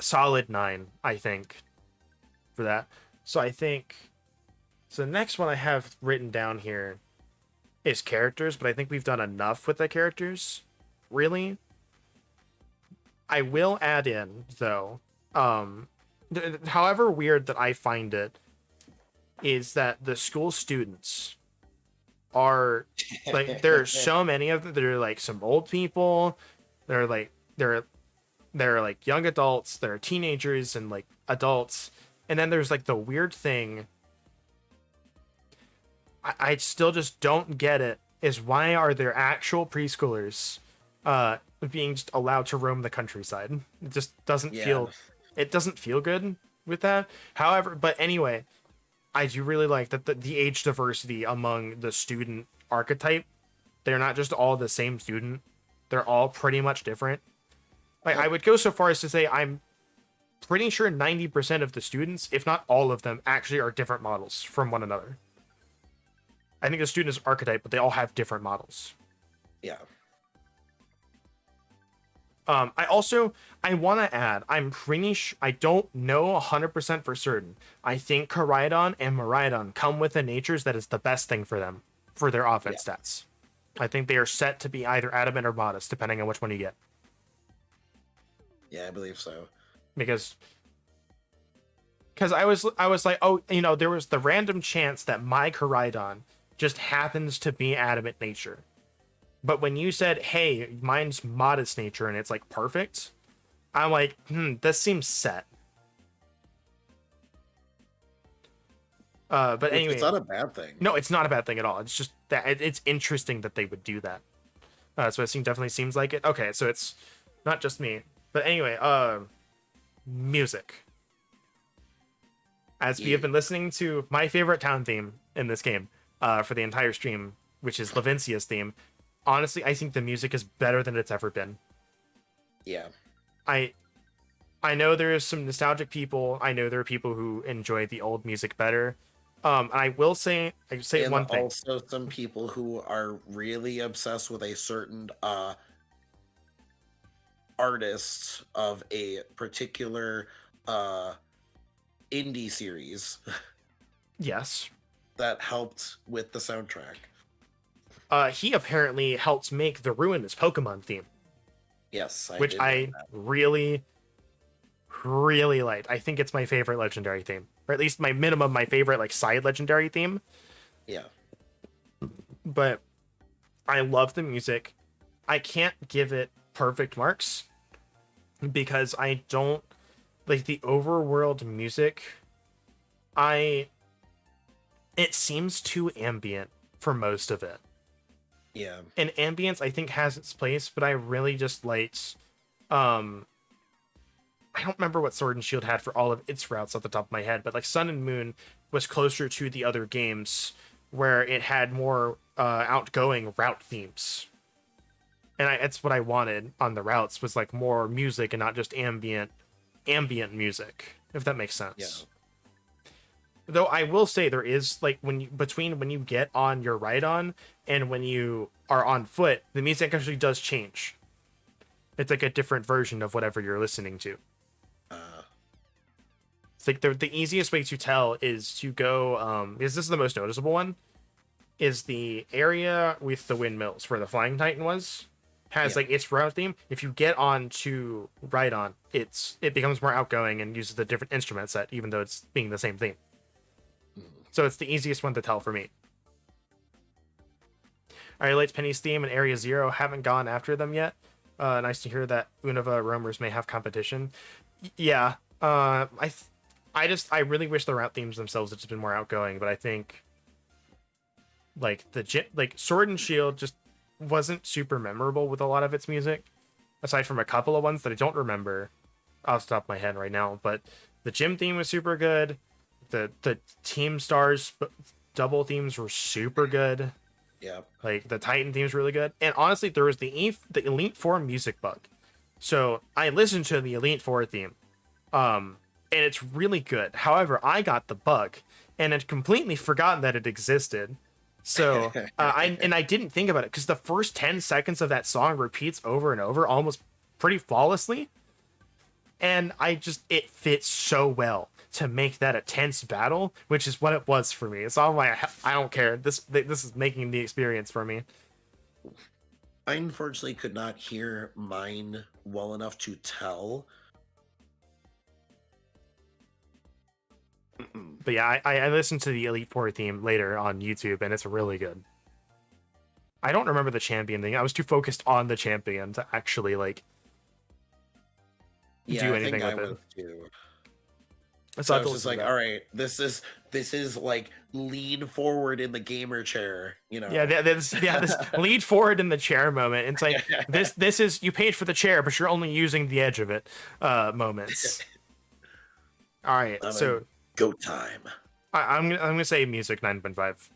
solid 9, I think, for that. So I think so the next one I have written down here is characters, but I think we've done enough with the characters. Really? I will add in though, however weird that I find it, is that the school students are like, there are so many of them. There are like some old people, they're like they're like young adults, there are teenagers and like adults, and then there's like the weird thing I still just don't get it, is why are there actual preschoolers being just allowed to roam the countryside? It just doesn't Yeah. feel good with that. However, but anyway, I do really like that the age diversity among the student archetype. They're not just all the same student. They're all pretty much different. Like, I would go so far as to say I'm pretty sure 90% of the students, if not all of them, actually are different models from one another. I think the student is archetype, but they all have different models. Yeah. I want to add, I'm pretty I don't know 100% for certain. I think Koraidon and Miraidon come with the natures that is the best thing for them, for their offense stats. I think they are set to be either adamant or modest, depending on which one you get. Yeah, I believe so. Because I was like, oh, there was the random chance that my Koraidon just happens to be adamant nature. But when you said, hey, mine's modest nature and it's like perfect, I'm like, this seems set. But anyway, it's not a bad thing. No, it's not a bad thing at all. It's just that it's interesting that they would do that. So it definitely seems like it. Okay, so it's not just me. But anyway, music. As we have been listening to my favorite town theme in this game for the entire stream, which is Lavencia's theme, honestly, I think the music is better than it's ever been. Yeah. I know there's some nostalgic people. I know there are people who enjoy the old music better. I will say, And one thing. Also, some people who are really obsessed with a certain artist of a particular indie series. Yes. That helped with the soundtrack. He apparently helped make the Ruinous Pokemon theme. Yes, which I really, really liked. I think it's my favorite legendary theme, or at least my favorite like side legendary theme. Yeah. But I love the music. I can't give it perfect marks because I don't like the overworld music. It seems too ambient for most of it. Yeah. And ambience I think has its place, but I really just liked I don't remember what Sword and Shield had for all of its routes off the top of my head, but like Sun and Moon was closer to the other games where it had more outgoing route themes. And it's what I wanted on the routes, was like more music and not just ambient music, if that makes sense. Yeah. Though I will say there is like when you get on your ride-on and when you are on foot, the music actually does change. It's like a different version of whatever you're listening to. It's like the easiest way to tell is to go because this is the most noticeable one, is the area with the windmills where the Flying Titan has like its route theme. If you get on to ride-on, it becomes more outgoing and uses a different instrument set, even though it's being the same theme. So it's the easiest one to tell for me. I liked Penny's theme and Area Zero. Haven't gone after them yet. Nice to hear that Unova roamers may have competition. Yeah. I really wish the route themes themselves had just been more outgoing, but I think like Sword and Shield just wasn't super memorable with a lot of its music, aside from a couple of ones that I don't remember off the top of my head right now. But the gym theme was super good. The Team Stars double themes were super good. Yeah. Like the Titan theme is really good, and honestly, there was the Elite Four music bug. So I listened to the Elite Four theme, and it's really good. However, I got the bug and had completely forgotten that it existed. So I didn't think about it because the first 10 seconds of that song repeats over and over, almost pretty flawlessly, and it fits so well to make that a tense battle, which is what it was for me. So I'm like, I don't care. This is making the experience for me. I unfortunately could not hear mine well enough to tell. But yeah, I listened to the Elite Four theme later on YouTube, and it's really good. I don't remember the champion thing. I was too focused on the champion to actually like Yeah, do I think anything I with it. was too. So So I I have to was just listen to like, that. all right, this is like lean forward in the gamer chair, you Yeah, know. this lead forward in the chair moment. It's like this is you paid for the chair, but you're only using the edge of it. Moments. All right, I'm so in go time. I'm gonna say music 9.5.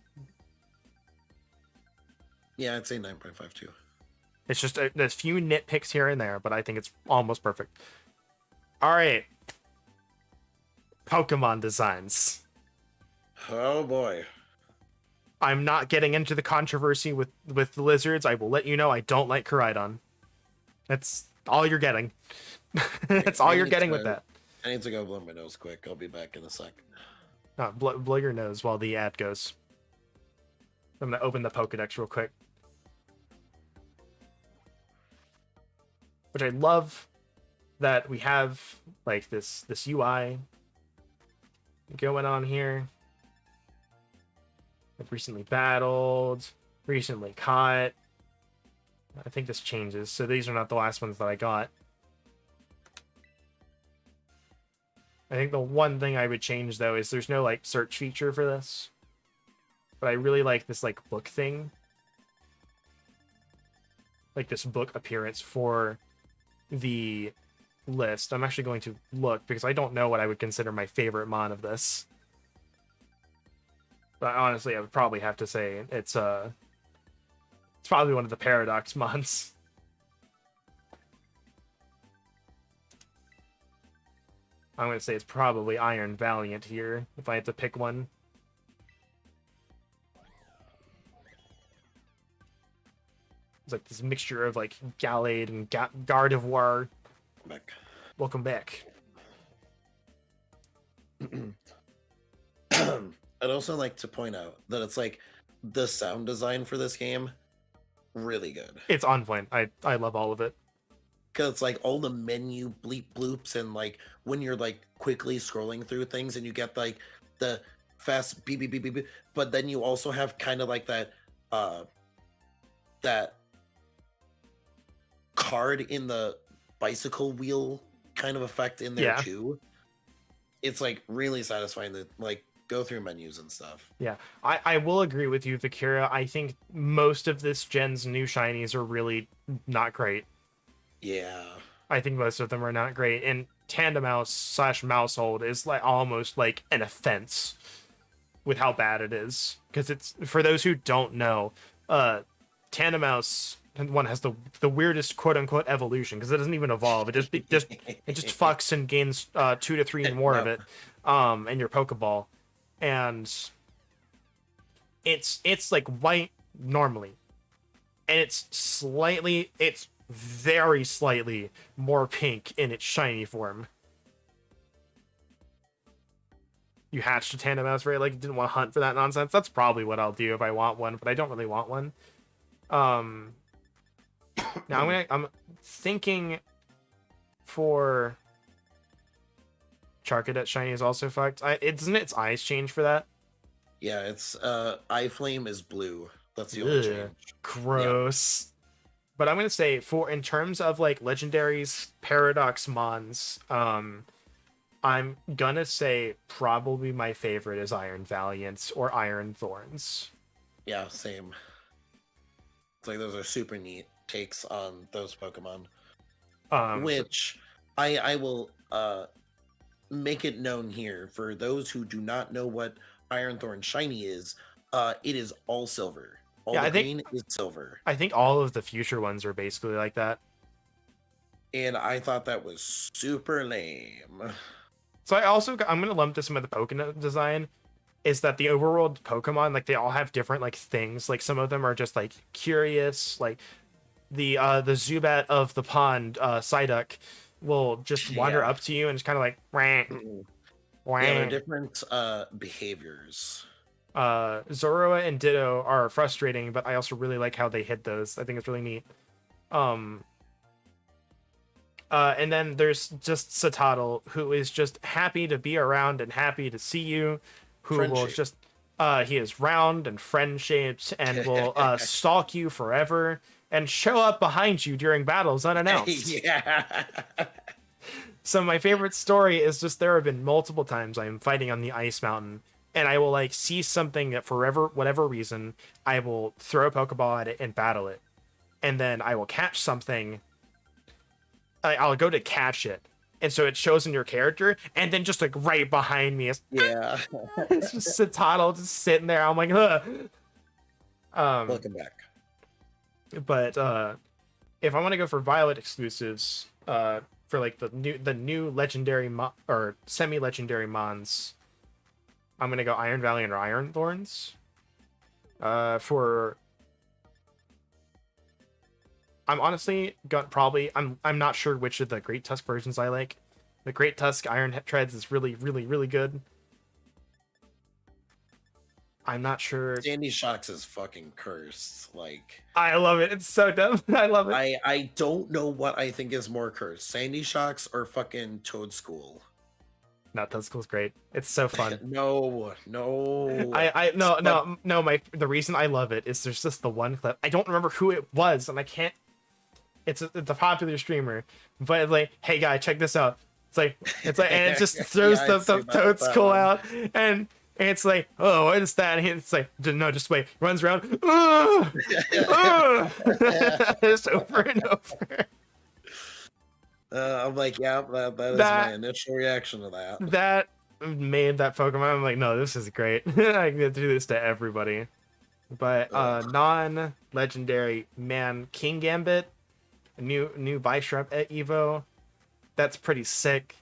Yeah, I'd say 9.5 too. It's just there's few nitpicks here and there, but I think it's almost perfect. All right, Pokemon designs. Oh boy. I'm not getting into the controversy with the lizards. I will let you know I don't like Koraidon. That's all you're getting. That's all you're getting with that. I need to go blow my nose quick. I'll be back in a sec. Blow your nose while the ad goes. I'm gonna open the Pokedex real quick. Which I love that we have like this UI going on here. Like recently battled, recently caught. I think this changes, so these are not the last ones that I got. I think the one thing I would change though is there's no like search feature for this. But I really like this like book thing. Like this book appearance for the list. I'm actually going to look because I don't know what I would consider my favorite mon of this. But honestly, I would probably have to say it's probably one of the Paradox mons. I'm going to say it's probably Iron Valiant here, if I had to pick one. It's like this mixture of like Gallade and Gardevoir. Back. Welcome back. I'd also like to point out that it's like the sound design for this game really good. It's on point. I love all of it. Because it's like all the menu bleep bloops and like when you're like quickly scrolling through things and you get like the fast beep beep beep beep, beep, but then you also have kind of like that card in the bicycle wheel kind of effect in there too. It's like really satisfying to like go through menus and stuff. Yeah, I will agree with you, Vakira. I think most of this gen's new shinies are really not great. Yeah. I think most of them are not great. And Tandemaus / Mousehold is like almost like an offense with how bad it is. Because it's, for those who don't know, Tandemaus one has the weirdest quote unquote evolution because it doesn't even evolve. It just fucks and gains 2 to 3 more of it in your Pokeball. And it's like white normally. And it's very slightly more pink in its shiny form. You hatched a Tandemaus, right? Like, didn't want to hunt for that nonsense. That's probably what I'll do if I want one, but I don't really want one. Now I'm thinking for Charcadet shiny is also fucked. Doesn't its eyes change for that? Yeah, it's eye flame is blue. That's the only change. Gross. Yeah. But I'm gonna say in terms of like legendaries, Paradox mons, I'm gonna say probably my favorite is Iron Valiant or Iron Thorns. Yeah, same. It's like those are super neat takes on those Pokemon. Which I will make it known here for those who do not know what Iron Thorn Shiny is. It is all silver. All Yeah, the green is silver. I think all of the future ones are basically like that. And I thought that was super lame. So I'm gonna lump this in with the Pokemon design. Is that the overworld Pokemon, like they all have different like things. Like some of them are just like curious, like the Zubat of the pond, Psyduck, will just wander Yeah. up to you and it's kind of like wah, Yeah, they're wah. different behaviors. Zorua and Ditto are frustrating, but I also really like how they hit those. I think it's really neat. Um, and then there's just Citadel, who is just happy to be around and happy to see you, who will Friendship. just he is round and friend shaped and will stalk you forever and show up behind you during battles unannounced. Yeah. So my favorite story is just there have been multiple times I am fighting on the ice mountain and I will like see something that forever whatever reason I will throw a Pokeball at it and battle it. And then I will catch something. I'll go to catch it. And so it shows in your character, and then just like right behind me is Yeah. it's just Citadel just sitting there. I'm like, ugh. Looking back. But if I want to go for Violet exclusives, for like the new legendary or semi-legendary mons, I'm gonna go Iron Valley and Iron Thorns. For I'm honestly got probably I'm not sure which of the Great Tusk versions I like. The Great Tusk Iron Treads is really good. I'm not sure. Sandy Shocks is fucking cursed. Like I love it. It's so dumb. I love it. I don't know what I think is more cursed, Sandy Shocks or fucking Toad School. No, Tuskle's great. It's so fun. No. I no the reason I love it is there's just the one clip. I don't remember who it was, and I can't. It's a popular streamer, but it's like, hey guy, check this out. It's like, and it just throws Yeah, the Toad Skull out, and it's like, oh, what is that? And it's like, no, just wait. Runs around, just over and over. I'm like, yeah, that is my initial reaction to that. That made that Pokemon. I'm like, no, this is great. I can do this to everybody. But non-legendary, man, King Gambit, new Bisharp at Evo. That's pretty sick.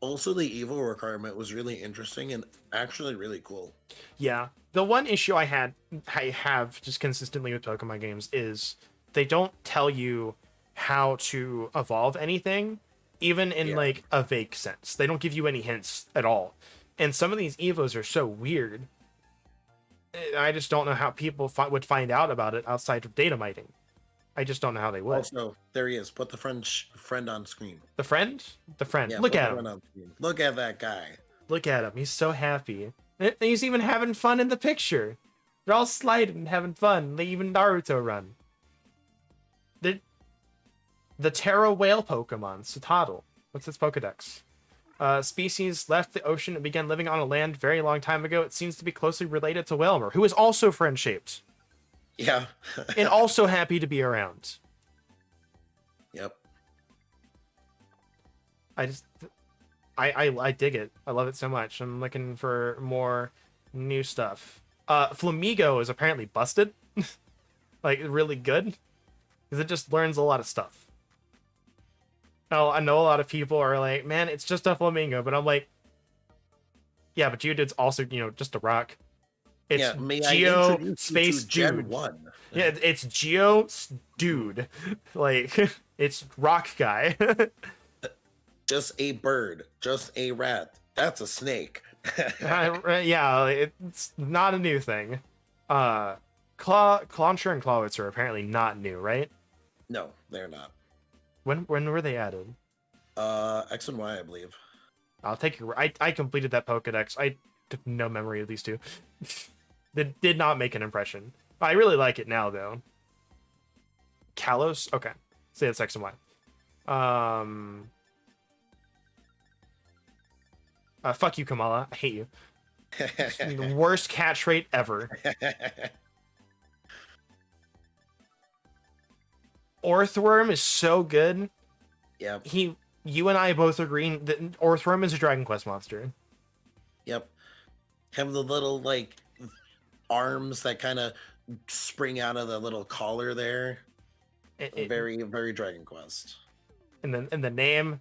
Also, the Evo requirement was really interesting and actually really cool. Yeah. The one issue I have just consistently with Pokemon games is they don't tell you how to evolve anything, even in like a vague sense. They don't give you any hints at all. And some of these Evos are so weird. I just don't know how people would find out about it outside of data mining. I just don't know how they would. Also, there he is. Put the friend on screen. The friend? The friend. Yeah, Look at him. Look at that guy. Look at him. He's so happy. He's even having fun in the picture. They're all sliding and having fun. They even Naruto run. The Terra whale Pokemon, Citadel. What's its Pokedex? Species left the ocean and began living on a land very long time ago. It seems to be closely related to Whalmer, who is also friend-shaped. Yeah. And also happy to be around. Yep. I dig it. I love it so much. I'm looking for more new stuff. Flamigo is apparently busted. Like, really good. Because it just learns a lot of stuff. Now, I know a lot of people are like, man, it's just a flamingo. But I'm like, yeah, but Geodude's also, just a rock. It's Geo Space Dude. 1. Yeah, it's Geo Dude. Like, it's rock guy. Just a bird. Just a rat. That's a snake. Yeah, it's not a new thing. Clauncher and Clawitz are apparently not new, right? No, they're not. When were they added? X and Y, I believe. I'll take your. I completed that Pokedex. I have no memory of these two. They did not make an impression. I really like it now, though. Kalos? Okay. Say that's X and Y. Fuck you, Kamala. I hate you. The worst catch rate ever. Orthworm is so good. Yeah. You and I both agree that Orthworm is a Dragon Quest monster. Yep. Have the little, like, arms that kind of spring out of the little collar there. It, Very, very Dragon Quest. and the name,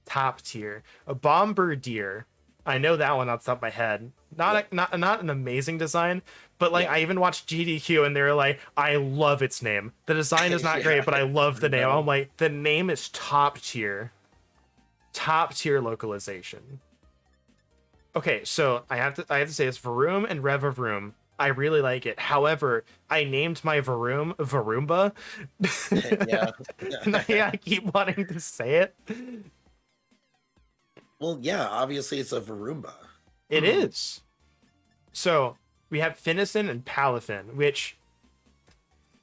top tier. A Bombardier. I know that one off the top of my head. Not an amazing design, but like Yeah. I even watched GDQ and they're like, I love its name. The design is not Yeah, great, but I love the name. no. I'm like, the name is top tier. Top tier localization. Okay, so I have to say it's Varoom and Revavroom. I really like it. However, I named my Varoom Varumba. Yeah. And I keep wanting to say it. Well, yeah, obviously it's a Varumba. It is. So we have Finnison and Palafin, which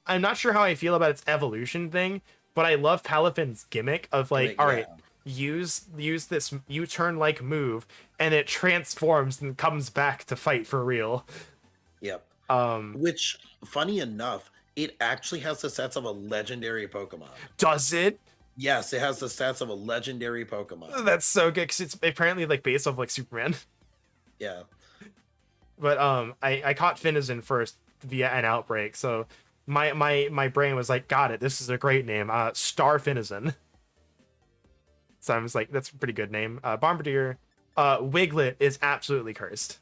I'm not sure how I feel about its evolution thing, but I love Palafin's gimmick of like, Gimmick, all right, yeah. use this U-turn like move, and it transforms and comes back to fight for real. Yep. Um, Which, funny enough, it actually has the stats of a legendary Pokemon. does it? Yes, it has the stats of a legendary Pokemon. That's so good because it's apparently like based off like Superman. Yeah. But I caught Finnison first via an outbreak, so my brain was like, got it. This is a great name. Star Finnison. So I was like, that's a pretty good name. Bombardier. Wiglet is absolutely cursed.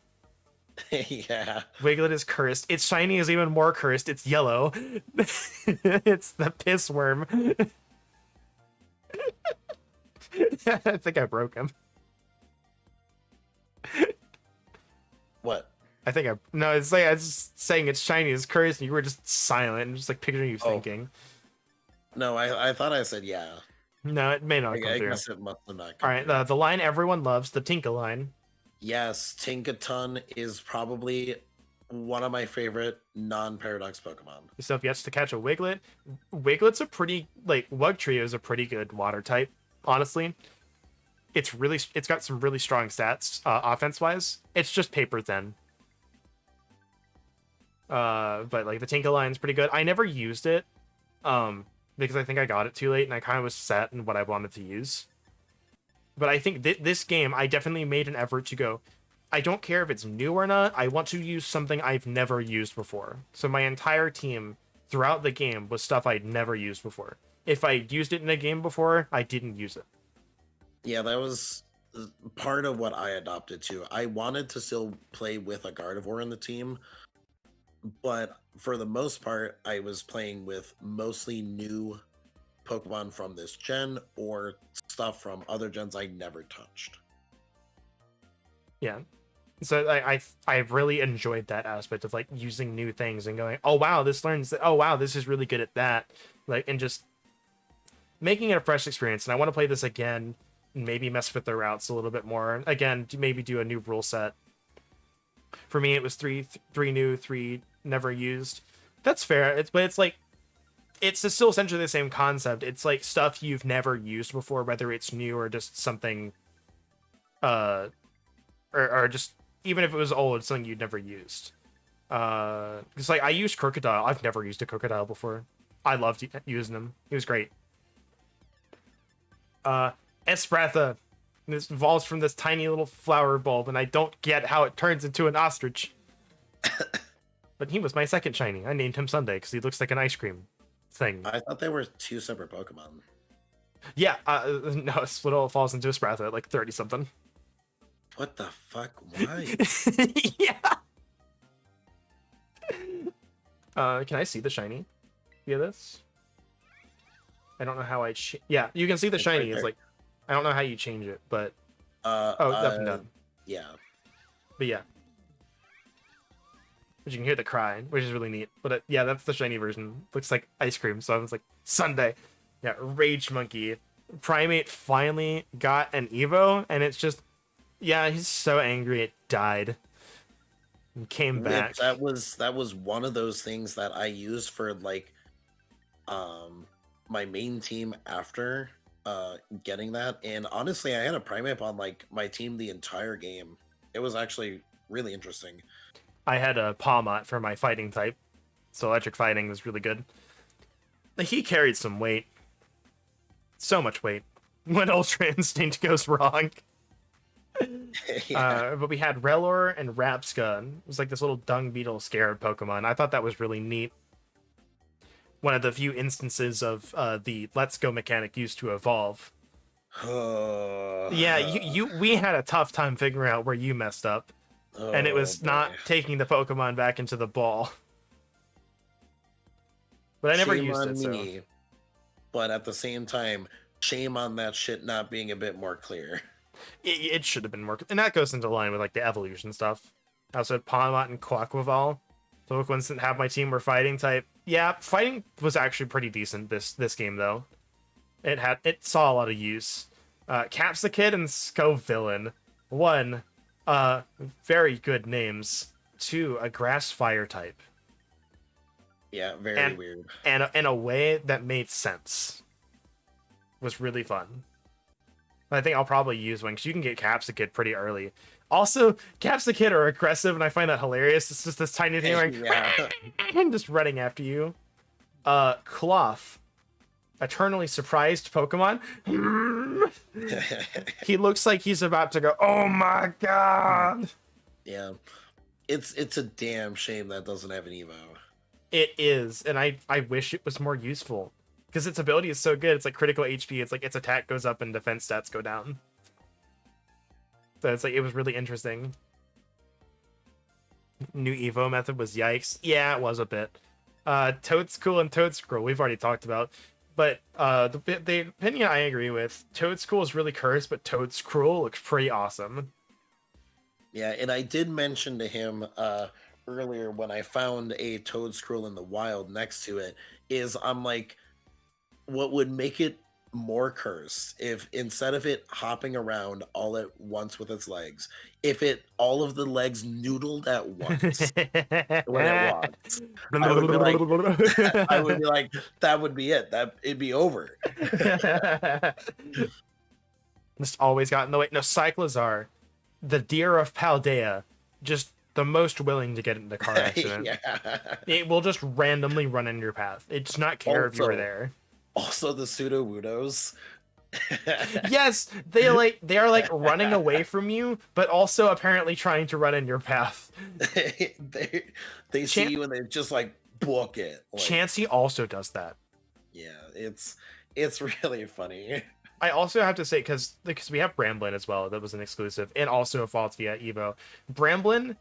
Yeah. Wiglet is cursed. Its shiny is even more cursed. It's yellow. It's the piss worm. I think I broke him. What? I think I no. It's like I was just saying its shiny is cursed, and you were just silent and just like picturing you thinking. No, I thought I said yeah. No, it may not come I through. guess it must have not All come right, through. the line everyone loves, the Tinka line. Yes, Tinkaton is probably one of my favorite non-paradox Pokemon. So if you have to catch a Wiglet, Wiglet's a pretty like Wugtrio is a pretty good water type. Honestly, it's got some really strong stats offense wise. It's just paper thin. But like the Tinka line's pretty good. I never used it, because I think I got it too late and I kind of was set in what I wanted to use. But I think this game, I definitely made an effort to go, I don't care if it's new or not. I want to use something I've never used before. So my entire team throughout the game was stuff I'd never used before. If I used it in a game before, I didn't use it. Yeah, that was part of what I adopted too. I wanted to still play with a Gardevoir in the team, but for the most part, I was playing with mostly new Pokemon from this gen or stuff from other gens I never touched. Yeah. So I really enjoyed that aspect of like using new things and going, oh wow, this learns that, oh wow, this is really good at that. Like, and just making it a fresh experience. And I want to play this again and maybe mess with the routes a little bit more. Again, maybe do a new rule set. For me, it was three new, 3 never used. That's fair. But it's like, it's still essentially the same concept. It's like stuff you've never used before, whether it's new or just something, or just even if it was old, something you'd never used. Because like I used Crocodile. I've never used a Crocodile before. I loved using him. He was great. Espratha. This evolves from this tiny little flower bulb, and I don't get how it turns into an ostrich. But he was my second shiny. I named him Sunday because he looks like an ice cream thing. I thought they were two separate Pokemon. Yeah, no, Spliddle falls into a Spratha at like 30 something. What the fuck? Why? Yeah. Can I see the shiny via this? I don't know how I. Yeah, you can see the It's shiny. right It's there. like I don't know how you change it, but Uh, oh, up and down. Yeah. But yeah, but you can hear the cry, which is really neat. But yeah, that's the shiny version. Looks like ice cream. So I was like Sunday. Yeah, Rage Monkey. Primate finally got an Evo, and it's just, yeah, he's so angry it died and came back. That was one of those things that I used for like my main team after getting that. And honestly, I had a Primate on like my team the entire game. It was actually really interesting. I had a Palmot for my fighting type, so electric fighting was really good. He carried some weight. So much weight. When Ultra Instinct goes wrong. Yeah. But we had Relor and Rapska. It was like this little dung beetle scarab Pokemon. I thought that was really neat. One of the few instances of the Let's Go mechanic used to evolve. Yeah, we had a tough time figuring out where you messed up, and it Oh was not boy. taking the Pokemon back into the ball. But I never Shame used on it, so me, but at the same time, shame on that shit not being a bit more clear. it should have been more. And that goes into line with like the evolution stuff. I also had Palmot and Quaquaval. So ones that have my team were fighting type. Yeah, fighting was actually pretty decent this game though. It saw a lot of use. Capsicid and Scovillain. One, very good names. Two, a grass fire type. Yeah, very And weird. and in a way that made sense. Was really fun. I think I'll probably use one because you can get Capsicid pretty early. Also, Capsicid are aggressive, and I find that hilarious. It's just this tiny thing like Yeah. just running after you. Cloth, eternally surprised Pokemon. He looks like he's about to go, oh my god. Yeah. It's a damn shame that doesn't have an Evo. It is, and I wish it was more useful. Because its ability is so good, it's like critical HP, it's like its attack goes up and defense stats go down. So it's like, it was really interesting. New Evo method was yikes. Yeah, it was a bit. Toadstool and Toadscroll, we've already talked about. But the opinion I agree with, Toadstool is really cursed, but Toadscroll looks pretty awesome. Yeah, and I did mention to him earlier when I found a Toadscroll in the wild next to it, is I'm like, what would make it more cursed if instead of it hopping around all at once with its legs, if it all of the legs noodled at once when it walks, I would be like, I would be like, that would be it. That it'd be over. Just always got in the way. No, Cyclozar, the deer of Paldea, just the most willing to get into a car accident. Yeah. It will just randomly run in your path. It does not care if you were Also, there. also the pseudo Wudos. Yes, they are like running away from you, but also apparently trying to run in your path. they see you and they just like book it. Like, Chansey also does that. yeah, it's really funny. I also have to say, because we have Bramblin as well, that was an exclusive, and also evolved via Evo. Bramblin,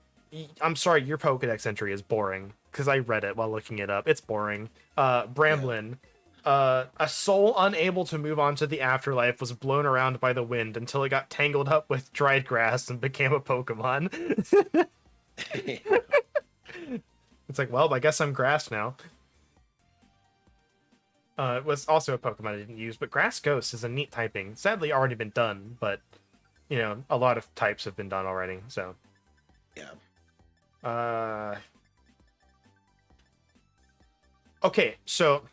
I'm sorry, your Pokedex entry is boring, because I read it while looking it up. It's boring. Bramblin, a soul unable to move on to the afterlife was blown around by the wind until it got tangled up with dried grass and became a Pokemon. It's like, well, I guess I'm grass now. It was also a Pokemon I didn't use, but Grass Ghost is a neat typing. Sadly, already been done, but, you know, a lot of types have been done already, so. Yeah. Okay, so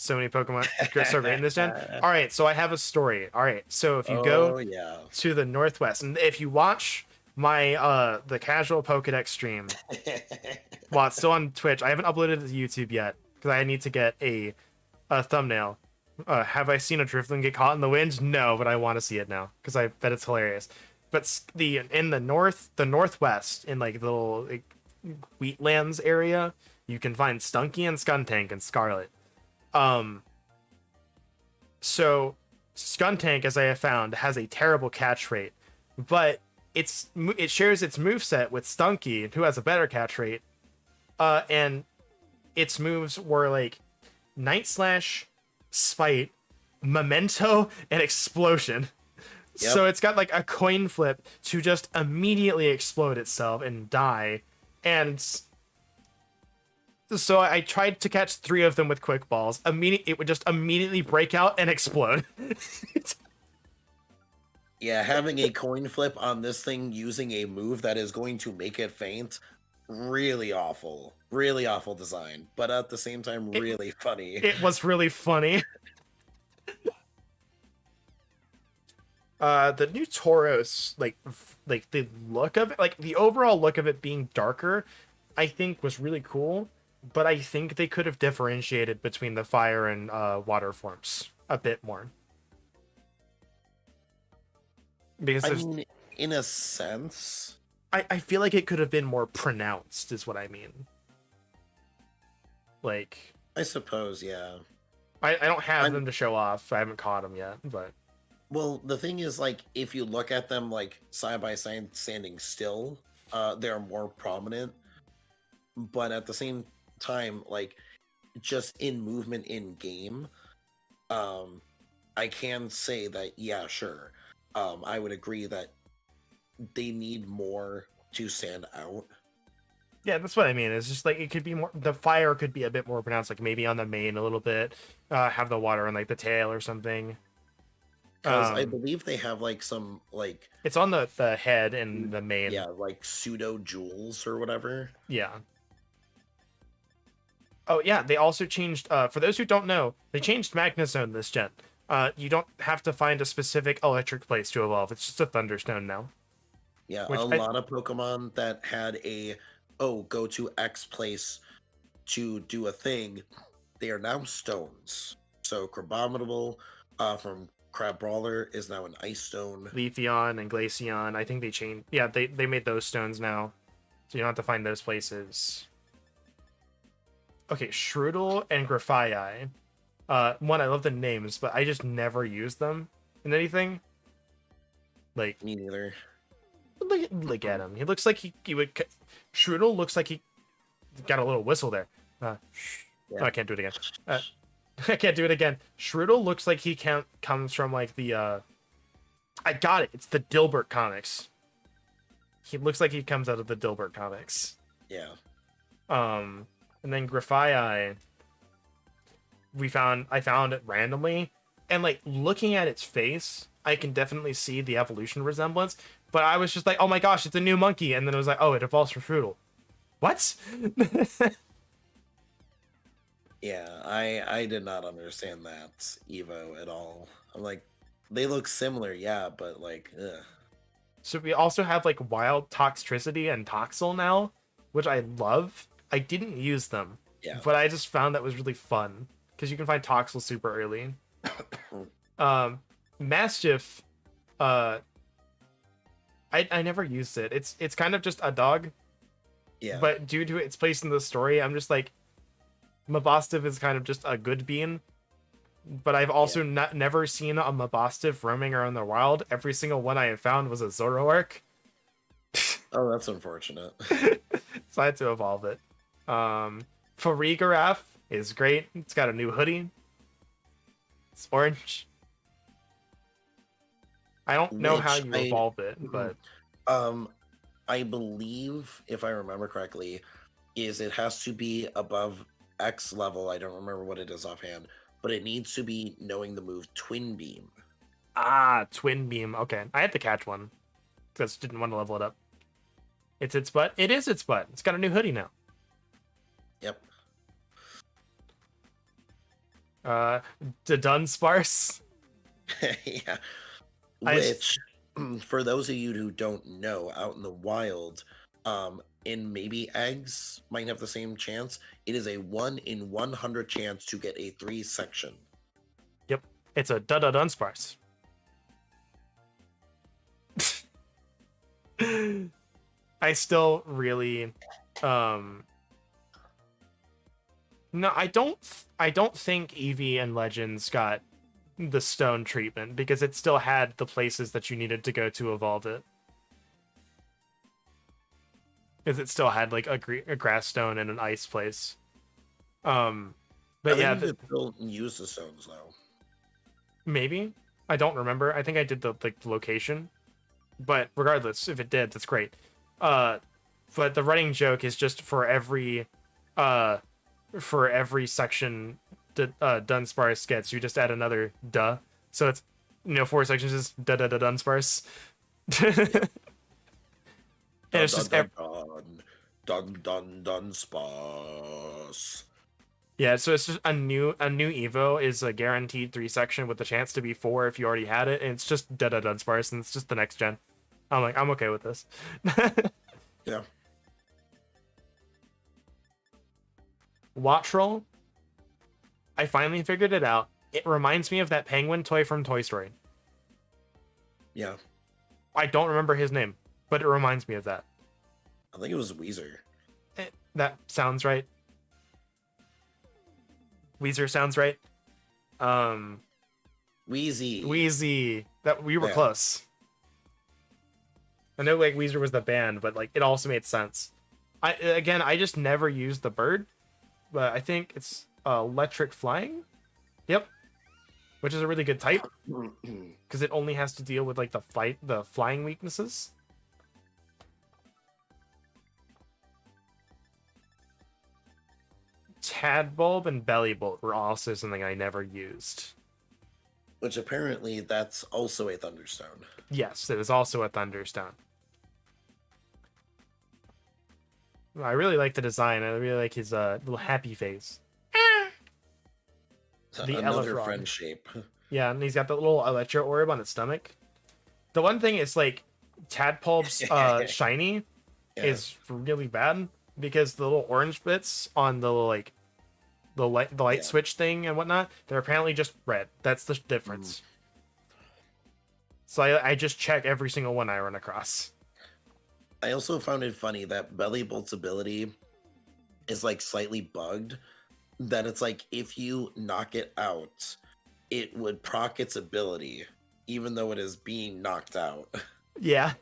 many Pokemon so great in this gen. All right, so I have a story. All right, so if you go to the Northwest, and if you watch my the casual Pokedex stream, while it's still on Twitch, I haven't uploaded it to YouTube yet because I need to get a thumbnail. Have I seen a Drifloon get caught in the wind? No, but I want to see it now because I bet it's hilarious. But in the northwest, in like the little like, wheatlands area, you can find Stunky and Skuntank and Scarlet. So Skuntank, as I have found, has a terrible catch rate, but it shares its moveset with Stunky, who has a better catch rate. And its moves were like Night Slash, Spite, Memento, and Explosion. Yep. So it's got like a coin flip to just immediately explode itself and die. And so I tried to catch 3 of them with quick balls. It would just immediately break out and explode. Yeah, having a coin flip on this thing using a move that is going to make it faint, really awful design, but at the same time really funny. It was really funny. The new Tauros, like the look of it, like the overall look of it being darker, I think was really cool, but I think they could have differentiated between the fire and water forms a bit more. Because in a sense. I feel like it could have been more pronounced, is what I mean. Like, I suppose, yeah. I don't have I'm, them to show off. I haven't caught them yet, but well, the thing is, like, if you look at them like side by side, standing still, they're more prominent. But at the same time, like, just in movement in game, um, I can say that, yeah, sure. I would agree that they need more to stand out. yeah, that's what I mean. It's just like it could be more. The fire could be a bit more pronounced, like maybe on the mane a little bit. Have the water on like the tail or something. Because I believe they have like some like It's on the head and the mane. yeah, like pseudo jewels or whatever. Yeah. Oh yeah, they also changed. For those who don't know, they changed Magnezone this gen. You don't have to find a specific electric place to evolve. It's just a Thunderstone now. Yeah, Which a lot of Pokemon that had a go to X place to do a thing, they are now stones. So Crabominable from Crab Brawler is now an ice stone. Leafeon and Glaceon, I think they changed. Yeah, they made those stones now, so you don't have to find those places. Okay, Shroodle and Grafaiai. One, I love the names, but I just never use them in anything. Like, Me neither. look at him. He looks like he would. Shroodle looks like he got a little whistle there. Yeah. No, I can't do it again. I can't do it again. Shroodle looks like he comes from like the. I got it. It's the Dilbert comics. He looks like he comes out of the Dilbert comics. Yeah. And then Grafaiai. I found it randomly, and like looking at its face, I can definitely see the evolution resemblance. But I was just like, oh my gosh, it's a new monkey, and then it was like, oh, it evolves from Shroodle. What? Yeah, I did not understand that Evo at all. I'm like, they look similar, yeah, but like, ugh. So we also have like Wild Toxtricity and Toxel now, which I love. I didn't use them, Yeah. but I just found that was really fun because you can find Toxel super early. Mastiff, I never used it. It's kind of just a dog. Yeah. But due to its place in the story, I'm just like, Mabostiff is kind of just a good bean. But I've also never seen a Mabostiff roaming around the wild. Every single one I have found was a Zoroark. Oh, that's unfortunate. So I had to evolve it. Farigiraf is great. It's got a new hoodie. It's orange. I don't know how you evolve it, but I believe, if I remember correctly, is it has to be above X level. I don't remember what it is offhand, but it needs to be knowing the move Twin Beam. Twin Beam. Okay, I had to catch one because didn't want to level it up. It's its butt. It is its butt. It's got a new hoodie now. Yep. The Dunsparce. Yeah. Which, for those of you who don't know, out in the wild, in maybe eggs might have the same chance. It is a 1 in 100 chance to get a 3 section. Yep, it's a Dunsparce. I still really, no, I don't think Eevee and Legends got the stone treatment because it still had the places that you needed to go to evolve it. Because it still had like a grass stone and an ice place. But yeah, you could still use the stones though. Maybe, I don't remember. I think I did the location, but regardless, if it did, that's great. But the running joke is just for every section that Dunsparce gets, you just add another duh. So it's 4 sections is Dunsparce. And it's just Dunsparce. Yeah, so it's just a new Evo is a guaranteed 3 section with the chance to be 4 if you already had it, and it's just Dunsparce, and it's just the next gen. I'm like, I'm okay with this. Yeah. Wattrel, I finally figured it out. It reminds me of that penguin toy from Toy Story. Yeah. I don't remember his name, but it reminds me of that. I think it was Weezer. That sounds right. Weezer sounds right. Um, Wheezy. Wheezy. That we were Yeah. close. I know like Weezer was the band, but like it also made sense. I just never used the bird, but I think it's electric flying. Yep, which is a really good type because it only has to deal with like the flying weaknesses. Tadbulb and Bellybolt were also something I never used. Which apparently that's also a Thunderstone. Yes, it is also a Thunderstone. I really like the design. I really like his little happy face. The Another Elefrog. friend shape. Yeah, and he's got the little electro orb on his stomach. The one thing is like Tadpulb's shiny Yeah. is really bad because the little orange bits on the like the light Yeah. switch thing and whatnot, they're apparently just red. That's the difference. So I just check every single one I run across. I also found it funny that Bellybolt's ability is like slightly bugged. That it's like if you knock it out, it would proc its ability, even though it is being knocked out. Yeah.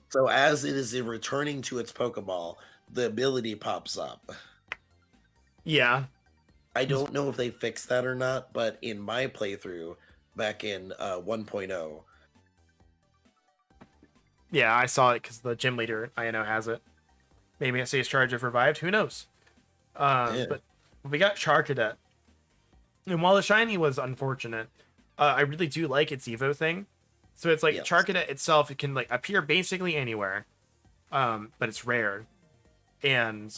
So as it is returning to its Pokeball, the ability pops up. Yeah. I don't know if they fixed that or not, but in my playthrough back in 1.0, Yeah, I saw it because the gym leader I know has it. Maybe it says Charge if revived. Who knows? Yeah. But we got Charcadet. And while the shiny was unfortunate, I really do like its Evo thing. So it's like Yes. Charcadet itself, it can like appear basically anywhere, but it's rare. And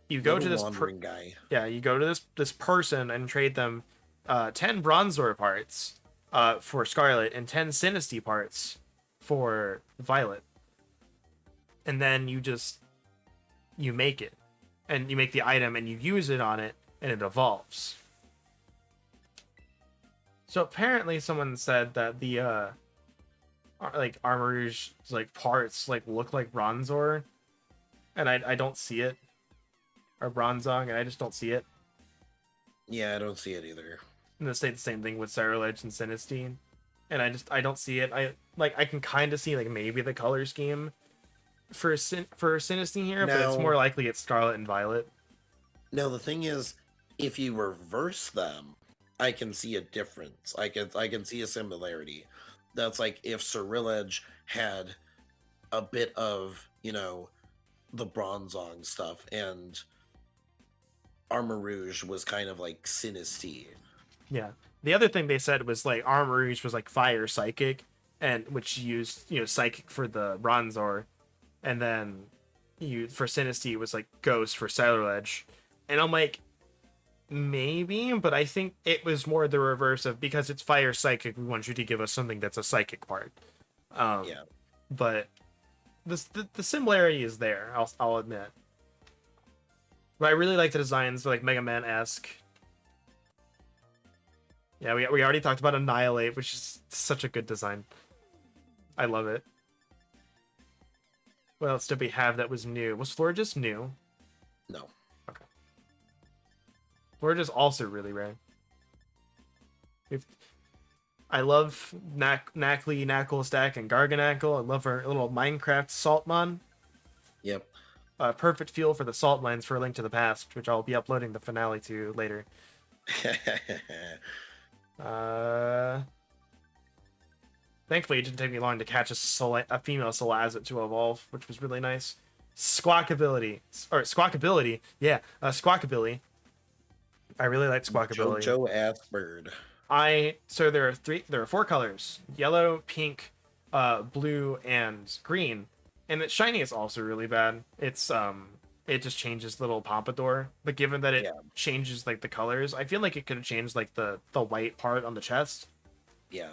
you go to this wandering guy. Yeah, you go to this person and trade them 10 Bronzor parts for Scarlet and 10 Sinistea parts for Violet. And then you make it. And you make the item and you use it on it and it evolves. So apparently someone said that the like Armourouge's like parts like look like Bronzor, and I don't see it. Or Bronzong, and I just don't see it. Yeah, I don't see it either. And they say the same thing with Cerulege and Sinistea. And I don't see it. I can kind of see like maybe the color scheme for Sinistea here, but it's Now- more likely it's Scarlet and Violet. Now the thing is, if you reverse them, I can see a difference. I can see a similarity. That's like if Cerulege had a bit of, the Bronzong stuff, and Armourouge was kind of like Sinistea. Yeah. The other thing they said was like Armourouge was like Fire Psychic, and which used Psychic for the Bronzor, and then for Sinistea was like Ghost for Cerulege, and I'm like maybe, but I think it was more the reverse of because it's Fire Psychic, we want you to give us something that's a Psychic part. Yeah. But the similarity is there. I'll admit. But I really like the designs, like Mega Man-esque. Yeah, we already talked about Annihilate, which is such a good design. I love it. What else did we have that was new? Was Florges new? No. Florges also really rare. I love Knackly, Knackle Stack, and Garganackle. I love our little Minecraft Saltmon. Yep. Perfect fuel for the salt mines for A Link to the Past, which I'll be uploading the finale to later. Thankfully, it didn't take me long to catch a female Salazit to evolve, which was really nice. Squawkability. Yeah, Squawkability. I really like Squawkability. Jojo ass bird. So there are 4 colors: yellow, pink, blue, and green. And its shiny is also really bad. It's it just changes little pompadour. But given that it changes like the colors, I feel like it could have changed like the white part on the chest. Yeah.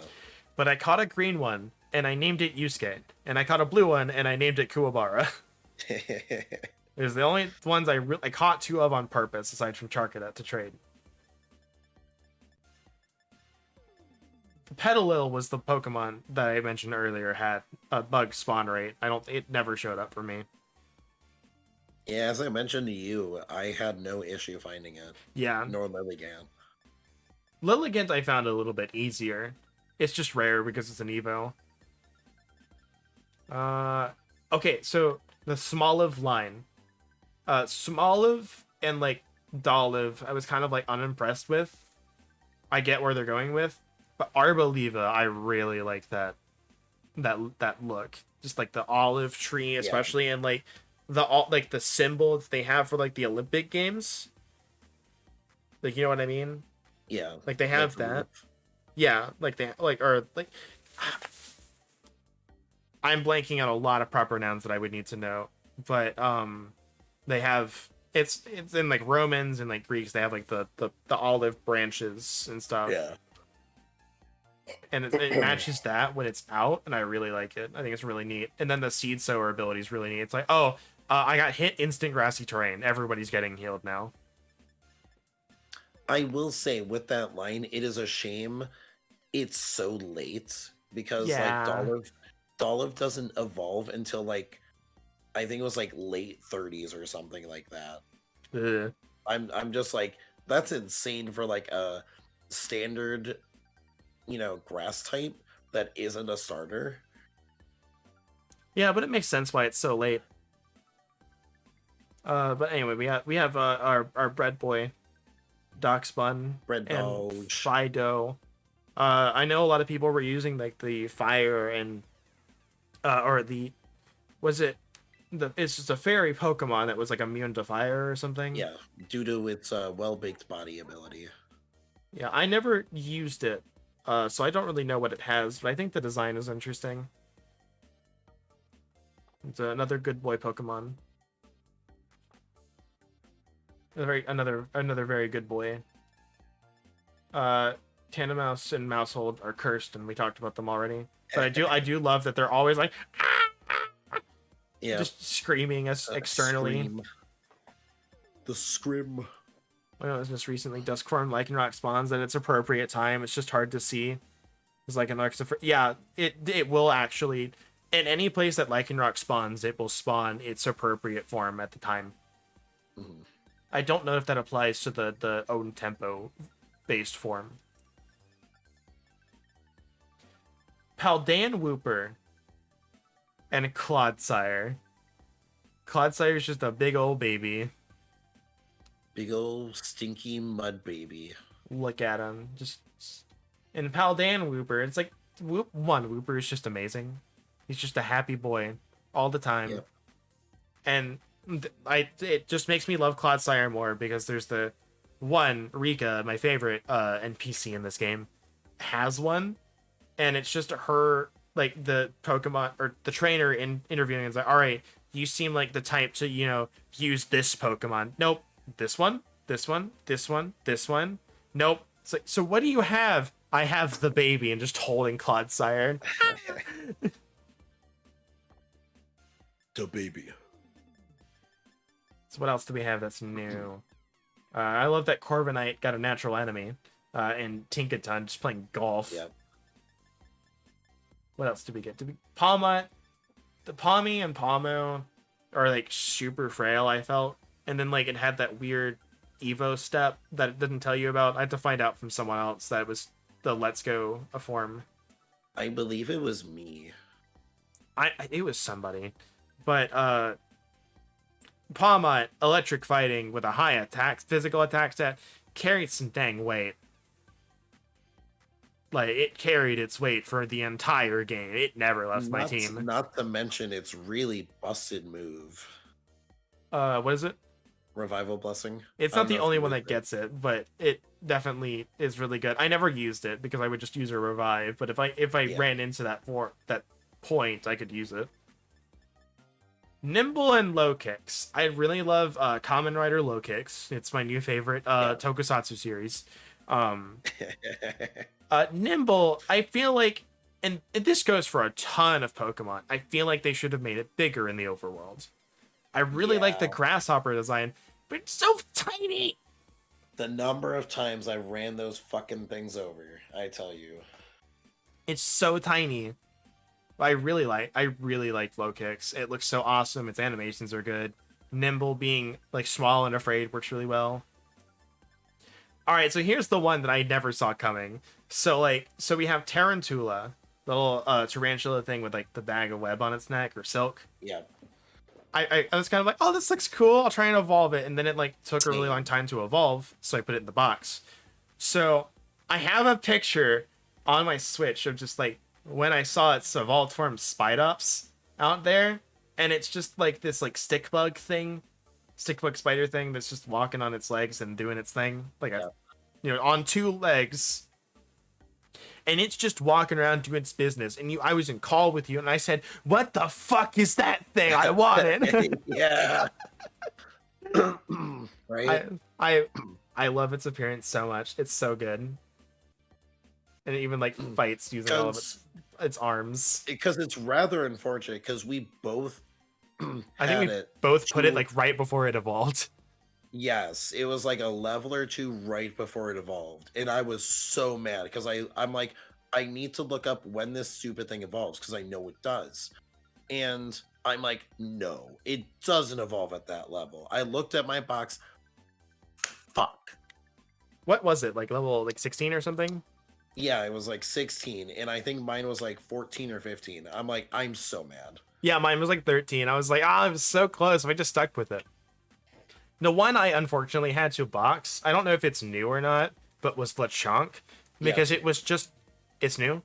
But I caught a green one and I named it Yusuke, and I caught a blue one and I named it Kuwabara. It was the only ones I caught 2 of on purpose, aside from Charcadet, to trade. Petalil was the Pokemon that I mentioned earlier had a bug spawn rate. It never showed up for me. Yeah, as I mentioned to you, I had no issue finding it. Yeah. Nor Lilligant. Lilligant I found a little bit easier. It's just rare because it's an Evo. Okay, so the Smoliv line. Smoliv and like Doliv, I was kind of like unimpressed with. I get where they're going with, but Arboliva, I really like that look. Just like the olive tree, Yeah. especially, and like the symbol that they have for like the Olympic games. Like, you know what I mean? Yeah. Like they have Like that. roof. Yeah, like they like or like I'm blanking on a lot of proper nouns that I would need to know, but they have it's in like Romans and like Greeks. They have like the olive branches and stuff, Yeah. and it matches that when it's out, and I really like it. I think it's really neat. And then the seed sower ability is really neat. It's like, oh, I got hit, instant grassy terrain. Everybody's getting healed now. I will say with that line, it is a shame it's so late because like Yeah. Dolive doesn't evolve until like I think it was like late 30s or something like that. Ugh. I'm just like that's insane for like a standard, grass type that isn't a starter. Yeah, but it makes sense why it's so late. But anyway, we have our bread boy, Darkspun, Red and Doge. Fido. I know a lot of people were using like the fire and or the was it it's just a fairy Pokemon that was like immune to fire or something. Yeah, due to its well-baked body ability. Yeah, I never used it, so I don't really know what it has, but I think the design is interesting. It's another good boy Pokemon. Another very good boy. Uh, Tandemaus and Mousehold are cursed, and we talked about them already. But I do love that they're always like Yeah, just screaming us externally. scream. The scrim. I know it was just recently Duskform Lycanroc spawns at its appropriate time. It's just hard to see. It's like yeah, it will actually in any place that Lycanroc spawns, it will spawn its appropriate form at the time. Mhm. I don't know if that applies to the own tempo based form. Paldean Wooper and Clodsire. Clodsire is just a big old baby. Big old stinky mud baby. Look at him. Just and Paldean Wooper, it's like Wooper is just amazing. He's just a happy boy all the time. Yep. And it just makes me love Clodsire more because there's the one Rika, my favorite NPC in this game, has one, and it's just her like the Pokemon or the trainer in interviewing is like, all right, you seem like the type to use this Pokemon. Nope, this one, this one, this one, this one. Nope. It's like, so what do you have? I have the baby, and just holding Clodsire. The baby. So what else do we have that's new? I love that Corviknight got a natural enemy, and Tinkaton just playing golf. Yep. What else did we get? Did we Palmont? The Palmy and Palmo are like super frail, I felt, and then like it had that weird Evo step that it didn't tell you about. I had to find out from someone else that it was the Let's Go a form. I believe it was me. It was somebody, but Palmont electric fighting with a high physical attack stat carried some dang weight. Like it carried its weight for the entire game. It never left my team. Not to mention its really busted move. What is it? Revival Blessing. It's I not don't the know if only you one that moved it. gets it, but it definitely is really good. I never used it because I would just use a revive. But if I Yeah. ran into that point, I could use it. Nimble and low kicks. I really love Common Rider low kicks. It's my new favorite Tokusatsu series. Nimble, I feel like, and this goes for a ton of Pokemon. I feel like they should have made it bigger in the overworld. I really like the Yeah. grasshopper design, but it's so tiny. The number of times I ran those fucking things over, I tell you. It's so tiny. I really like low kicks. It looks so awesome. Its animations are good. Nimble being like small and afraid works really well. All right, so here's the one that I never saw coming. So we have Tarantula, the little tarantula thing with like the bag of web on its neck or silk. Yeah, I was kind of like, oh, this looks cool. I'll try and evolve it, and then it like took a really long same. time to evolve, so I put it in the box. So I have a picture on my Switch of just like when I saw its evolved form Spidops out there, and it's just like this like stick bug spider thing that's just walking on its legs and doing its thing, like a Yeah. on two legs, and it's just walking around doing its business. And I was in call with you, and I said, "What the fuck is that thing? I want it." Yeah. I Right? I I love its appearance so much. It's so good, and it even like fights using all of Because its arms. it's rather unfortunate because we both I think had we it both put it to like right before it evolved. yes, it was like a level or two right before it evolved. And I was so mad because I'm like, I need to look up when this stupid thing evolves because I know it does. And I'm like, no, it doesn't evolve at that level. I looked at my box. Fuck. What was it, like level like 16 or something? Yeah, it was like 16, and I think mine was like 14 or 15. I'm like, I'm so mad. Yeah, mine was like 13. I was like, I was so close. If I just stuck with it. The one I unfortunately had to box, I don't know if it's new or not, but was Lechonk, Yeah, because it's it new. was just, it's new.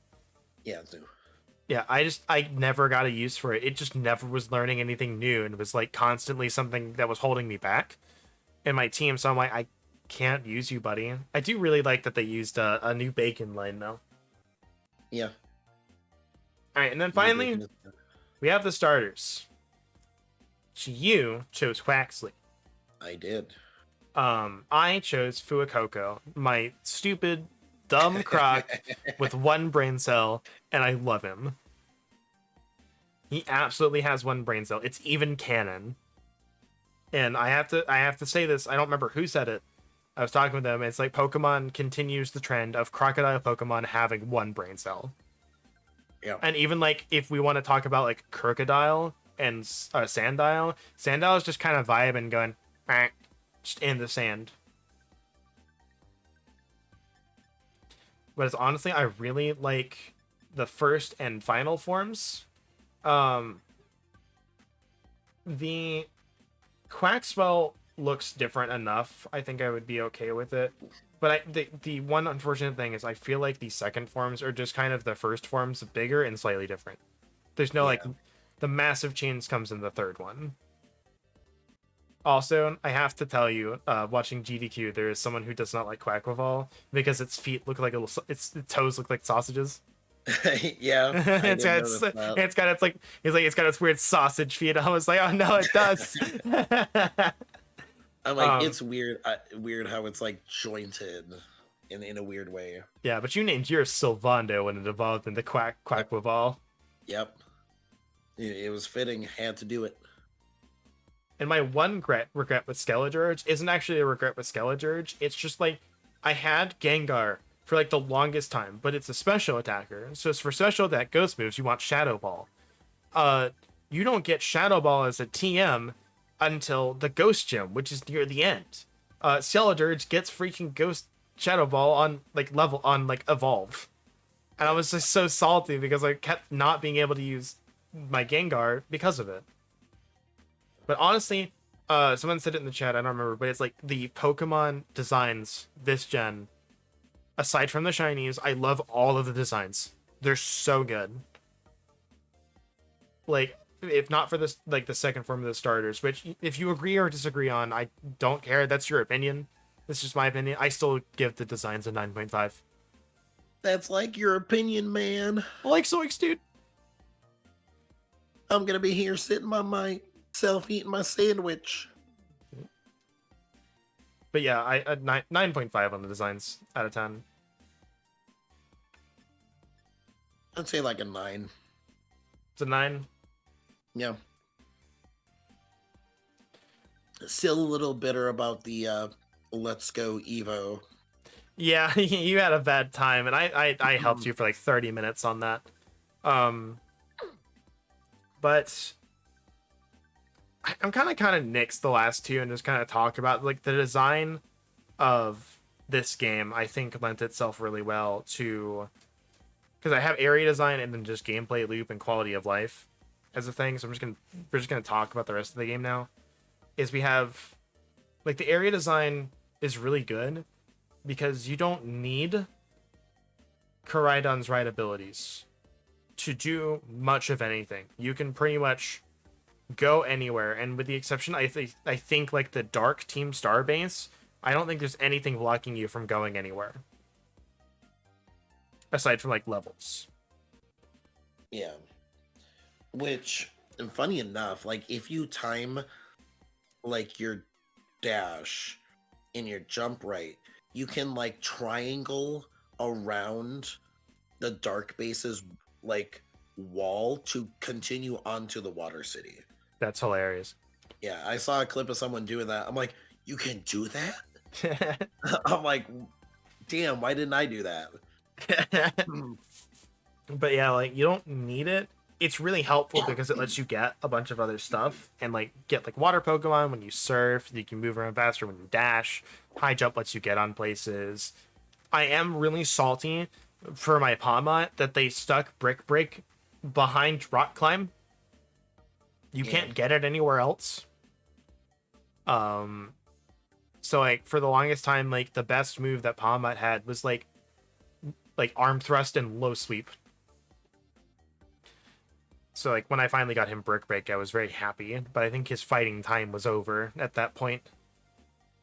Yeah, it's new. Yeah, I never got a use for it. It just never was learning anything new, and was like constantly something that was holding me back in my team. So I'm like, I can't use you, buddy. I do really like that they used a new bacon line though. Yeah. All right, and then New finally bacon is we have the starters. So you chose Quaxley. I did. I chose Fuecoco, my stupid, dumb croc with one brain cell, and I love him. He absolutely has one brain cell. It's even canon. And I have to say this. I don't remember who said it. I was talking with them. It's like Pokemon continues the trend of crocodile Pokemon having one brain cell. Yeah. And even like if we want to talk about like Crocodile and Sandile is just kind of vibing, going, "Eh," just in the sand. But it's honestly, I really like the first and final forms. Um, the Quaxwell looks different enough. I think I would be okay with it. But the one unfortunate thing is I feel like the second forms are just kind of the first forms, bigger and slightly different. There's no like Yeah. the massive change comes in the third one. Also, I have to tell you, watching GDQ, there is someone who does not like Quackleval because its feet look like its toes look like sausages. Yeah, I it's did got its, notice that. it's got its like it's got its weird sausage feet. I was like, oh no, it does. I'm like, um, it's weird. Weird how it's like jointed in a weird way. yeah, but you named yours Sylvando when it evolved into Yep. Quackleval. Yep. It was fitting. Had to do it. And my one regret with Skeledirge isn't actually a regret with Skeledirge. It's just like I had Gengar for like the longest time, but it's a special attacker. So it's for special attack ghost moves, you want Shadow Ball. You don't get Shadow Ball as a TM until the Ghost Gym, which is near the end. Skeledirge gets freaking Ghost Shadow Ball on like level on like evolve. And I Yeah. was just so salty because I kept not being able to use my Gengar because of it. But honestly, someone said it in the chat, I don't remember, but it's like the Pokemon designs this gen, aside from the shinies, I love all of the designs. They're so good. Like, if not for this, like the second form of the starters, which if you agree or disagree on, I don't care. That's your opinion. This is just my opinion. I still give the designs a 9.5. That's like your opinion, man. I like Zoiks, dude. I'm gonna be here sitting by myself eating my sandwich. But yeah, I 9.5 on the designs out of 10. I'd say like a 9. It's a 9. Yeah. Still a little bitter about the Let's Go Evo. Yeah, you had a bad time, and I helped you for like 30 minutes on that. Um, but I'm kind of nixed the last two and just kind of talk about like the design of this game. I think lent itself really well to because I have area design and then just gameplay loop and quality of life as a thing. So we're just gonna talk about the rest of the game now. Is we have like the area design is really good because you don't need Koraidon's right abilities to do much of anything. You can pretty much go anywhere, and with the exception, I think like the Dark Team Starbase, I don't think there's anything blocking you from going anywhere aside from like levels. Yeah. Which, and funny enough, like if you time like your dash and your jump right, you can like triangle around the dark base's like wall to continue onto the water city. That's hilarious. Yeah, I saw a clip of someone doing that. I'm like, you can do that? I'm like, damn, why didn't I do that? But yeah, like you don't need it. It's really helpful because it lets you get a bunch of other stuff and like get like water Pokemon when you surf. You can move around faster when you dash. High jump lets you get on places. I am really salty for my Pawmot that they stuck Brick Break behind Rock Climb. You can't get it anywhere else. So like for the longest time, like the best move that Pawmot had was like arm thrust and low sweep. So like when I finally got him Brick Break, I was very happy. But I think his fighting time was over at that point.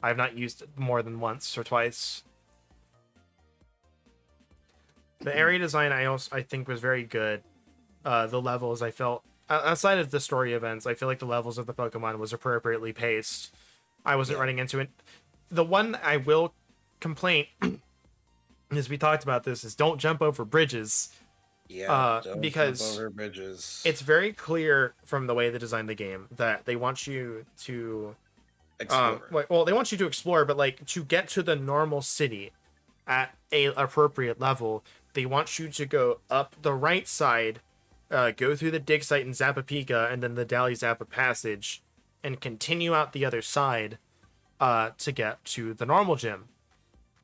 I've not used it more than once or twice. The area design I think was very good. The levels I felt outside of the story events, I feel like the levels of the Pokemon was appropriately paced. I wasn't running into it. The one I will complain is we talked about this is don't jump over bridges. Yeah, don't because jump over bridges. It's very clear from the way they designed the game that they want you to explore. Well, they want you to explore, but like to get to the normal city at a appropriate level, they want you to go up the right side, go through the dig site in Zappapica and then the Dally Zappa passage, and continue out the other side to get to the normal gym,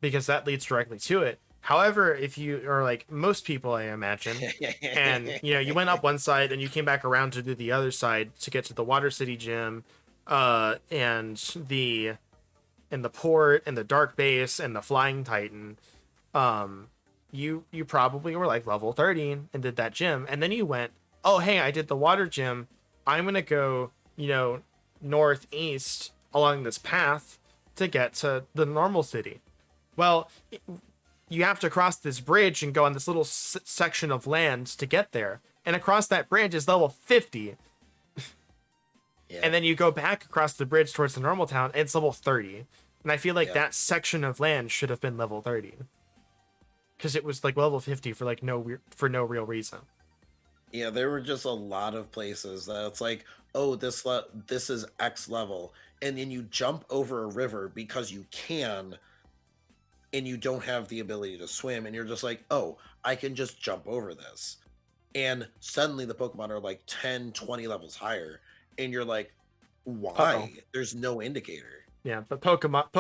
because that leads directly to it. However, if you are like most people, I imagine, and you went up one side and you came back around to do the other side to get to the Water City gym, and the port and the Dark Base and the Flying Titan, you probably were like level 30 and did that gym, and then you went, oh hey, I did the water gym, I'm gonna go northeast along this path to get to the normal city. Well, you have to cross this bridge and go on this little section of land to get there. And across that bridge is level 50. Yeah. And then you go back across the bridge towards the normal town, and it's level 30. And I feel like that section of land should have been level 30. Because it was like level 50 for like no real reason. Yeah, there were just a lot of places that it's like, oh, this is X level. And then you jump over a river because you can, and you don't have the ability to swim, and you're just like, oh, I can just jump over this. And suddenly the Pokemon are like 10, 20 levels higher, and you're like, why? Uh-oh. There's no indicator. Yeah, but Pokedolls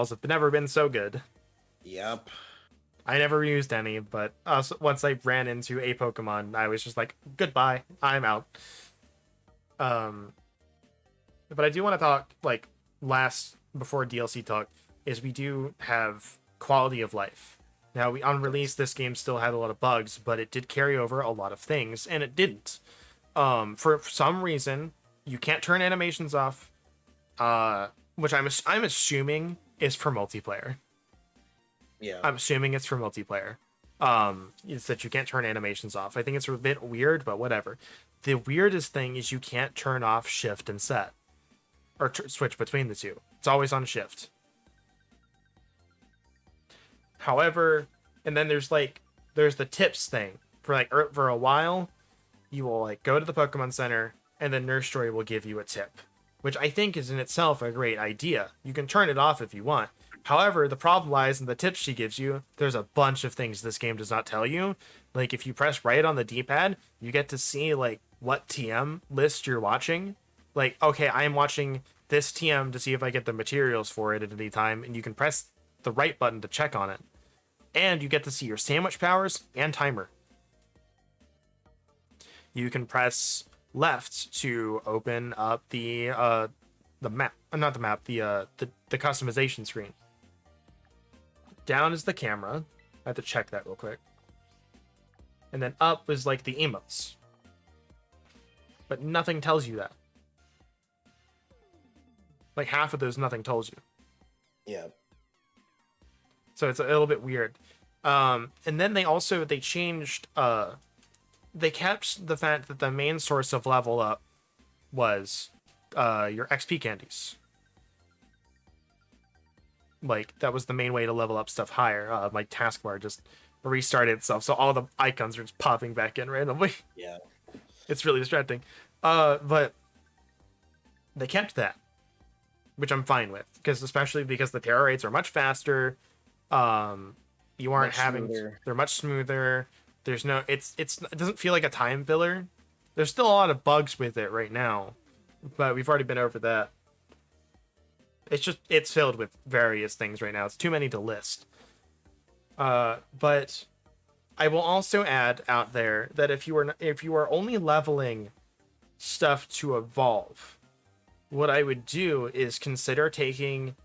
have never been so good. Yep. I never used any, but once I ran into a Pokemon, I was just like, goodbye, I'm out. But I do want to talk, like, last, before DLC talk, is we do have quality of life. Now, on release, this game still had a lot of bugs, but it did carry over a lot of things, and it didn't. For some reason, you can't turn animations off, which I'm assuming is for multiplayer. Yeah. I'm assuming it's for multiplayer. It's that you can't turn animations off. I think it's a bit weird, but whatever. The weirdest thing is you can't turn off shift and set, or switch between the two. It's always on shift. However, and then there's the tips thing for a while, you will like go to the Pokemon Center and then Nurse Joy will give you a tip, which I think is in itself a great idea. You can turn it off if you want, However, the problem lies in the tips she gives you. There's a bunch of things this game does not tell you. Like if you press right on the D-pad, you get to see like what TM list you're watching. Like, okay, I am watching this TM to see if I get the materials for it at any time, and you can press the right button to check on it. And you get to see your sandwich powers and timer. You can press left to open up the map, not the map, the customization screen. Down is the camera. I have to check that real quick. And then up is like the emotes. But nothing tells you that. Like half of those nothing tells you. Yeah. So it's a little bit weird. And then they changed they kept the fact that the main source of level up was your XP candies. Like that was the main way to level up stuff higher. My taskbar just restarted itself, so all the icons are just popping back in randomly. Yeah. It's really distracting. But they kept that, which I'm fine with, especially because the terror rates are much faster. You aren't they're much smoother. There's no it doesn't feel like a time filler. There's still a lot of bugs with it right now, but we've already been over that. It's filled with various things right now. It's too many to list. But I will also add out there that if you are only leveling stuff to evolve, what I would do is consider taking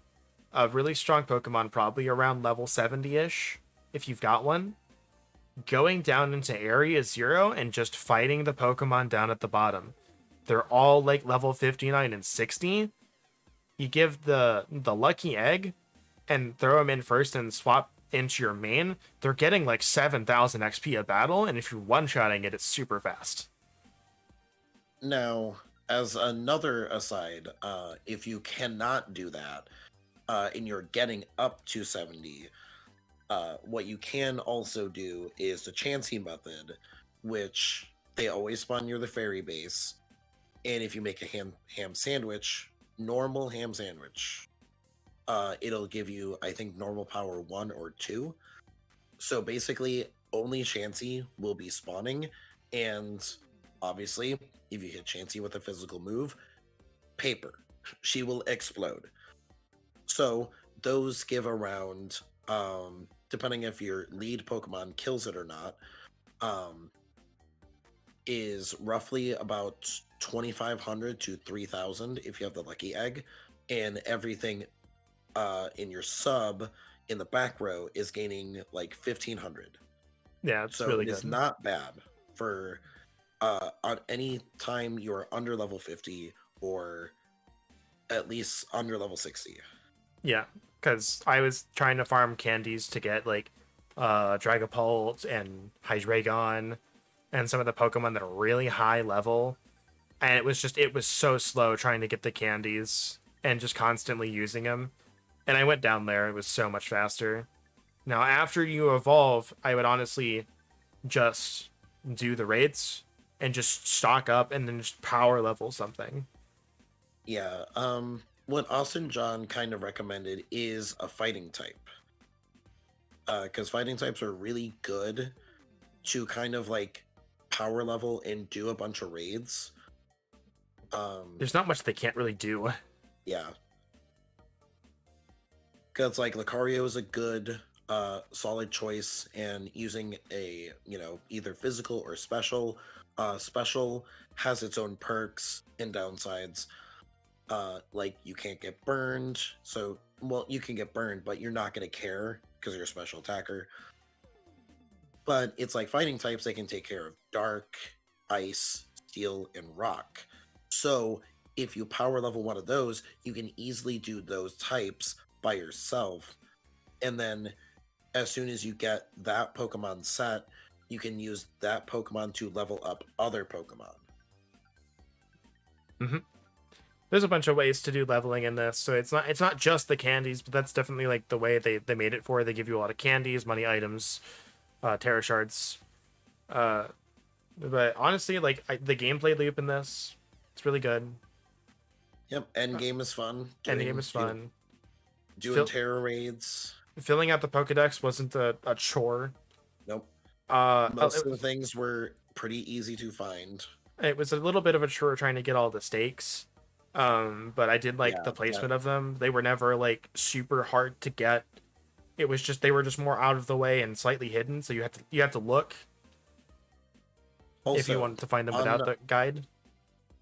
a really strong Pokemon, probably around level 70-ish, if you've got one, going down into Area 0 and just fighting the Pokemon down at the bottom. They're all like level 59 and 60. You give the lucky egg and throw them in first and swap into your main. They're getting like 7,000 XP a battle, and if you're one-shotting it, it's super fast. Now, as another aside, if you cannot do that, and you're getting up to 70, what you can also do is the Chansey method, which they always spawn near the fairy base. And if you make a ham sandwich, normal ham sandwich, it'll give you, I think, normal power 1 or 2. So basically, only Chansey will be spawning, and obviously, if you hit Chansey with a physical move, paper, she will explode. So those give around, depending if your lead Pokemon kills it or not, is roughly about 2,500 to 3,000 if you have the lucky egg, and everything in your sub in the back row is gaining like 1,500. Yeah, it's so really it good. is not bad for on any time you're under level 50 or at least under level 60. Yeah, because I was trying to farm candies to get like Dragapult and Hydreigon and some of the Pokemon that are really high level, and it was so slow trying to get the candies and just constantly using them. And I went down there; it was so much faster. Now, after you evolve, I would honestly just do the raids and just stock up and then just power level something. Yeah, what Austin John kind of recommended is a fighting type. Because fighting types are really good to kind of like power level and do a bunch of raids. There's not much they can't really do. Yeah. Because like Lucario is a good solid choice, and using a, either physical or special. Special has its own perks and downsides. Like you can't get burned. So, well, you can get burned, but you're not going to care because you're a special attacker. But it's like fighting types, they can take care of dark, ice, steel, and rock. So if you power level one of those, you can easily do those types by yourself. And then as soon as you get that Pokemon set, you can use that Pokemon to level up other Pokemon. Mm-hmm. There's a bunch of ways to do leveling in this, so it's not just the candies, but that's definitely like the way they made it for. They give you a lot of candies, money items, Terra shards. But honestly, like the gameplay loop in this, it's really good. Yep, end game is fun. End game is fun. Doing Fill, terror raids. filling out the Pokedex wasn't a chore. Nope. It Most of the was, things were pretty easy to find. it was a little bit of a chore trying to get all the stakes. But I did like Yeah, the that placement of them. They were never like super hard to get. It was just they were just more out of the way and slightly hidden, so you had to look if you also wanted to find them on without the guide.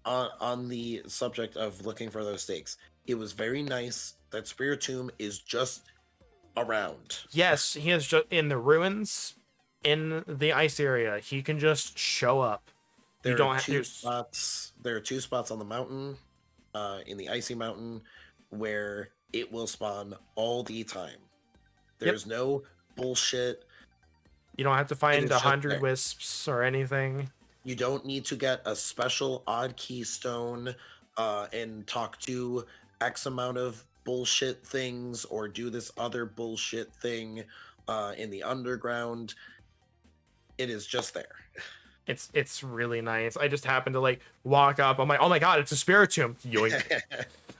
on the subject of looking for those stakes, it was very nice that Spiritomb is just around. Yes, he is just in the ruins, in the ice area. He can just show up. You There are don't. two There's spots. There are two spots on the mountain, in the icy mountain, where it will spawn all the time. Yep. There's no bullshit. You don't have to It find is just 100 there. wisps or anything. You don't need to get a special odd keystone and talk to X amount of bullshit things or do this other bullshit thing in the underground. It is just there. It's really nice. I just happened to like walk up. I'm like, oh my god, it's a Spiritomb. Yoink!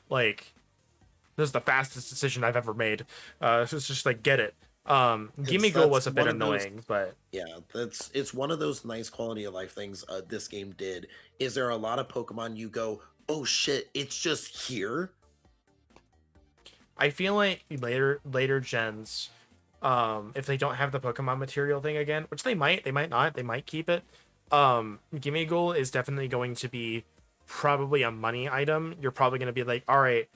Like this is the fastest decision I've ever made. So it's just like get it. Gimme Ghoul That's was a bit one of those. annoying, but Yeah, it's one of those nice quality of life things this game did. Is there a lot of Pokemon you go, oh shit, it's just here? I feel like later gens, if they don't have the Pokemon material thing again, which they might not, they might keep it. Gimme Ghoul is definitely going to be probably a money item. You're probably going to be like, all right,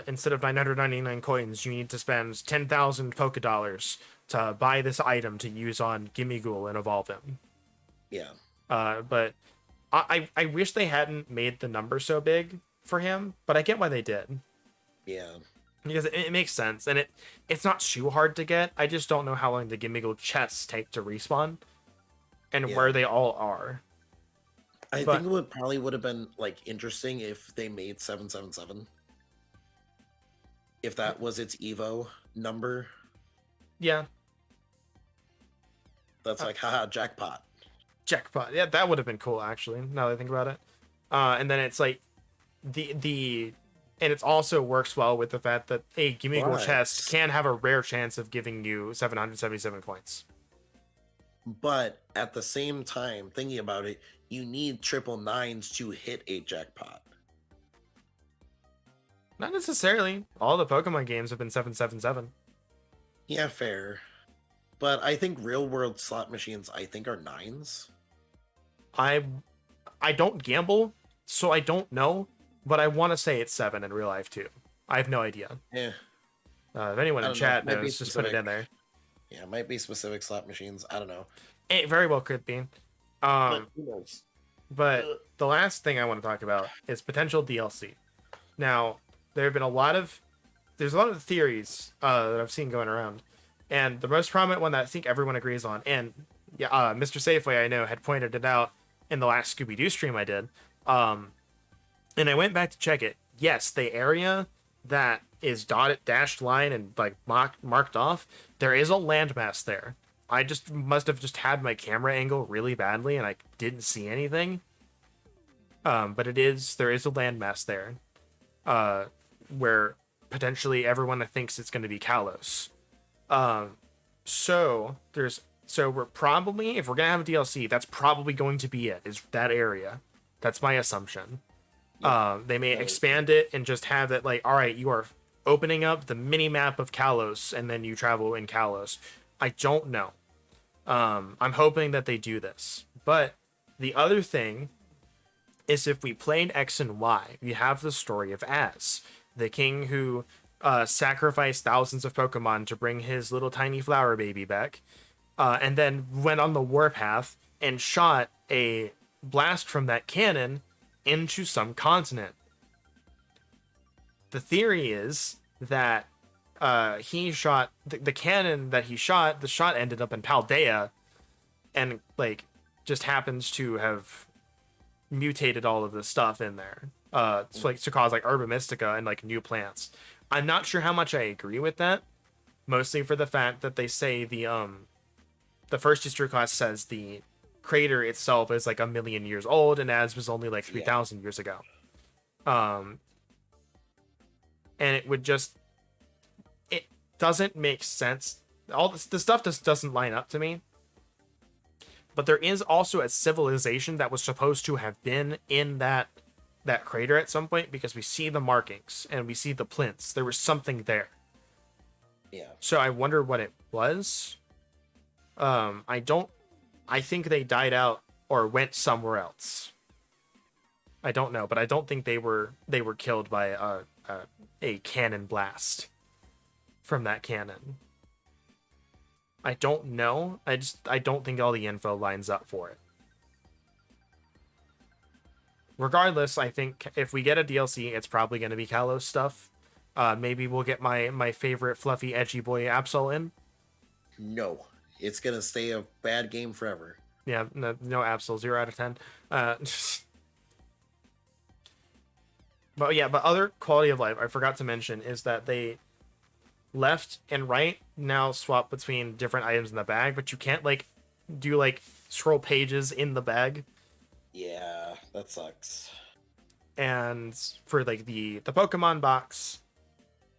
instead of 999 coins, you need to spend 10,000 Pokedollars to buy this item to use on Gimme Ghoul and evolve him. Yeah. But I wish they hadn't made the number so big for him, but I get why they did. Yeah. Because it makes sense, and it's not too hard to get. I just don't know how long the Gimme Ghoul chests take to respawn, and Yeah. where they all are. I But think it would have been like interesting if they made 777. If that was its Evo number, yeah, that's like haha jackpot. jackpot. Yeah, that would have been cool actually. Now that I think about it. And then it's like the and it also works well with the fact that a Gimme Ghoul chest can have a rare chance of giving you 777 points. But at the same time, thinking about it, you need triple nines to hit a jackpot. Not necessarily. All the Pokemon games have been 777. Yeah, fair. But I think real world slot machines, I think, are nines. I I don't gamble, so I don't know, but I want to say it's 7 in real life too. I have no idea. Yeah. If anyone I in don't know. chat Might be knows, just put it specific. in there. Yeah, it might be specific slot machines. I don't know. It very well could be. But who knows? But the last thing I want to talk about is potential DLC. Now, there have been there's a lot of theories that I've seen going around, and the most prominent one that I think everyone agrees on, and yeah, Mr. Safeway I know had pointed it out in the last Scooby Doo stream I did, and I went back to check it. Yes, the area that is dotted dashed line and like marked off, there is a landmass there. I just must have just had my camera angle really badly and I didn't see anything. But there is a landmass there, where potentially everyone thinks it's going to be Kalos. So we're probably, if we're gonna have a DLC, that's probably going to be it. Is that area? That's my assumption. They may expand it and just have it like, all right, you are opening up the mini map of Kalos, and then you travel in Kalos. I don't know. I'm hoping that they do this. But the other thing is if we played X and Y, we have the story of Az, the king who sacrificed thousands of Pokemon to bring his little tiny flower baby back, and then went on the warpath and shot a blast from that cannon into some continent. The theory is that he shot the cannon that he shot. The shot ended up in Paldea, and like just happens to have mutated all of this stuff in there. So like to cause like Herba Mystica and like new plants. I'm not sure how much I agree with that. Mostly for the fact that they say the first history class says the crater itself is like 1,000,000 years old, and Az was only like 3,000 years ago. And it would just doesn't make sense. All this, the stuff just doesn't line up to me. But there is also a civilization that was supposed to have been in that crater at some point, because we see the markings and we see the plinths. There was something there. Yeah. So I wonder what it was. I don't. I think they died out or went somewhere else. I don't know, but I don't think they were killed by a cannon blast from that cannon. I don't know. I don't think all the info lines up for it. Regardless, I think if we get a DLC, it's probably going to be Kalos stuff. Maybe we'll get my favorite fluffy edgy boy Absol in. No, it's gonna stay a bad game forever. Yeah, no Absol, 0 out of 10. But yeah, but other quality of life I forgot to mention is that they left and right now swap between different items in the bag, but you can't like do like scroll pages in the bag. Yeah, that sucks. And for like the Pokemon box,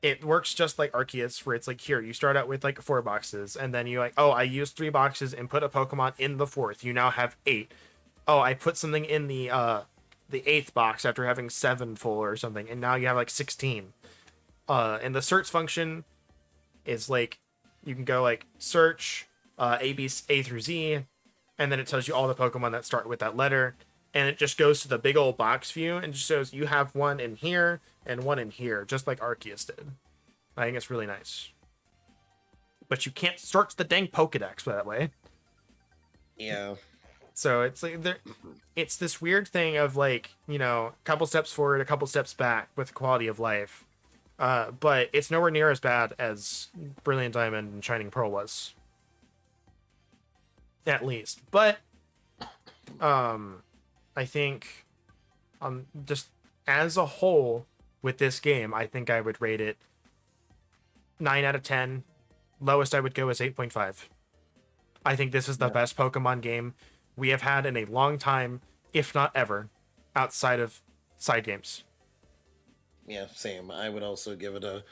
it works just like Arceus, where it's like, here, you start out with like 4 boxes, and then you like, oh, I used 3 boxes and put a Pokemon in the 4th. You now have 8. Oh, I put something in the 8th box after having 7 full or something, and now you have like 16. And the search function is like, you can go like search A through Z, and then it tells you all the Pokemon that start with that letter, and it just goes to the big old box view and just shows you have one in here and one in here, just like Arceus did. I think it's really nice. But you can't search the dang Pokedex that way. Yeah. So it's like it's this weird thing of like, you know, a couple steps forward, a couple steps back with quality of life. But it's nowhere near as bad as Brilliant Diamond and Shining Pearl was. At least. But I think just as a whole with this game, I think I would rate it 9 out of 10. Lowest I would go is 8.5. I think this is the best Pokemon game we have had in a long time, if not ever, outside of side games. Yeah, same. I would also give it a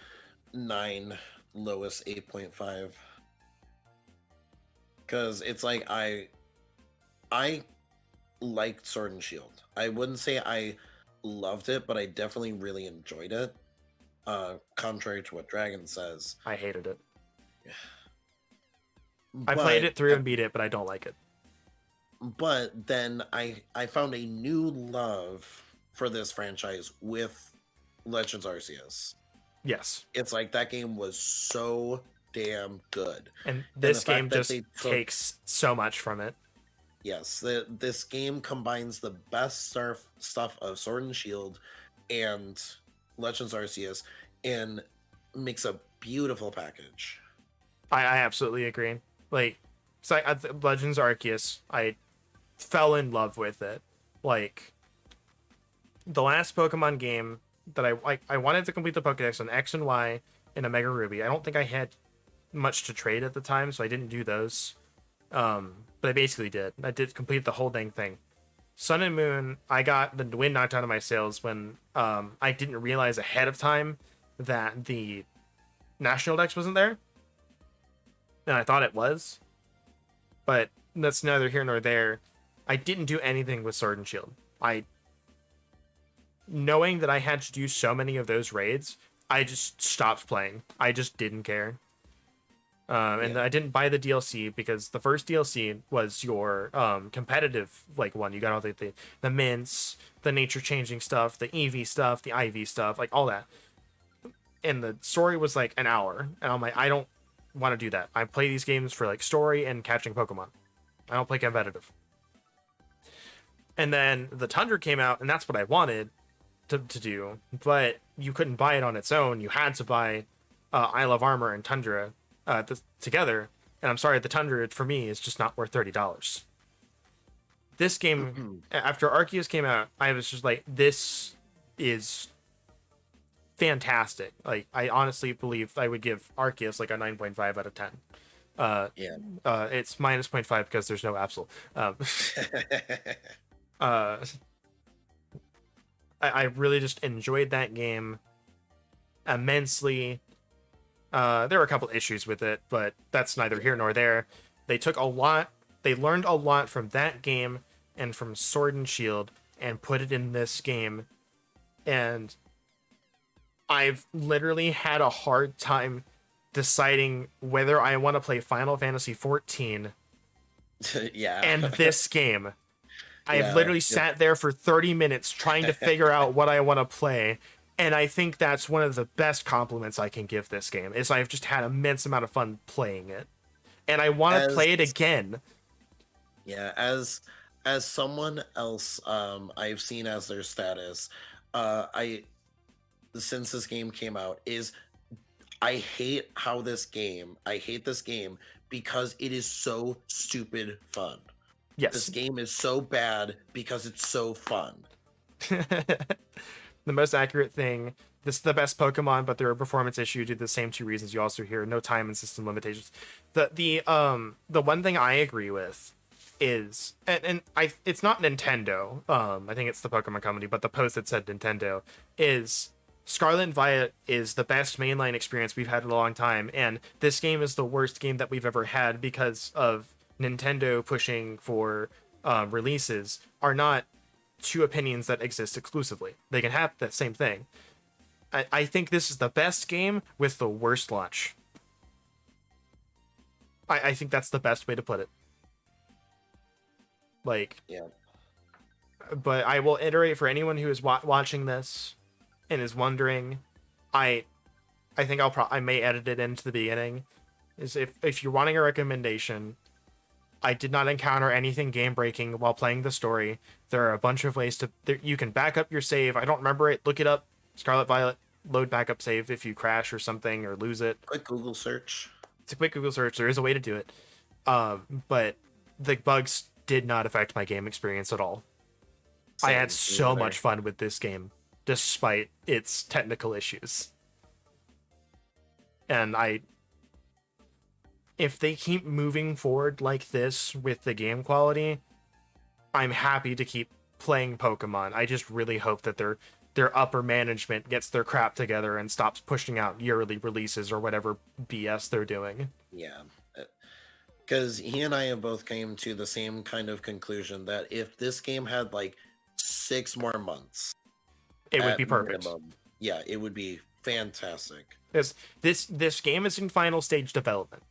9, lowest 8.5. Because it's like I liked Sword and Shield. I wouldn't say I loved it, but I definitely really enjoyed it. Contrary to what Dragon says. I hated it. I played it through and beat it, but I don't like it. But then I found a new love for this franchise with Legends Arceus. Yes. It's like that game was so damn good. And this game just takes so much from it. Yes, this game combines the best stuff of Sword and Shield and Legends Arceus and makes a beautiful package. I absolutely agree. Like, so Legends Arceus, I fell in love with it. Like, the last Pokemon game that I wanted to complete the Pokedex on X and Y in Omega Ruby. I don't think I had much to trade at the time, so I didn't do those. But I basically did. I did complete the whole dang thing. Sun and Moon, I got the wind knocked out of my sails when I didn't realize ahead of time that the National Dex wasn't there. And I thought it was. But that's neither here nor there. I didn't do anything with Sword and Shield. Knowing that I had to do so many of those raids, I just stopped playing. I just didn't care. And I didn't buy the DLC because the first DLC was your competitive like one. You got all the mints, the nature changing stuff, the EV stuff, the IV stuff, like all that. And the story was like an hour, and I'm like, I don't want to do that. I play these games for like story and catching Pokemon. I don't play competitive. And then the Tundra came out, and that's what I wanted to do, but you couldn't buy it on its own. You had to buy I Love Armor and Tundra together, and I'm sorry, the Tundra for me is just not worth $30. This game, after Arceus came out, I was just like, this is fantastic. Like, I honestly believe I would give Arceus like a 9.5 out of 10. It's minus 0.5 because there's no Absol. I really just enjoyed that game immensely. There were a couple issues with it, but that's neither here nor there. They took a lot, they learned a lot from that game and from Sword and Shield and put it in this game. And I've literally had a hard time deciding whether I want to play Final Fantasy 14 Yeah. and this game. I have Yeah, literally yep. sat there for 30 minutes trying to figure out what I want to play. And I think that's one of the best compliments I can give this game is I've just had an immense amount of fun playing it. And I want to As play it again. yeah, as someone else I've seen as their status, I since this game came out is I hate I hate this game because it is so stupid fun. This Yes. game is so bad because it's so fun. The most accurate thing. This is the best Pokemon, but there are performance issues due to the same two reasons you also hear: no time and system limitations. The one thing I agree with is and I it's not Nintendo. I think it's the Pokemon Company, but the post that said Nintendo is Scarlet and Violet is the best mainline experience we've had in a long time, and this game is the worst game that we've ever had because of Nintendo pushing for releases are not two opinions that exist exclusively. They can have that same thing. I think this is the best game with the worst launch. I think that's the best way to put it. Like, Yeah. but I will iterate for anyone who is watching this and is wondering. I think I may edit it into the beginning. Is if you're wanting a recommendation, I did not encounter anything game breaking while playing the story. There are a bunch of ways you can back up your save. I don't remember it. Look it up. Scarlet Violet load backup save if you crash or something or lose it. Quick Google search. It's a quick Google search. There is a way to do it. But the bugs did not affect my game experience at all. I had so much fun with this game, despite its technical issues. And if they keep moving forward like this with the game quality, I'm happy to keep playing Pokemon. I just really hope that their upper management gets their crap together and stops pushing out yearly releases or whatever BS they're doing. Yeah. Because he and I have both came to the same kind of conclusion that if this game had like 6 more months, it would be perfect. Minimum, yeah, it would be fantastic. This game is in final stage development.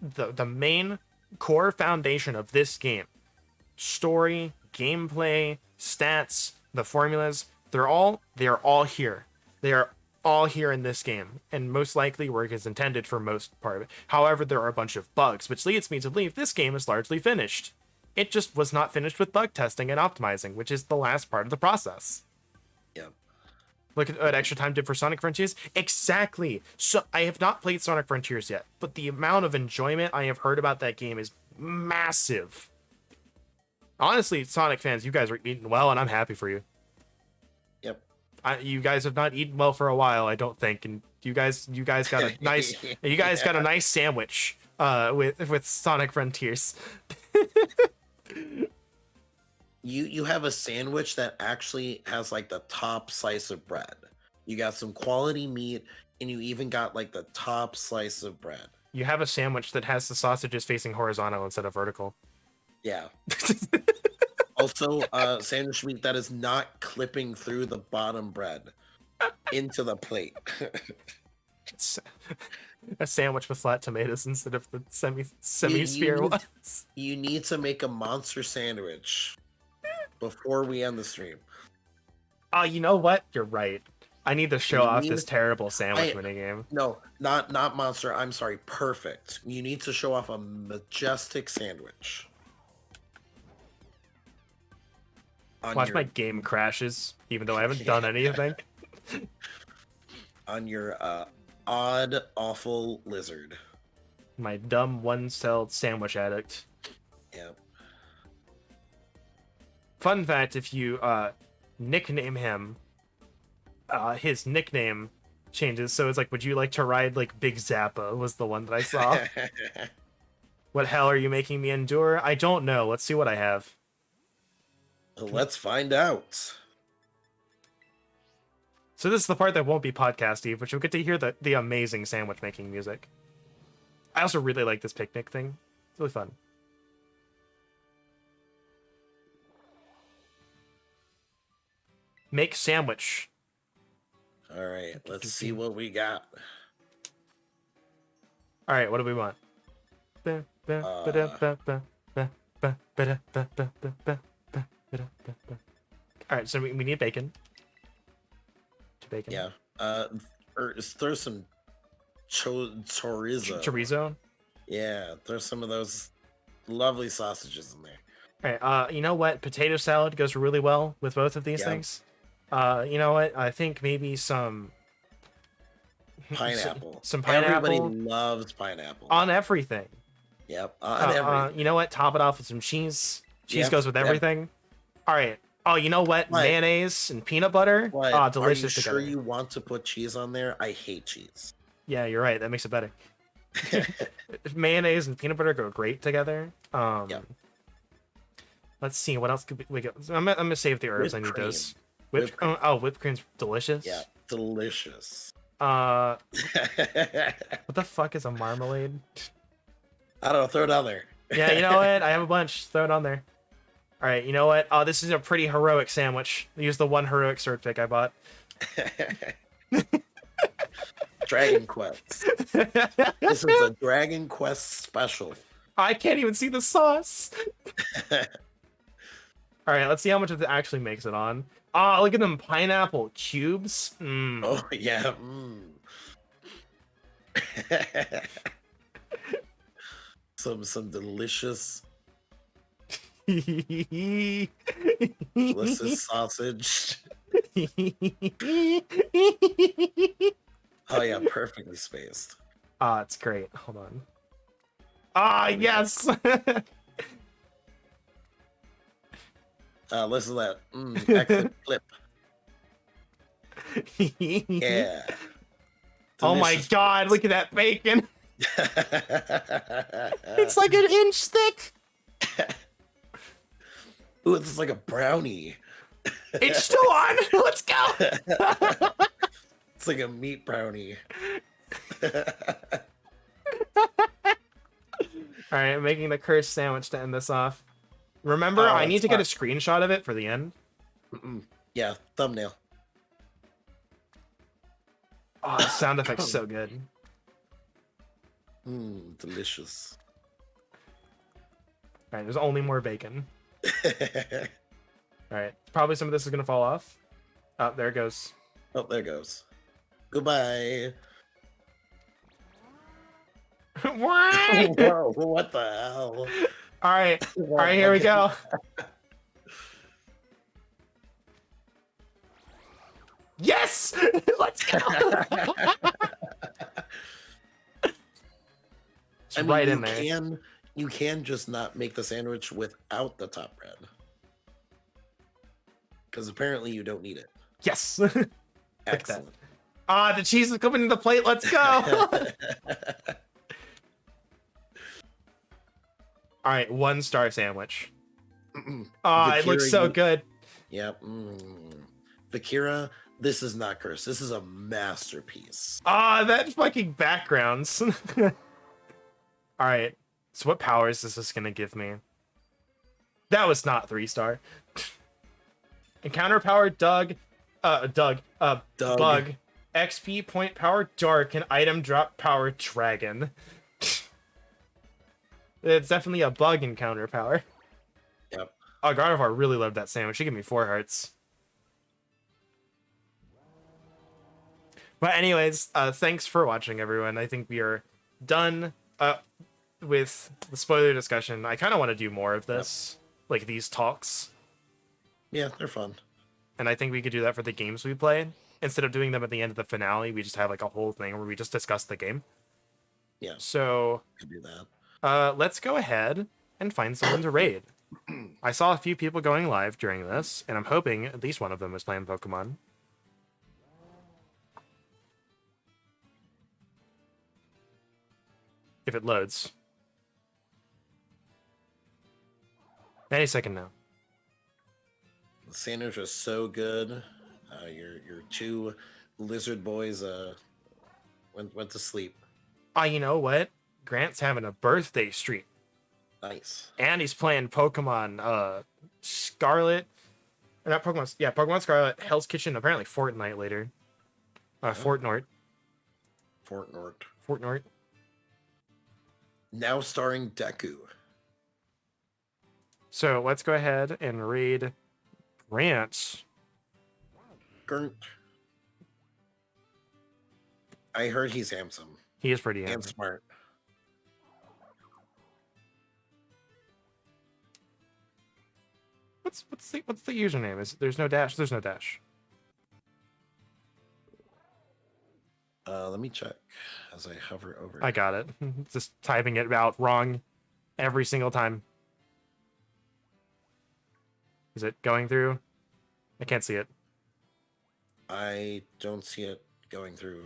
The main core foundation of this game, story, gameplay, stats, the formulas, they are all here. They are all here in this game, and most likely work as intended for most part of it. However, there are a bunch of bugs, which leads me to believe this game is largely finished. It just was not finished with bug testing and optimizing, which is the last part of the process. Yep. Look at what Extra Time did for Sonic Frontiers. Exactly. So I have not played Sonic Frontiers yet, but the amount of enjoyment I have heard about that game is massive. Honestly, Sonic fans, you guys are eating well, and I'm happy for you. Yep. You guys have not eaten well for a while, I don't think, and you guys got a nice got a nice sandwich with Sonic Frontiers. You have a sandwich that actually has like the top slice of bread. You got some quality meat, and you even got like the top slice of bread. You have a sandwich that has the sausages facing horizontal instead of vertical. Yeah. Also, sandwich meat that is not clipping through the bottom bread into the plate. A sandwich with flat tomatoes instead of the semi-sphere ones. You need to make a monster sandwich before we end the stream. Oh, you know what? You're right. I need to show off this terrible sandwich minigame. No, not monster. I'm sorry, perfect. You need to show off a majestic sandwich. Watch my game crashes, even though I haven't done anything. On your odd, awful lizard. My dumb one-celled sandwich addict. Yep. Fun fact, if you nickname him, his nickname changes. So it's like, would you like to ride like Big Zappa was the one that I saw. What hell are you making me endure? I don't know. Let's see what I have. Let's find out. So this is the part that won't be podcasty, but you'll get to hear the amazing sandwich making music. I also really like this picnic thing. It's really fun. Make sandwich. All right, let's see what we got. All right, what do we want? All right, so we need bacon. Bacon. Yeah. Or throw some chorizo. Chorizo. Yeah, throw some of those lovely sausages in there. All right. You know what? Potato salad goes really well with both of these things. You know what? I think maybe some pineapple. Some pineapple. Everybody loves pineapple on everything. Yep. On everything. You know what? Top it off with some cheese. Cheese goes with everything. All right. Oh, you know what? Mayonnaise and peanut butter. Oh, delicious. Are you sure you want to put cheese on there? I hate cheese. Yeah, you're right. That makes it better. Mayonnaise and peanut butter go great together. Yep. Let's see what else could we go. I'm gonna save the herbs. Whipped I need cream. those. Whipped cream. Oh, whipped cream's delicious. Yeah, delicious. What the fuck is a marmalade? I don't know. Throw it on there. Yeah, you know what? I have a bunch. Throw it on there. All right, you know what? Oh, this is a pretty heroic sandwich. Use the one heroic sword pick I bought. Dragon Quest. This is a Dragon Quest special. I can't even see the sauce. All right, let's see how much it actually makes it on. Ah, look at them pineapple cubes. Mm. Oh yeah. Some delicious delicious sausage. Oh yeah, perfectly spaced. Ah, it's great. Hold on. Ah, yes. Listen to that. Excellent flip. Yeah. Oh my god, look at that bacon. It's like an inch thick. Ooh, it's like a brownie. It's still on. Let's go. It's like a meat brownie. All right, I'm making the cursed sandwich to end this off. Remember, I need to get a screenshot of it for the end. Yeah, thumbnail. Oh, the sound effect's so good. Delicious. All right, there's only more bacon. All right, probably some of this is gonna fall off. Oh, there it goes. Oh, there it goes. Goodbye. What? Whoa, what the hell? All right, here we go. Yes, let's go. It's right in there. You can just not make the sandwich without the top bread, because apparently you don't need it. Yes. Excellent. Ah, the cheese is coming to the plate. Let's go. All right, 1-star sandwich. Ah, it looks so good. Yep. Vakira, this is not cursed. This is a masterpiece. Ah, that fucking backgrounds. All right. So what powers is this gonna give me? That was not 3-star. Encounter power Bug. XP point power Dark and item drop power Dragon. It's definitely a bug encounter power. Yep. Oh, Gardevoir really loved that sandwich. She gave me 4 hearts. But anyways, thanks for watching, everyone. I think we are done with the spoiler discussion. I kind of want to do more of this, like these talks. Yeah, they're fun. And I think we could do that for the games we play. Instead of doing them at the end of the finale, we just have like a whole thing where we just discuss the game. Yeah. So could do that. Let's go ahead and find someone to raid. I saw a few people going live during this, and I'm hoping at least one of them is playing Pokemon. If it loads. Any second now. The sandwich was so good. Your two lizard boys went to sleep. You know what? Grant's having a birthday streak, Nice. and he's playing Pokemon Scarlet. Not Pokemon. Yeah, Pokemon Scarlet. Hell's Kitchen. Apparently Fortnite later. Fortnite. Fortnite. Fortnite. Now starring Deku. So let's go ahead and raid Grant. Gurnt. I heard he's handsome. He is pretty And handsome. smart. What's the username? There's no dash? There's no dash. Let me check as I hover over. I got it. Just typing it out wrong every single time. Is it going through? I can't see it. I don't see it going through.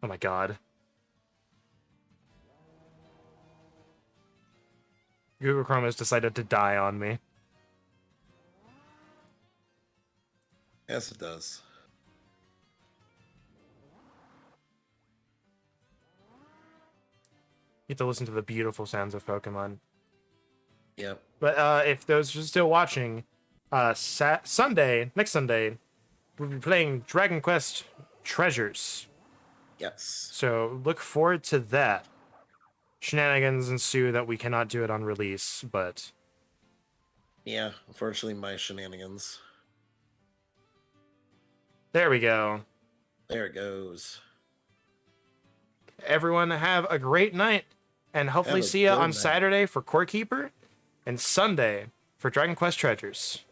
Oh my god. Google Chrome has decided to die on me. Yes, it does. You have to listen to the beautiful sounds of Pokemon. Yep. But if those are still watching, Sunday, next Sunday, we'll be playing Dragon Quest Treasures. Yes. So look forward to that. Shenanigans ensue that we cannot do it on release, but Yeah, unfortunately, my shenanigans. there we go. There it goes. Everyone have a great night, and hopefully Have a see you good on night. Saturday for Core Keeper and Sunday for Dragon Quest Treasures.